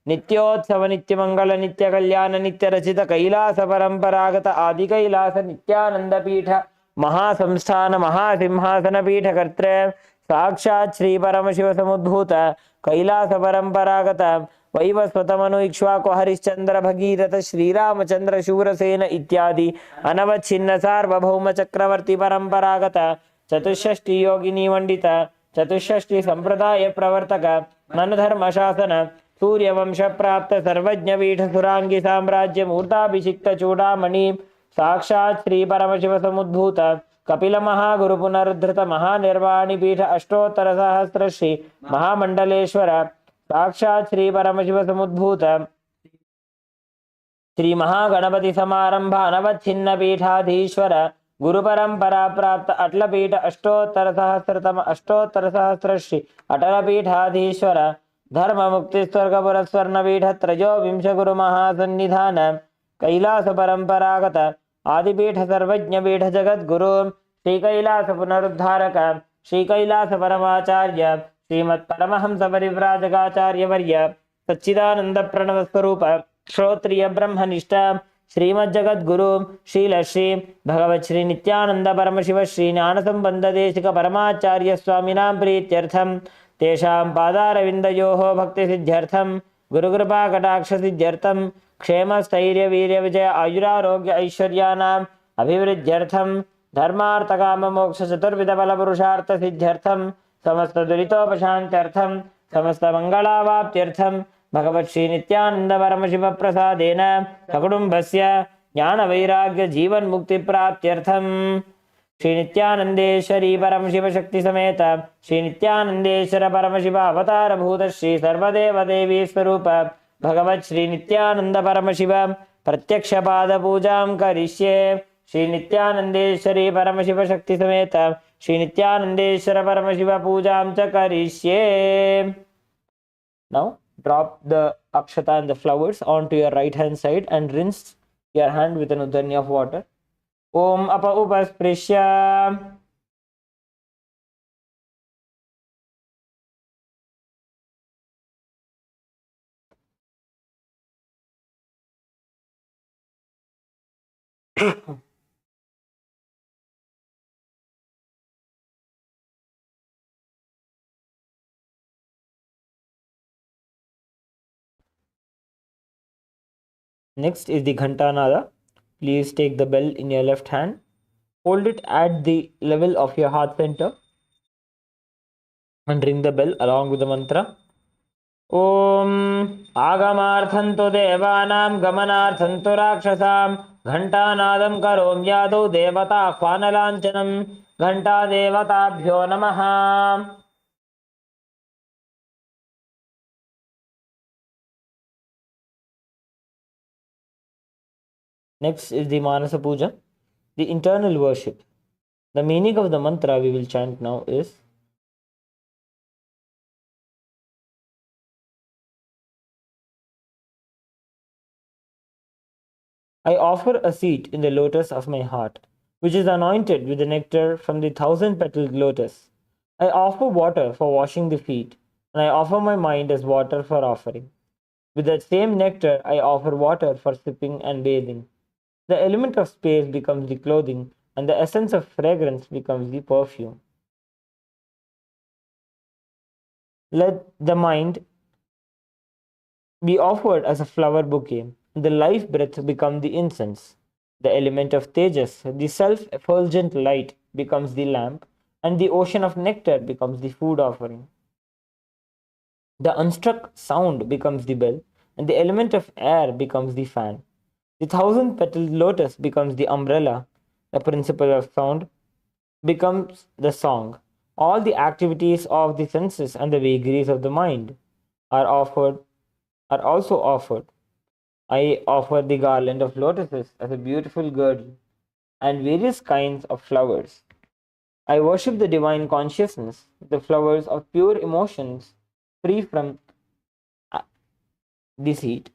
नित्योत्सव नित्य मंगल नित्य कल्याण नित्य रचित कैलास परंपरागत आदि कैलास नित्यानंद पीठ महासंस्थान महासिंहासन पीठ कर्तृ साक्षात् श्री परम शिव समुद्भूत कैलास परंपरागत वैवस्वतमनु इक्ष्वाकु हरिश्चंद्र भगीरथ श्रीरामचंद्र शूरसेन इत्यादि अनवच्छिन्न सार्वभौम चक्रवर्ती परंपरागत चतुष्षष्टि योगिनी मंडित चतुष्षष्टि संप्रदाय प्रवर्तक मन धर्म शासन सूर्यवंश प्राप्त सर्वज्ञ पीठ सुरांगी साम्राज्य मूर्ताभिषिक्त चूड़ामणि साक्षात् श्री परमशिव समुद्भूत कपिल महागुरु पुनरुद्धृत महानिर्वाणी पीठ अष्टोत्तर सहस्र श्री महामंडलेश्वर साक्षात् श्री परमशिव समुद्भूत श्री महागणपति समारंभ अनवच्छिन्न पीठाधीश्वर गुरु परंपरा प्राप्त अटल पीठ अष्टोत्तर सहस्र श्री अटल पीठाधीश्वर धर्म मुक्ति स्वर्ग पुरस्वर्ण पीठ त्रयोविंश गुरु महासन्निधान कैलास परंपरागत आदिपीठ सर्वज्ञ पीठ जगद्गुरु श्री कैलास पुनरुद्धारक श्री कैलास परमाचार्य श्रीमत् परमहंस परिव्राजकाचार्यवर्य सच्चिदानंद प्रणव स्वरूप श्रोत्रिय ब्रह्मनिष्ठ श्रीमज्जगद्गुरु श्रील श्री भगवत् श्री नित्यानंद परमशिव श्री ज्ञान संबंध देशिक परमाचार्य स्वामिनां प्रीत्यर्थम तेषां पादारविन्दयोः भक्ति सिद्ध्यर्थम गुरुकृपा कटाक्ष सिद्ध्यर्थम क्षेम स्थैर्य वीर्य विजय आयुरारोग्य ऐश्वर्यानाम् अभिवृद्ध्यर्थम धर्मार्थ काम मोक्ष चतुर्विध बल पुरुषार्थ सिद्ध्यर्थम समस्त दुरितोपशान्त्यर्थम समस्त मंगलावाप्त्यर्थम भगवत् श्री नित्यानंद परमशिव प्रसादेन सकुटुम्बस्य ज्ञान वैराग्य जीवन मुक्ति प्राप्त्यर्थम श्री नित्यानंदेश्वरी परमशिव शक्ति समेत श्री नित्यानंदेश्वर परमशिव अवतार भूत श्री सर्वदेव देवी स्वरूप भगवत् श्री नित्यानंद परमशिव प्रत्यक्ष पाद पूजां करिष्ये श्री नित्यानंदेश्वरी परमशिव शक्ति समेत श्री नित्यानंदेश्वर परमशिव पूजां च करिष्ये. Now drop the akshata and the flowers onto your right hand side and rinse your hand with an udanya of water. Om apa upasprishya Next is the Ghantanada. Please take the bell in your left hand. Hold it at the level of your heart center and ring the bell along with the mantra. Om Agamarthanto Devanam Gamanarthanto Rakshasam Ghantanadam Karom Yado Devata Kvanalanchanam Ghanta Devatabhyo Namaha. Next is the Manasa Puja, the internal worship. The meaning of the mantra we will chant now is I offer a seat in the lotus of my heart, which is anointed with the nectar from the 1,000-petaled lotus. I offer water for washing the feet, and I offer my mind as water for offering. With that same nectar, I offer water for sipping and bathing. The element of space becomes the clothing, and the essence of fragrance becomes the perfume. Let the mind be offered as a flower bouquet, and the life breath become the incense. The element of tejas, the self-effulgent light, becomes the lamp, and the ocean of nectar becomes the food offering. The unstruck sound becomes the bell, and the element of air becomes the fan. The 1,000-petaled lotus becomes the umbrella. The principle of sound becomes the song. All the activities of the senses and the vagaries of the mind are also offered. I offer the garland of lotuses as a beautiful girdle and various kinds of flowers. I worship the divine consciousness, the flowers of pure emotions, free from deceit,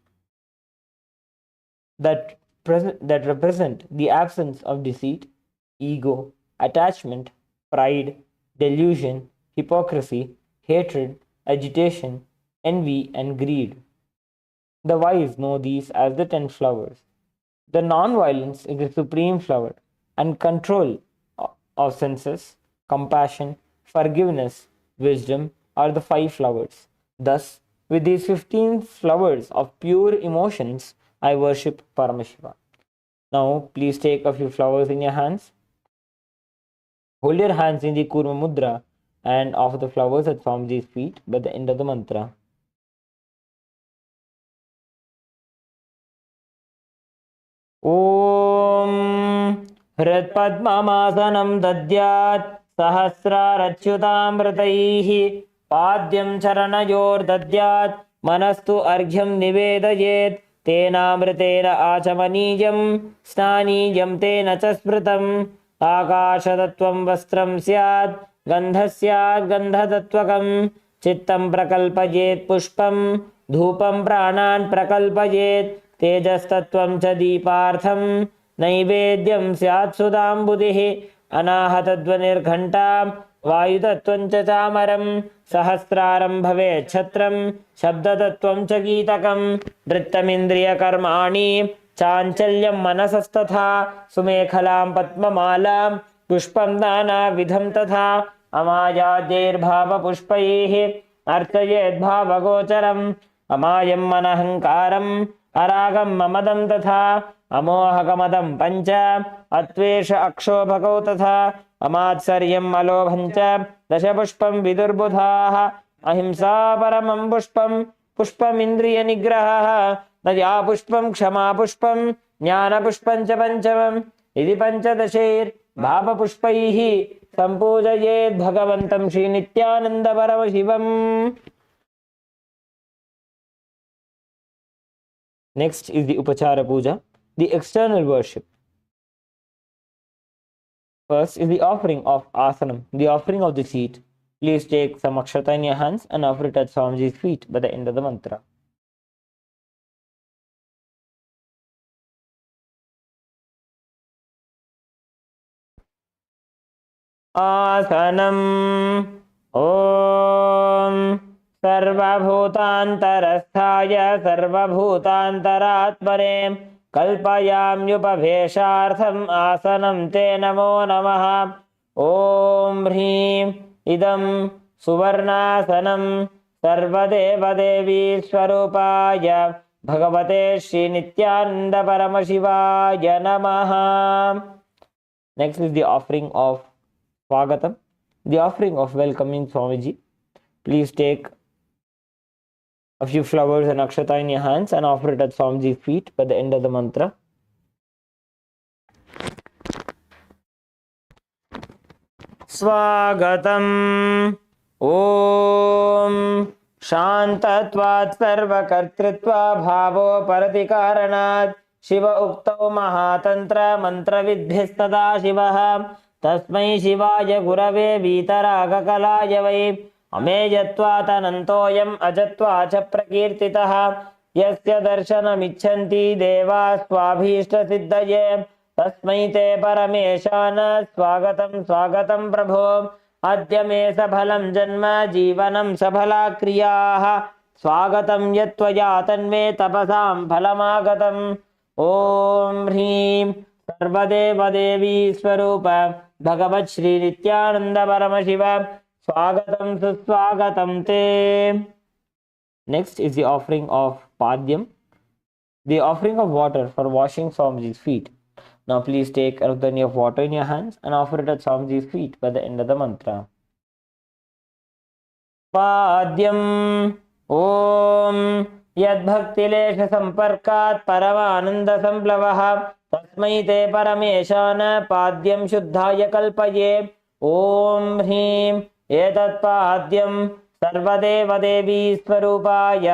that represent the absence of deceit, ego, attachment, pride, delusion, hypocrisy, hatred, agitation, envy, and greed. The wise know these as the 10 flowers. The non-violence is the supreme flower, and control of senses, compassion, forgiveness, wisdom are the 5 flowers. Thus, with these 15 flowers of pure emotions, I worship Paramashiva. Now, please take a few flowers in your hands. Hold your hands in the Kurma Mudra and offer the flowers that form these feet by the end of the mantra. Om Hritpadmamasanam Dadyat Sahasrarachyutamritaihi Padyam Charanayor Dadyat Manastu Arghyam Nivedayet Tenamritena Achamanijam Snanijam Tena Chasprutam Akashatattvam Vastram Syat Gandhasyat Gandhatatvakam Chittam Prakalpayet Pushpam Dhupam Pranan Prakalpayet Tejastatvam cha Deepartham Naivedyam Syat Sudam Buddhihi Anahatadvanir Ghantam वायुतत्त्वं च चामरं सहस्रारं भवेत् छत्रं शब्दतत्त्वं च गीतकं नृत्तमिन्द्रियकर्माणि चाञ्चल्यं मनसस्तथा सुमेखलां पद्ममालां पुष्पं नानाविधं तथा अमायाद्यैर्भावपुष्पैः अर्चयेद्भावगोचरम् अमायं मनहङ्कारम् अरागं ममदं तथा अमोहकमदं पञ्च अत्वेष अक्षोभकौ तथा अमात्सर्यम् अलोभं च दशपुष्पं विदुर्बुधाः अहिंसा परमं पुष्पं पुष्पमिन्द्रियनिग्रहः दया पुष्पं क्षमा पुष्पं ज्ञानपुष्पं च पञ्चमम् इति पञ्चदशैर्भावपुष्पैः सम्पूजयेत् भगवन्तं श्रीनित्यानन्दपरमशिवम्. Next is the Upachara Puja, the external worship. First is the offering of asanam, the offering of the seat. Please take some akshata in your hands and offer it at Swamiji's feet by the end of the mantra. Asanam Om सर्वभूतान्तरस्थाय सर्वभूतान्तरात्मने कल्पयाम्युपवेशार्थम् आसनं ते नमो नमः. ॐ ह्रीं इदं सुवर्णासनं सर्वदेवदेवी स्वरूपाय भगवते श्रीनित्यानन्दपरमशिवाय नमः. Next is the offering of Swagatam, the offering of welcoming Swamiji. Please take a few flowers and akshata in your hands and offer it at Swamiji's feet by the end of the mantra. Swagatam Om Shantatvat Sarvakartritva Bhavo Paratikaranath Shiva Uktau Mahatantra Mantravidbhistada Shivaha Tasmai Shivaya Gurave Vitaraga Kalaya Vai अमेयत्वातनन्तोऽयम् अजत्वा च प्रकीर्तितः यस्य दर्शनमिच्छन्ति देवाः स्वाभीष्टसिद्धये तस्मै ते परमेशान स्वागतं स्वागतं प्रभो. अद्य मे सफलं जन्म जीवनं सफला क्रियाः स्वागतं यत्त्वया तन्मे तपसां फलमागतम्. ॐ ह्रीं सर्वदेवदेवी स्वरूप भगवत् Shri Nityananda Paramshiva Swagatam Suswagatam Te. Next is the offering of Padyam, the offering of water for washing Swamiji's feet. Now please take a udani of water in your hands and offer it at Swamiji's feet by the end of the mantra. Padyam Om Yadbhaktilesha Samparkat Paramananda Samplavaha Tasmai Te Parameshana Padyam Shuddhaya Kalpaye. Om Hrim एतत्पाद्यं सर्वदेवदेवी स्वरूपाय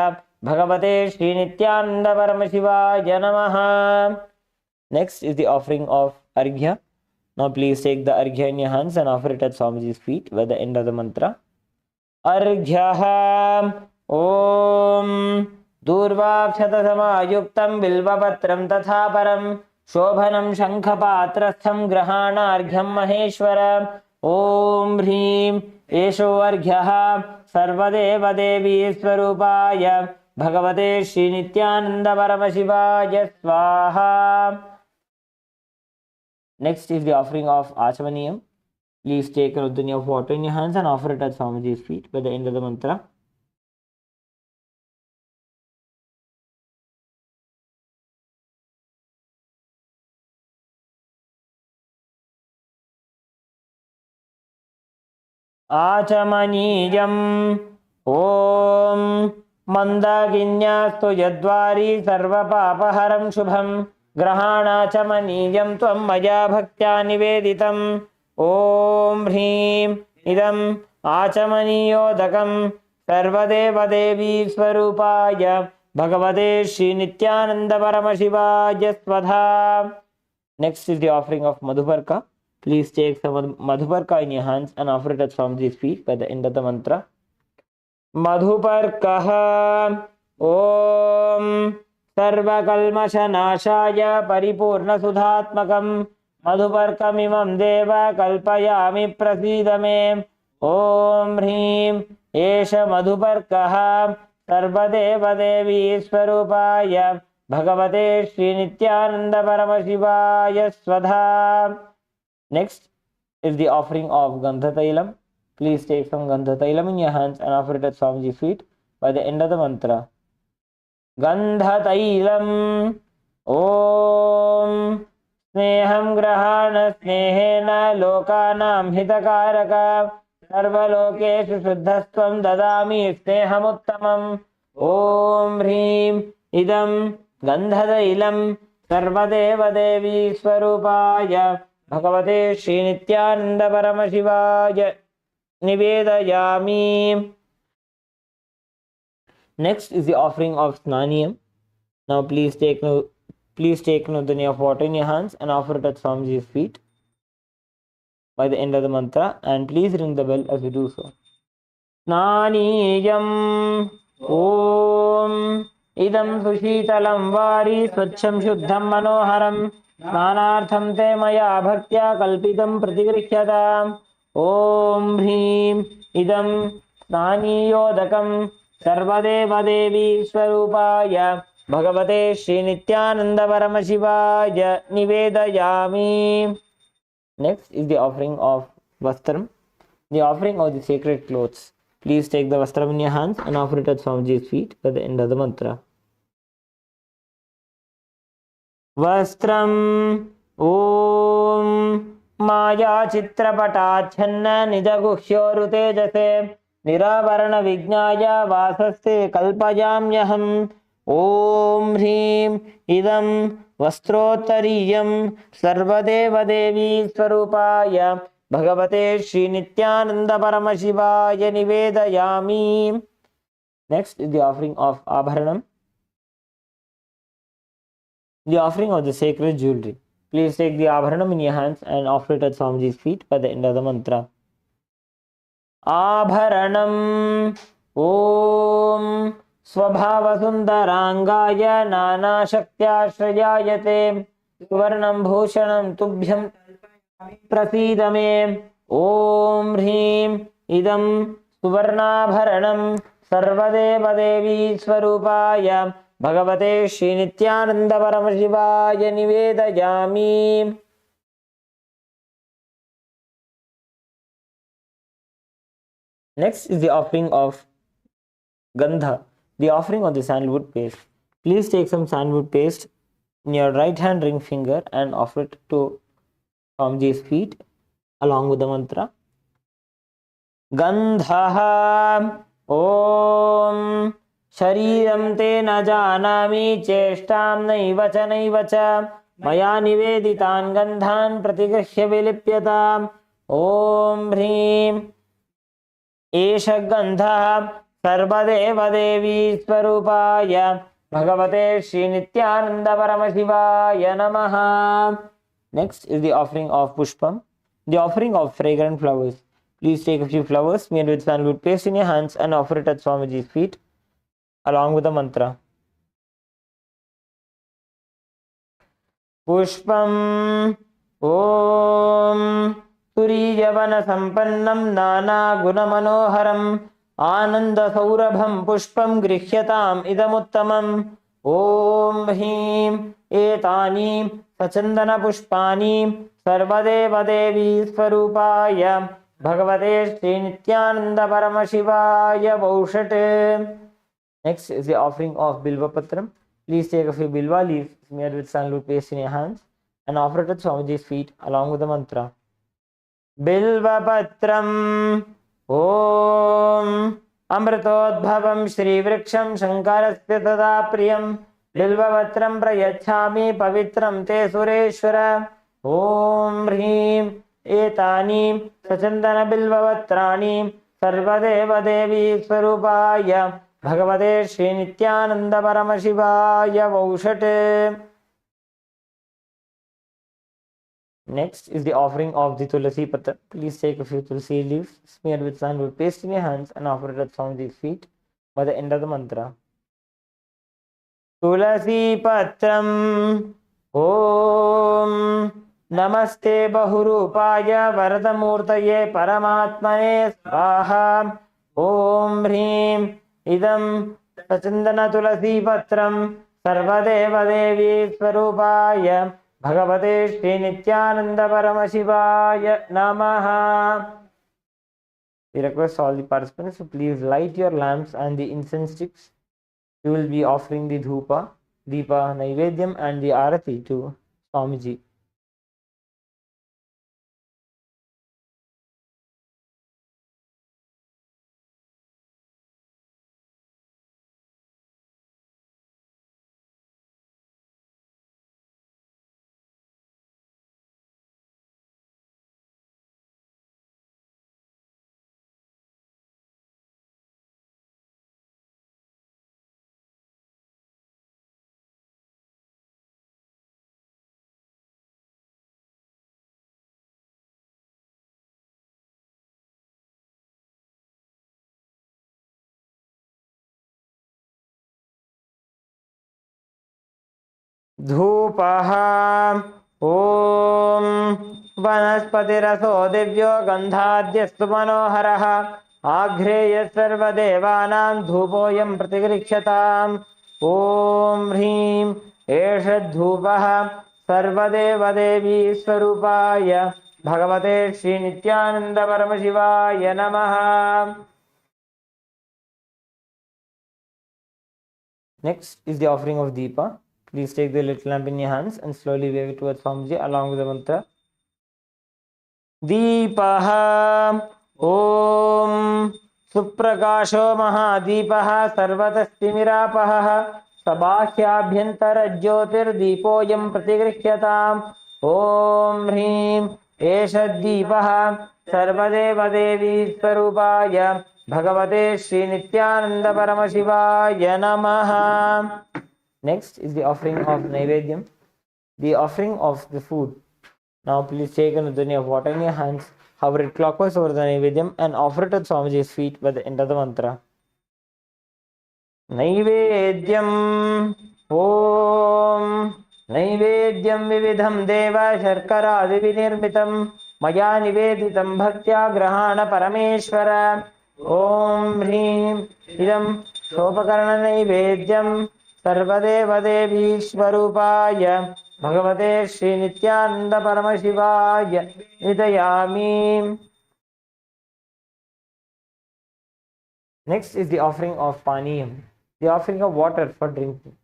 भगवते श्रीनित्यानन्दपरमशिवाय नमः. Next is the offering of Arghya. Now please take the Arghya in your hands and offer it at Swamiji's feet by the end of the mantra. Arghyaha Om Durvakshatasamayuktam Bilvapatram Tatha Param Shobhanam Shankhapatrastham Grahanarghyam Maheshwara. Om Hrim एषो अर्घ्यः सर्वदेवदेवी स्वरूपाय भगवते श्रीनित्यानन्दपरमशिवाय स्वाहा. Next is the offering of Achamaniyam. Please take a udani of water in your hands and offer it at Swamiji's feet by the end of the mantra. Achamaniyam Om Mandaginyasthu Yadvari Sarvapapaharam Shubham Grahanachamaniyam Tvam Maya Bhaktya Niveditam. Om Hrim Idam Achamaniyodakam Sarvadevadevi Swarupaya Bhagavate Shri Nityananda Paramashivaya Swadha. Next is the offering of Madhuparka. Please take some Madhuparka in your hands and offer it at Swamiji's feet by the end of the mantra. Madhuparkaha Om Sarvakalmashanashaya Paripurna Sudhatmakam Madhuparkamimam Deva Kalpayami Prasidame ॐ ह्रीं एष मधुपर्कः सर्वदेवदेवी स्वरूपाय भगवते श्रीनित्यानंद परमशिवाय स्वधा. Next is the offering of Gandha Tailam. Please take some Gandha Tailam in your hands and offer it at Swamiji's feet by the end of the mantra. Gandha Tailam Om Sneham Grahana Snehena Lokanam Hitakaraka Sarvalokeshu Shuddhastvam Dadami Snehamuttamam. Om Hrim Idam Gandha Tailam Sarvadeva Devi Swarupaya Bhagavate Shri Nityananda Paramasivaya Nivedayami. Next is the offering of Snaniyam. Now please take Nudani of water in your hands and offer it at Swamiji's feet by the end of the mantra, and please ring the bell as you do so. Snaniyam Om Idam Sushitalam Vari Swachham Shuddham Manoharam Snanartham te maya bhaktya kalpitam pratigrishyataam. Om Hrim Idam Snaniyodakam Sarvadeva Devi Swarupaya Bhagavate Shri Nityananda Paramasivaya Nivedayami. Next is the offering of Vastram, the offering of the sacred clothes. Please take the Vastram in your hands and offer it at Swamiji's feet by the end of the mantra. Vastram Om Maya Chitrapatachhanna Nijaguhyoru Tejase Niravarana Vignaya Vasaste Kalpayamyaham. Om Hrim Idam Vastrottariyam Sarvadeva Devi Swarupaya Bhagavate Shri Nityananda Paramasivaya Nivedayami. Next is the offering of Abharanam, the offering of the sacred jewelry. Please take the Abharanam in your hands and offer it at Swamiji's feet by the end of the mantra. Abharanam Om Swabhavasundarangaya Nana Shaktyashrayayate Suvarnam Bhushanam Tubhyam Prasidame. Om Hrim Idam Suvarnabharanam Sarvadeva Devi Swarupaya Bhagavate Shri Nityananda Paramasivaya Nivedayami. Next is the offering of Gandha, the offering of the sandalwood paste. Please take some sandalwood paste in your right hand ring finger and offer it to Swamiji's feet along with the mantra. Gandhaha Om Shariram te na janami cheshtam naiva cha maya niveditan gandhan pratigrihya vilipyatam. Om Hrim Esha Gandha Sarvadeva Devi Swarupaya Bhagavate Shri Nityananda Paramasivaya Namaha. Next is the offering of Pushpam, the offering of fragrant flowers. Please take a few flowers made with sandalwood paste in your hands and offer it at Swamiji's feet along with the mantra. Pushpam Om Suriyavana Sampannam Nana Gunamanoharam Ananda Saurabham Pushpam Grihyatam Idamuttamam. Om Him Etani Sachandana Pushpani Sarvadeva Devi Swarupaya Bhagavate Shri Nityananda Paramasivaya Vaushate. Next is the offering of Bilva Patram. Please take a few Bilva leaves smeared with sandalwood paste in your hands and offer it at Swamiji's feet along with the mantra. Bilva Patram Om Amritodbhavam Shri Vriksham Shankarasya Tada Priyam Bilva Patram Prayachami Pavitram Te Sureshwara. Om Hrim Etani Sachandana Bilva Patrani Sarvadeva Devi Swarupaya Bhagavate Shri Nityananda Paramasivaya Vaushate. Next is the offering of the Tulasi Patra. Please take a few Tulasi leaves smeared with sandalwood paste in your hands and offer it at Swamiji's feet by the end of the mantra. Tulasi Patram Om नमस्ते बहुरूपाय वरदमूर्तये परमात्मने स्वाहा। ॐ ह्रीं इदं सचन्दनतुलसीपत्रं सर्वदेवदेवी स्वरूपाय भगवते श्रीनित्यानन्दपरमशिवाय नमः. We request all the participants to please light your lamps and the incense sticks. You will be offering the dhupa, deepa, naivedyam and the arati to Swamiji. धूपः ॐ वनस्पतिरसो दिव्यो गन्धाद्यस्तु मनोहरः आघ्रेय सर्वदेवानां धूपोऽयं प्रतिगृह्यताम्. ॐ ह्रीं एष धूपः सर्वदेवदेवी स्वरूपाय भगवते श्रीनित्यानन्दपरमशिवाय नमः. Next is the offering of Deepa. Please take the little lamp in your hands and slowly wave it towards Swamiji along with the mantra. Deepaha Om Suprakasho Mahadipah Sarvatasthimirapah Sabakhyabhyantara Jyotir Deepoyam Pratigrikhyatam. Om Hrim Esha Sarvadeva Devi Swarupaya Bhagavate Sri Nithyananda Paramashivaya Namaha. Next is the offering of Naivedyam, the offering of the food. Now please take an udani of water in your hands, hover it clockwise over the Naivedyam and offer it at Swamiji's feet by the end of the mantra. Naivedyam Om Naivedyam Vividham Deva Sharkara Divinirmitam Maya Niveditam Bhaktya Grahana Parameshwara. Om Hrim Idam Shopakarana Naivedyam सर्वदेवदेवी स्वरूपाय भगवते Shri Nityanand परमशिवाय निदयामि. Next is the offering of paniyam, the offering of water for drinking.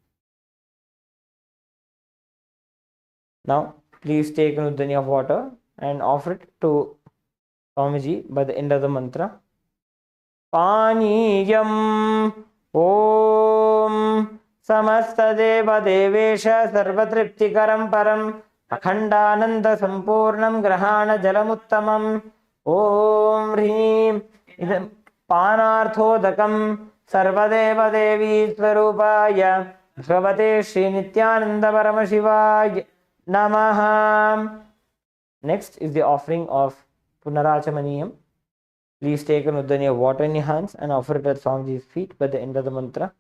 Now please take an udani of water and offer it to Swamiji by the end of the mantra. Paniyam Om समस्तदेव Devesh सर्वतृप्तिकरं परम् अखण्डानन्द सम्पूर्णं ग्रहाण जलमुत्तमम्. ॐ ह्रीं इदं पानार्थोदकं सर्वदेव देवी स्वरूपाय भगवते श्री नित्यानंद परमशिवाय नमः. Next is the offering of Punarachamaniyam. Please take an udani of water in your hands and offer it at Swamiji's feet by the end of the mantra.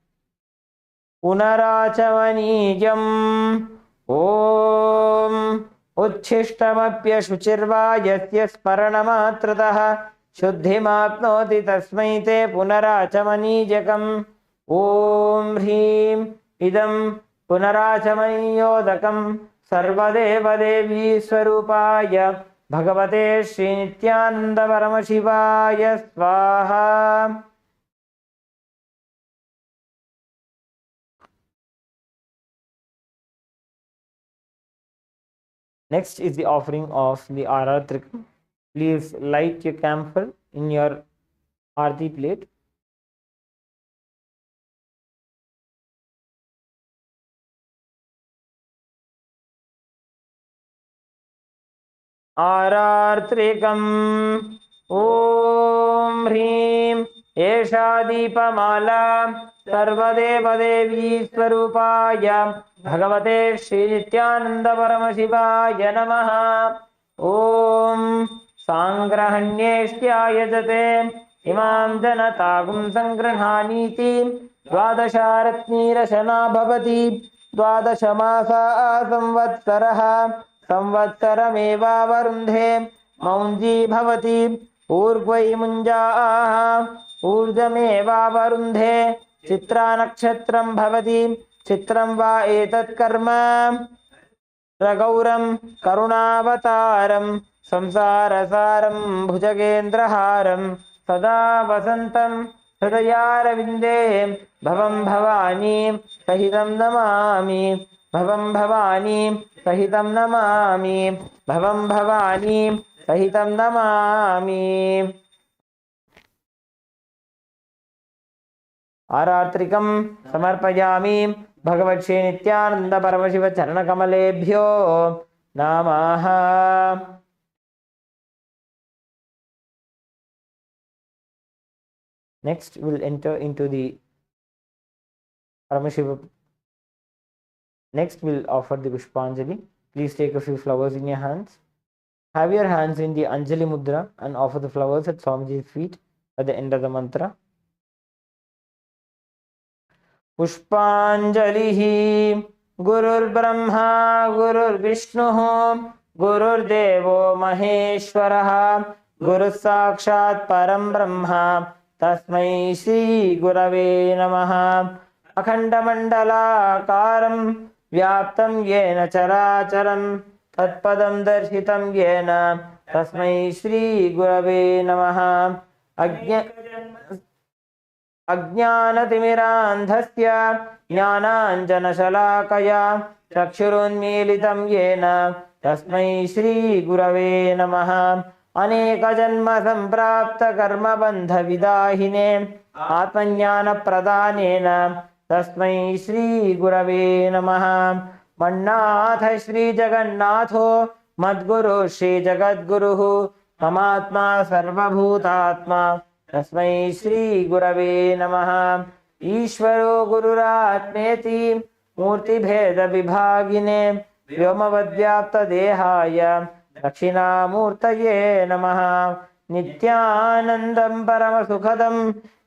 पुनराचमनीयम् ॐ उच्छिष्टमप्यशुचिर्वा यस्य स्मरणमात्रतः शुद्धिमाप्नोति तस्मै ते पुनराचमनीयकम्. ॐ ह्रीं इदं पुनराचमनीयोदकं सर्वदेवदेवी स्वरूपाय भगवते श्रीनित्यानंद परमशिवाय स्वाहा. Next is the offering of the Aratrikam. Please light your camphor in your Aarti plate. Aratrikam Om Hrim Esha Deepamala Sarvadevadevi Swarupaya Bhagavate Shri Nityananda Paramashivaya Namaha. Om Sangrahanyeshtya Yajate Imam Janatagum Sangrahaniti Dvadasharatni Rashana Bhavati Dvadashamasa Samvatsaraha संवत्सरमेवावरुन्धे मौञ्जी भवति ऊर्ध्वै मुञ्जाः ऊर्जमेवावरुन्धे चित्रा नक्षत्रं भवति चित्रं वा एतत् कर्म रघौरं करुणावतारं संसारसारं भुजगेन्द्रहारं सदा वसन्तं हृदयारविन्दे भवं भवानी सहितं नमामि भवं भवानी सहितं नमामि भवं भवानी सहितं नमामि। आरात्रिकं समर्पयामि भगवत्श्री नित्यानंद परमशिव चरणकमलेभ्यो नमः। Next we'll enter into the Paramashiva. Next we'll offer the Pushpanjali. Please take a few flowers in your hands. Have your hands in the Anjali Mudra and offer the flowers at Swamiji's feet at the end of the mantra. पुष्पांजलिः गुरुर्ब्रह्मा गुरुर्विष्णुः गुरुर्देवो महेश्वरः गुरुः साक्षात् परं ब्रह्म तस्मै श्री गुरवे नमः। अखण्डमण्डलाकारं व्याप्तं येन चराचरं तत्पदं दर्शितं येन तस्मै श्री गुरवे नमः। अज्ञानतिमिरान्धस्य ज्ञानाञ्जनशलाकया चक्षुरुन्मीलितं येन तस्मै श्रीगुरवे नमः। अनेकजन्मसम्प्राप्तकर्मबन्धविदाहिने आत्मज्ञानप्रदानेन तस्मै श्रीगुरवे नमः। मन्नाथ श्रीजगन्नाथो मद्गुरु श्रीजगद्गुरुः ममात्मा सर्वभूतात्मा तस्मै श्री गुरवे नमः। ईश्वरो गुरुरात्मेति मूर्तिभेद विभागिने व्योमवद्व्याप्तदेहाय दक्षिणामूर्तये नमः। नित्यानन्दं परमसुखदं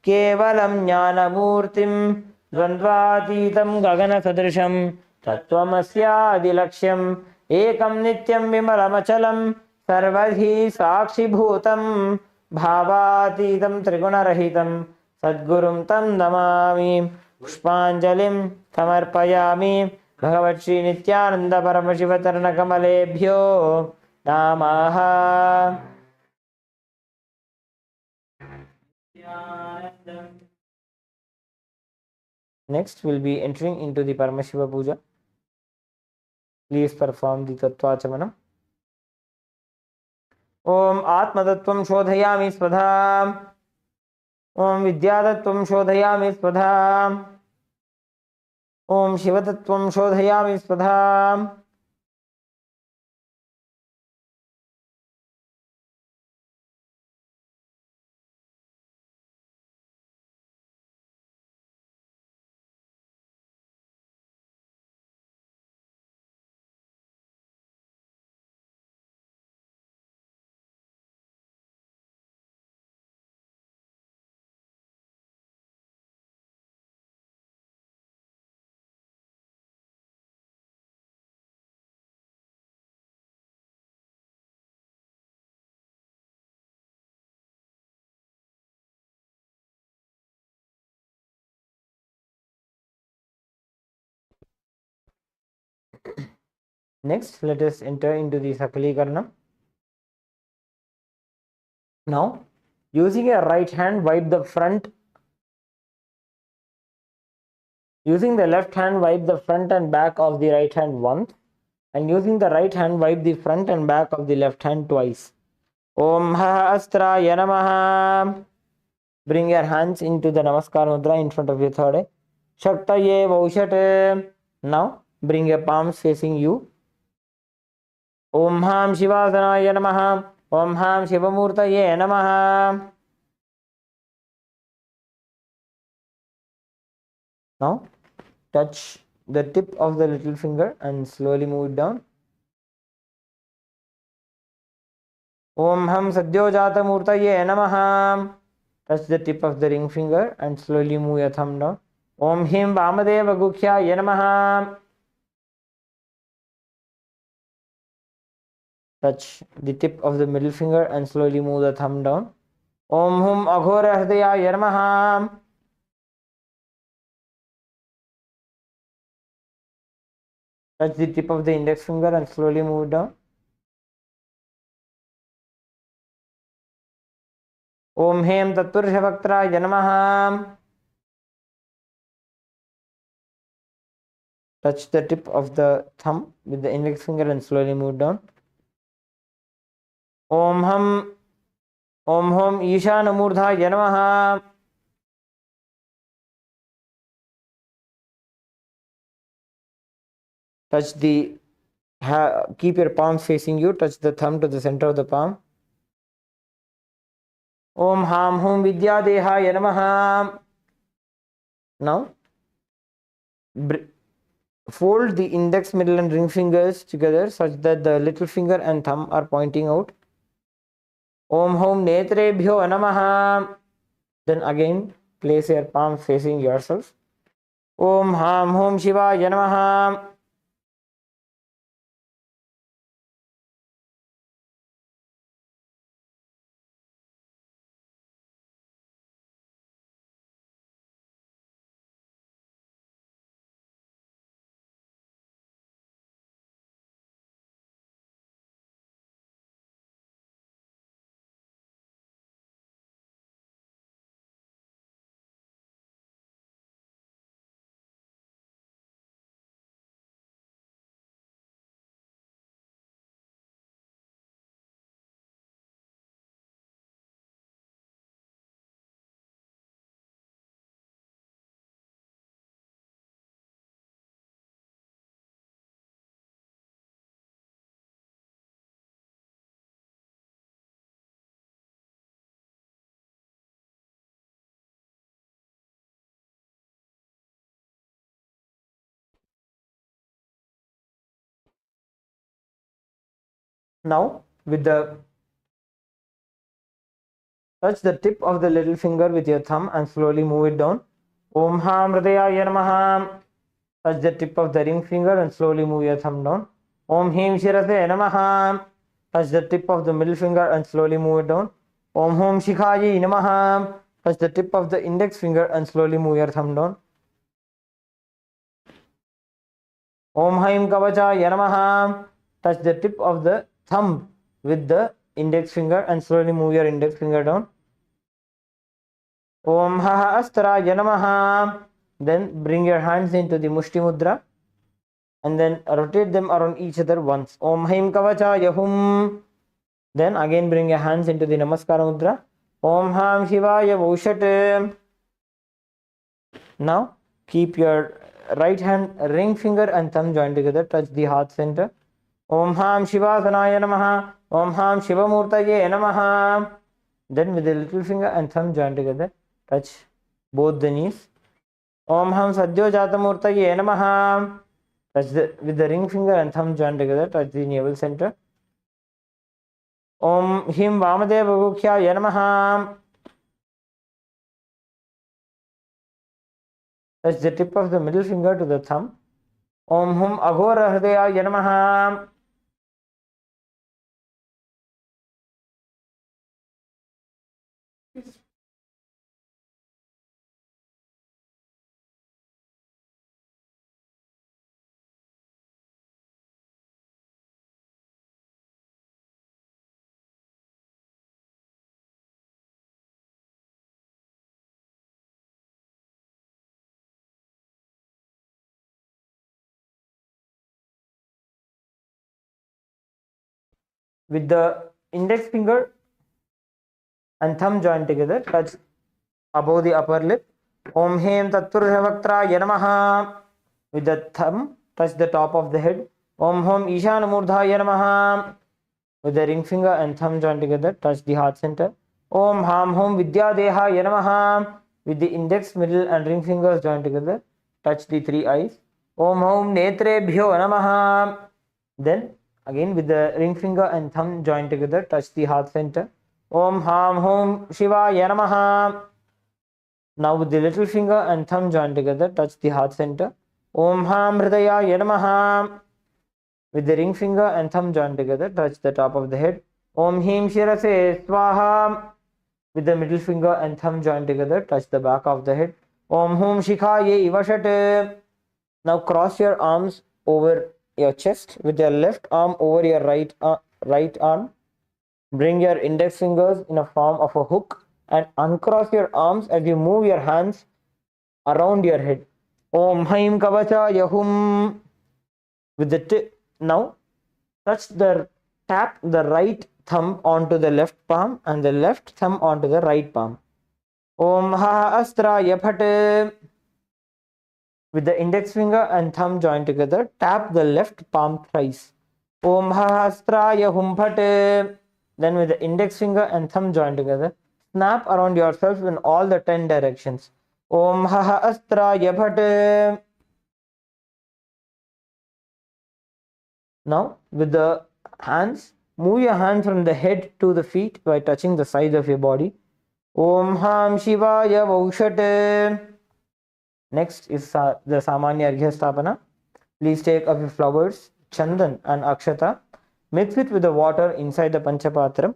केवलं ज्ञानमूर्तिं द्वन्द्वातीतं गगनसदृशं तत्त्वमस्यादिलक्ष्यम् एकं नित्यं विमलमचलं सर्वधी साक्षिभूतं भावातीतं त्रिगुणरहितं सद्गुरुं तं नमामि। पुष्पाञ्जलिं समर्पयामि भगवत्श्री नित्यानंद परमशिव चरणकमलेभ्यो नमः। Next we'll be entering into the Paramashiva Puja. Please perform the Tattvachamanam. ओम आत्मतत्त्वं शोधयामि स्वधा ओम विद्यातत्त्वं शोधयामि स्वधा ओम शिवतत्त्वं शोधयामि स्वधा Next, let us enter into the Sakala Krama. Now, using your right hand, wipe the front. Using the left hand, wipe the front and back of the right hand once. And using the right hand, wipe the front and back of the left hand twice. Om Ha Astraya Namaha. Bring your hands into the Namaskar Mudra in front of your third eye. Shaktaye Vaushate. Now, bring your palms facing you. Om Ham Shivasanaya Namaha. Om Ham Shivamurtaye Namaha. Now, touch the tip of the little finger and slowly move it down. Om Ham Sadyojata Murtaye Namaha. Touch the tip of the ring finger and slowly move your thumb down. Om Him Vamadeva Gukhyaye Namaha. Touch the tip of the middle finger and slowly move the thumb down. Om Hum Aghora Hridaya Namaha. Touch the tip of the index finger and slowly move it down. Om Hem Tatpurshavaktraya Namaha. Touch the tip of the thumb with the index finger and slowly move down. Om Hum Ishanamurdhaya Namaha. Touch the keep your palms facing you. Touch the thumb to the center of the palm. Om Ham Hum Vidya Dehaya Namaha. Now fold the index, middle and ring fingers together such that the little finger and thumb are pointing out. Om Hum Netrebhyo Namaha. Then again place your palm facing yourself. Om Ham Hum Shivaya Namaha. Now touch the tip of the little finger with your thumb and slowly move it down. Om Ham Hridaya Namaha. Touch the tip of the ring finger and slowly move your thumb down. Om Him Shirase Namaha. Touch the tip of the middle finger and slowly move it down. Om Hum Shikhayi Namaha. Touch the tip of the index finger and slowly move your thumb down. Om Haim Kavachaya Namaha. Touch the tip of the thumb with the index finger and slowly move your index finger down. Om Haha Astraya Namaha. Then bring your hands into the Mushti Mudra and then rotate them around each other once. Om Haim Kavachaya Hum. Then again bring your hands into the Namaskara Mudra. Om Ham Shivaya Vaushate. Now keep your right hand ring finger and thumb joined together. Touch the heart center. Om Ham Shivasanaya Namaha. Om Ham Shivamurtaye Namaha. Then with the little finger and thumb joined together, touch both the knees. Om Ham Sadhyo Jatamurtaye Namaha. Touch with the ring finger and thumb joined together, touch the navel center. Om Him Vamadeva Gukhya Namaha. Touch the tip of the middle finger to the thumb. Om Hum Aghora Hridaya Namaha. With the index finger and thumb joined together, touch above the upper lip. Om Hem Tatpurshavaktraya Namaha. With the thumb, touch the top of the head. Om Hum Ishanamurdhaya Namaha. With the ring finger and thumb joined together, touch the heart center. Om Ham Hum Vidya Dehaya Namaha. With the index, middle and ring fingers joined together, touch the three eyes. Om Hum Netrebhyo Namaha. Then again with the ring finger and thumb joined together, touch the heart center. Om Ham Hum Shivaya Namaha. Now with the little finger and thumb joined together, touch the heart center. Om Ham Hridaya Namaha. With the ring finger and thumb joined together, touch the top of the head. Om Him Shirase Swaha. With the middle finger and thumb joined together, touch the back of the head. Om Hum Shikhaye Ivashate. Now cross your arms over your chest with your left arm over your right arm. Bring your index fingers in a form of a hook and uncross your arms as you move your hands around your head. Om Haim Kavacha Yahum. With the tip, now tap the right thumb onto the left palm and the left thumb onto the right palm. Om Ha Astra Yapate. With the index finger and thumb joined together, tap the left palm thrice. Om Ha Astra Yahumpate. Then with the index finger and thumb joined together, snap around yourself in all the 10 directions. Om Ha Astra Yapate. Now, with the hands, move your hands from the head to the feet by touching the sides of your body. Om Ham Shivaya Vaushate. Next is the Samanya Arghya Stapana. Please take a few flowers, chandan and akshata. Mix it with the water inside the panchapatram.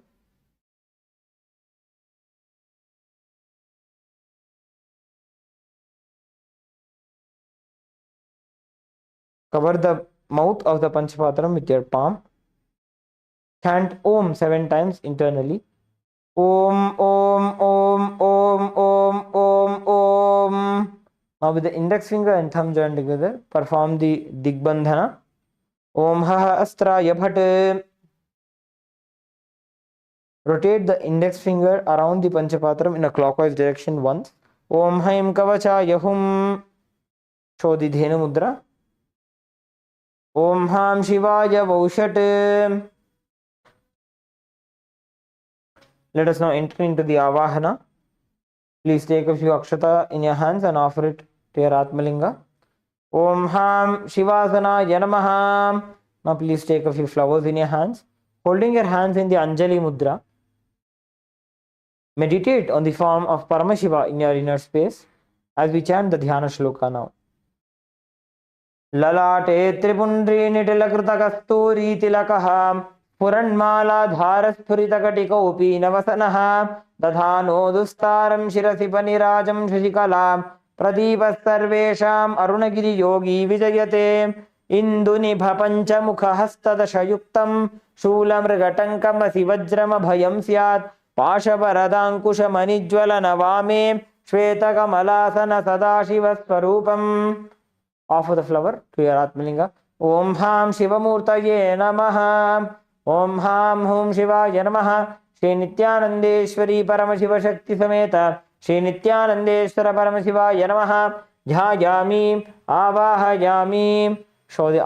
Cover the mouth of the panchapatram with your palm. Chant Om 7 times internally. Om, Om, Om, Om, Om, Om, Om. Now with the index finger and thumb joined together, perform the Digbandhana. Om Ha Astra Yabhate. Rotate the index finger around the panchapatram in a clockwise direction once. Om Haim Kavacha Yahum. Show the Dhenu Mudra. Om Ham Shivaya Vaushate. Let us now enter into the Avahana. Please take a few akshata in your hands and offer it to your Atmalinga. Om Ham Shivasana Yanamaha. Now please take a few flowers in your hands. Holding your hands in the Anjali Mudra. Meditate on the form of Paramashiva in your inner space as we chant the Dhyana Shloka now. Lalate Tripundri Nitilakruta Kasturi Tilakaha Puranmala Dharasphuritakatikopi Navasanaha Dadhano Dustaram Shirasi Panirajam Shashikalam Pradeepas Sarvesham Arunagiri Yogi Vijayate Indunibha Panchamukha Hastadashayuktam Shulamrgatankam Asivajrama Bhayam Syat Pashaparadangkushamanijwala Navame Shvetakamalāsana Sadashivasvarupam. Offer the flower to your Atmalinga. Om Ham Shivamurtaye Namaha. Om Ham Hum Shivaya Namaha. Shri Nithyanandeshwari Paramashiva Shakti Sameta Shri Nithyanandeshwara Paramashiva Namaha. Dhyayami Avahayami. Show the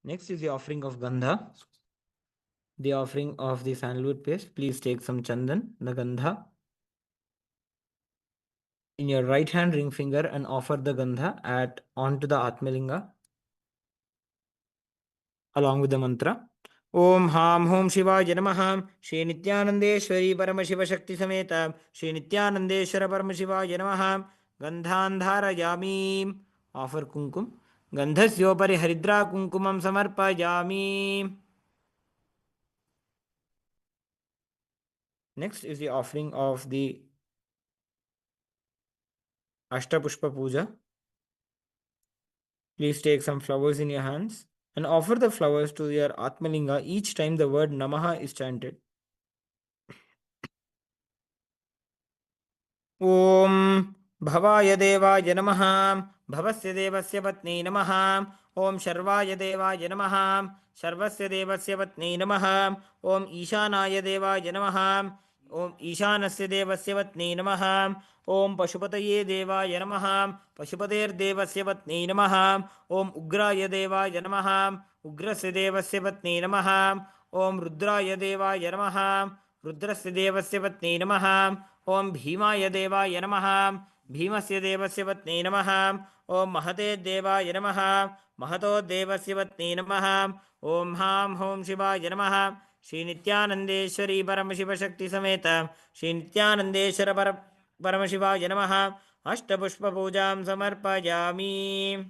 Next is the offering of Gandha. The offering of the sandalwood paste. Please take some chandan, the Gandha, in your right hand ring finger and offer the Gandha onto the Atmalinga along with the mantra. Om Ham Hom Shivaya Namaha. Shri Nithyanandeshwari Paramashiva Shakti Sameta Shri Nithyanandeshwara Paramashiva Namaha. Gandhan Dharayami. Offer Kunkum. Gandhasyopari Haridra Kunkumam Samarpayami. Next is the offering of the Ashtapushpa Puja. Please take some flowers in your hands and offer the flowers to your Atmalinga each time the word Namaha is chanted. Om Bhavaya Devaya Namaha. Bhavasya Devasya Patni Namaha. Om Sharvaya Devaya Namaha. Sharvasya Devasya Patni Namaha. Om Ishanaya Devaya Namaha. Om Ishanasya Devasya Patni Namaha. Om Pashupataye Devaya Namaha. Pashupater Devasya Patni Namaha. Om Ugraya Devaya Namaha. Ugrasya Devasya Patni Namaha. Om Rudraya Devaya Namaha. रुद्रस्य देवस्य पत्नी नमः. ओम भीमाय देवाय नमः. भीमस्य देवस्य पत्नी नमः. ओम महते देवाय नमः. महतो देवस्य पत्नी नमः. ओम हां होम शिवाय नमः. श्री नित्यानंदेश्वरी परमशिवशक्ति समेत श्री नित्यानंदेश्वर परमशिवाय नमः. अष्टपुष्प पूजां समर्पयामि.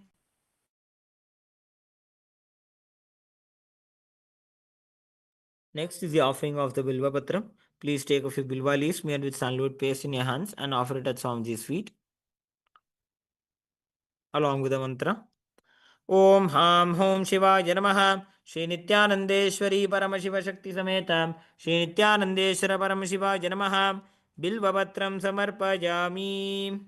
Next is the offering of the Bilva Patram. Please take a few Bilva leaves made with sandalwood paste in your hands and offer it at Swamiji's feet along with the mantra. Om Ham Hom Shivaya Namaha. Shri Nithyanandeshwari Paramashiva Shakti Sameta Shri Nithyanandeshwara Paramashiva Namaha. Bilva Patram Samarpayami.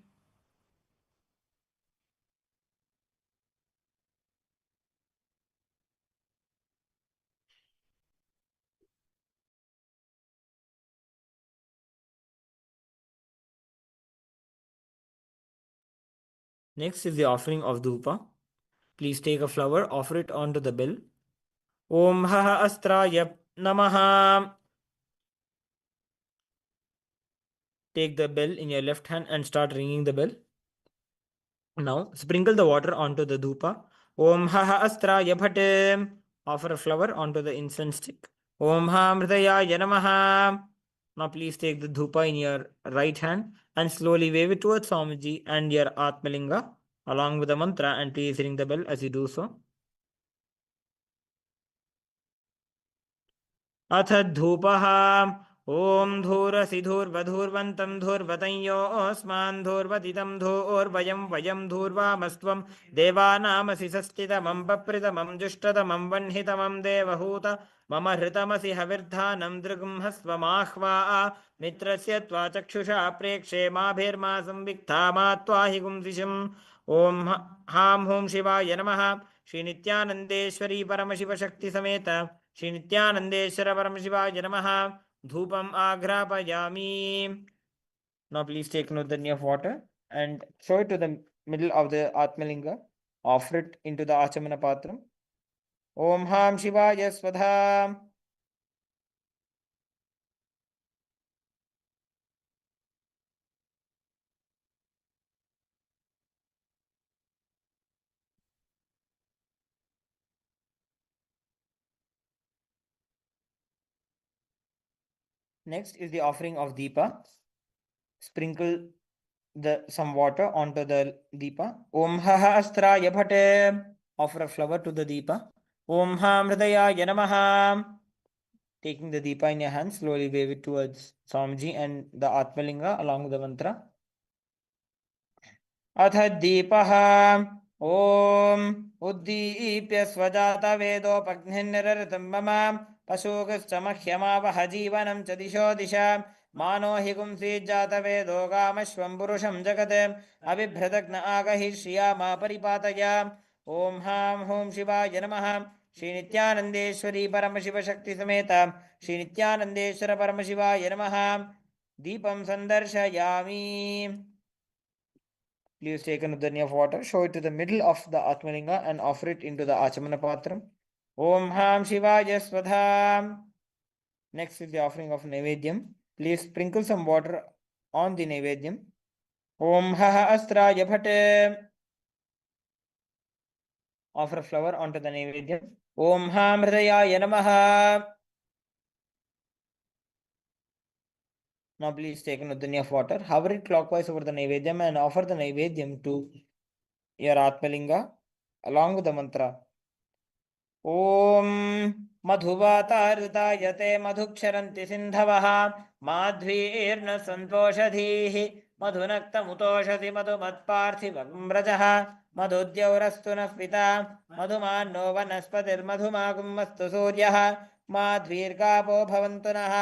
Next is the offering of Dhupa. Please take a flower, offer it onto the bell. Om Haha Astraya Namaha. Take the bell in your left hand and start ringing the bell. Now sprinkle the water onto the dhupa. Om Haha Astraya Bhate. Offer a flower onto the incense stick. Om Ha Mridaya Namaha. Now please take the dhupa in your right hand and slowly wave it towards Swamiji and your Atmalinga along with the mantra, and please ring the bell as you do so. अथ धूपः. ॐ धूरसिधूर्वधूर्वन्तं धूर्वतञ्योऽस्मान् धूर्वतितं धूर्वयं वयं धूर्वामस्त्वं देवानामसि सस्थितमं पप्रितमं जुष्टतमं वह्नितमं देवहूत मम हृतमसि हविर्धानं दृगंहस्वमाह्वा मित्रस्य त्वा चक्षुषा प्रेक्षे माभिर्मा संविक्ता मा त्वाहि गुंसिषम्. ॐ हां हों शिवाय नमः. श्री नित्यानंदेश्वरी परमशिवशक्ति समेत श्री नित्यानंदेश्वर परमशिवाय नमः. धूपम आघ्रापयामि. Now please take nudanya of water and throw it to the middle of the Atmalinga. Offer it into the Achamana Patram. Om Ham Shivaya Swadha. Next is the offering of Deepa. Sprinkle some water onto the Deepa. Om Haha Astraya Bhate. Offer a flower to the Deepa. Om Ham Hridayaya Namaha. Taking the Deepa in your hand, slowly wave it towards Swamiji and the Atmalinga along with the mantra. अथ दीपः. ॐ उद्दीप्य स्वजातवेदोपघ्निर्निरृतं मम पशुगश्च मह्यमावह जीवनं च दिशो दिशा मानो हि पुंसीज्जातवेदो गामश्वं पुरुषं जगत् अबिभ्रदग्न आगहि श्रिया मा परिपातय. ॐ हां हों शिवाय नमः. श्री नित्यानंदेश्वरी परमशिवशक्ति समेत श्री नित्यानंदेश्वर परमशिवाय नमः. दीपं संदर्शयामि. Please take a nudanya of water, show it to the middle of the Atmalinga and offer it into the Achamana Patram. Om Ham Shivaya Swadha. Next is the offering of Naivedyam. Please sprinkle some water on the Naivedyam. Om Haha Astraya Bhate. Offer a flower onto the Naivedyam. Om Ham Hridayaya Namaha. Now please take an udhani of water, hover it clockwise over the Naivedyam and offer the Naivedyam to your Atmalinga along with the mantra. ॐ मधुवातारुतायते मधुक्षरन्ति सिन्धवः माध्वीर्न सन्तोषधीः मधुनक्तमुतोषधि मधुमत्पार्थिवम्रजः मधुद्यौरस्तु नः पिता मधुमान्नो वनस्पतिर्मधुमागुमस्तु सूर्यः माध्वीर्गावो भवन्तु नः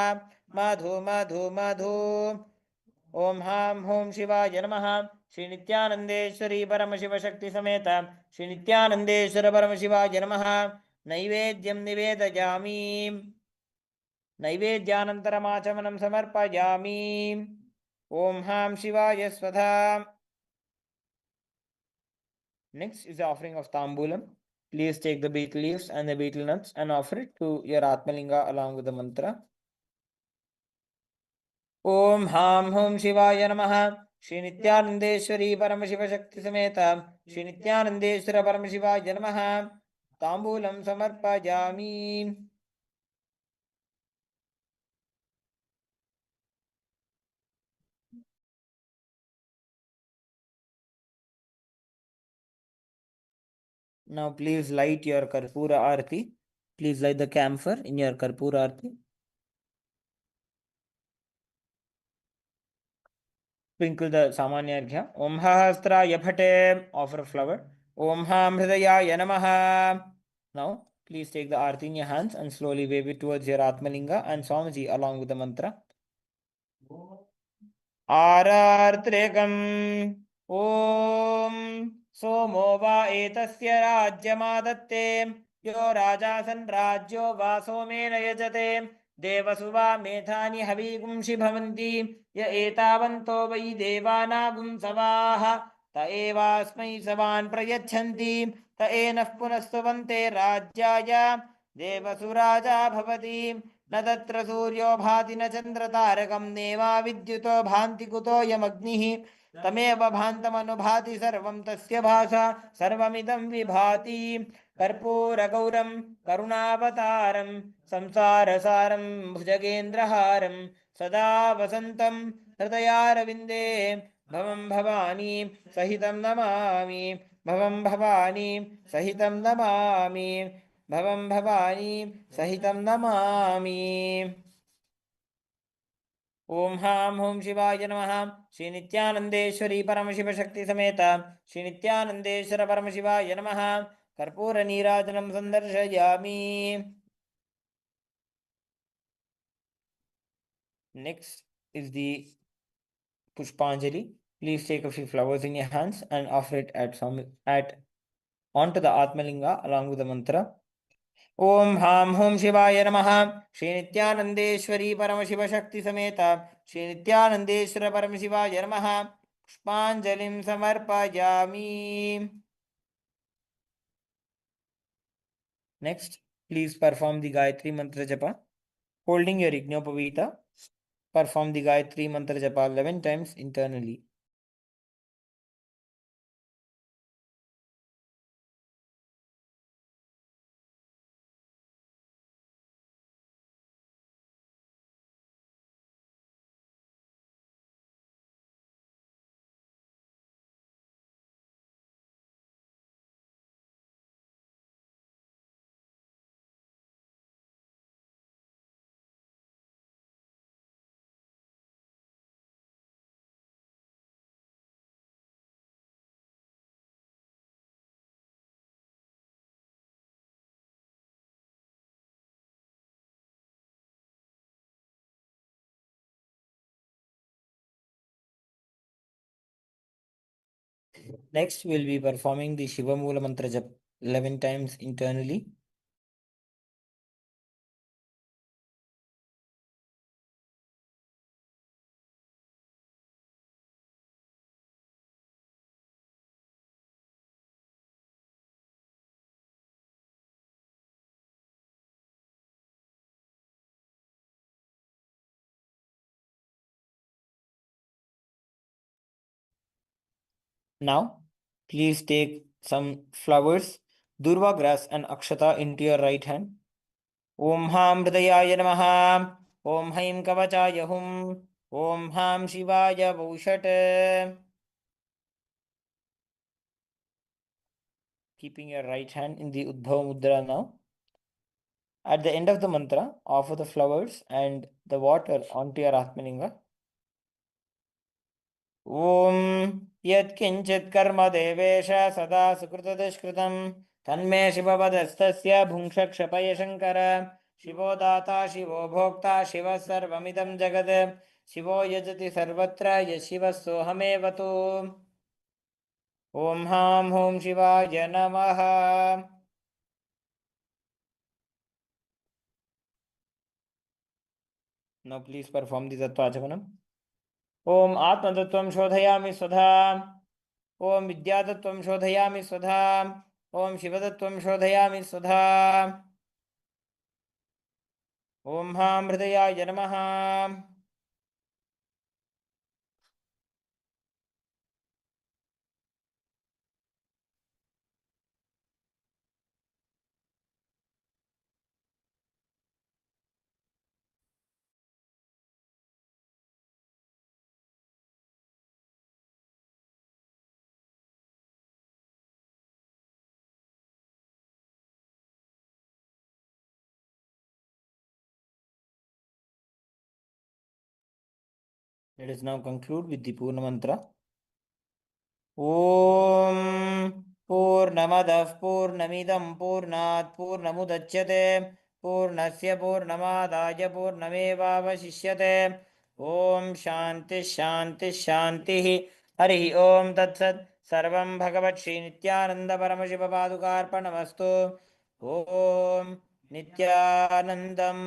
मधु मधु मधु ओम हां हों शिवाय नमः श्री नित्यानंदेश्वरी परम शिव शक्ति समेत श्री नित्यानंदेश्वर परम शिवाय नमः नैवेद्यं निवेदयामि नैवेद्यानन्तरमाचमनं समर्पयामि ओम हां शिवाय स्वधा. Next is the offering of tambulam. Please take the betel leaves and the betel nuts and offer it to your Atmalinga along with the mantra. ओम हां हों शिवाय नमः श्री नित्यानंदेश्वरी परम शिव शक्ति समेत श्री नित्यानंदेश्वर परम शिवाय नमः तांबूलं समर्पयामि. Now please light your Karpura Arati. Please light the camphor in your Karpura Arati. Sprinkle the Samanya Arghya. Om Hahasraya Bhate. Offer a flower. Om Ham Hridayaya Namaha. Now please take the Arati in your hands and slowly wave it towards your Atmalinga and Swamiji along with the mantra. आरार्त्रेकम् ॐ सोमो वा एतस्य राज्यमादत्ते यो राजासन् राज्यो वा सोमेन यजते देवसु वा मेधानि हवीगुंषि भवन्ति य एतावन्तो वै देवानागुंसवाः त एवास्मै सवान् प्रयच्छन्ति त एनः पुनः स्तुवन्ते राज्याय देवसु राजा भवति न तत्र सूर्यो भाति न चन्द्रतारकं नेवा विद्युतो भान्ति कुतोऽयमग्निः तमेव भान्तमनुभाति सर्वं तस्य भासा सर्वमिदं विभाति कर्पूरगौरं करुणावतारं संसारसारं भुजगेन्द्रहारं सदा वसन्तं हृदयारविन्दे भवं भवानी सहितं नमामि भवं भवानी सहितं नमामि भवं भवानी सहितं नमामि. ओम हां हों शिवाय नमः श्री नित्यानंदेश्वरी परम शिव शक्ति समेत श्री नित्यानंदेश्वर परम शिवाय नमः कर्पूर नीराजनं संदर्शयामि. Next is the Pushpanjali. Please take a few flowers in your hands and offer it at onto the Atmalinga along with the mantra. ओम हां हों शिवाय नमः श्री नित्यानंदेश्वरी परम शिव शक्ति समेत श्री नित्यानंदेश्वर परम शिवाय नमः पुष्पांजलिं समर्पयामि. Next, please perform the Gayatri Mantra Japa. Holding your Yajnopavita, perform the Gayatri Mantra Japa 11 times internally. Next, we'll be performing the Shiva Mula Mantra Japa 11 times internally. Now, please take some flowers, durva grass and akshata into your right hand. Om Ham Hridayaya Namaha. Om Haim Kavachaya Hum. Om Ham Shivaya Vaushat. Keeping your right hand in the Uddhava Mudra now. At the end of the mantra, offer the flowers and the water onto your Atmalinga. Om Yatkinchit Karma Devesha Sada Sukrutadishkritam Tanme Shivavadastasya Bhungshakshapaya Shankara Shivo Data Shivo Bhokta Shiva Sarvamidam Jagad Shivo Yajati Sarvatra Yashiva Sohamevatu Om Ham Hom Shivaya Namaha. Now please perform the Tattvachamanam. Om Atmattatvam Shodhayami Swadha. Om Vidyattatvam Shodhayami Swadha. Om Shivatatvam Shodhayami Swadha. Om Ham Hridayaya Namaha. Let us now conclude with the Purna Mantra. Om Purnamadah Purnamidam Purnat Purnamudachyate Purnasya Purnamadaya Purnamevavashishyate Om Shanti Shanti Shanti Harihi Om Tatsat Sarvam Bhagavat Shri Nithyananda Paramashiva Padukarpanamastu Om Nithyanandam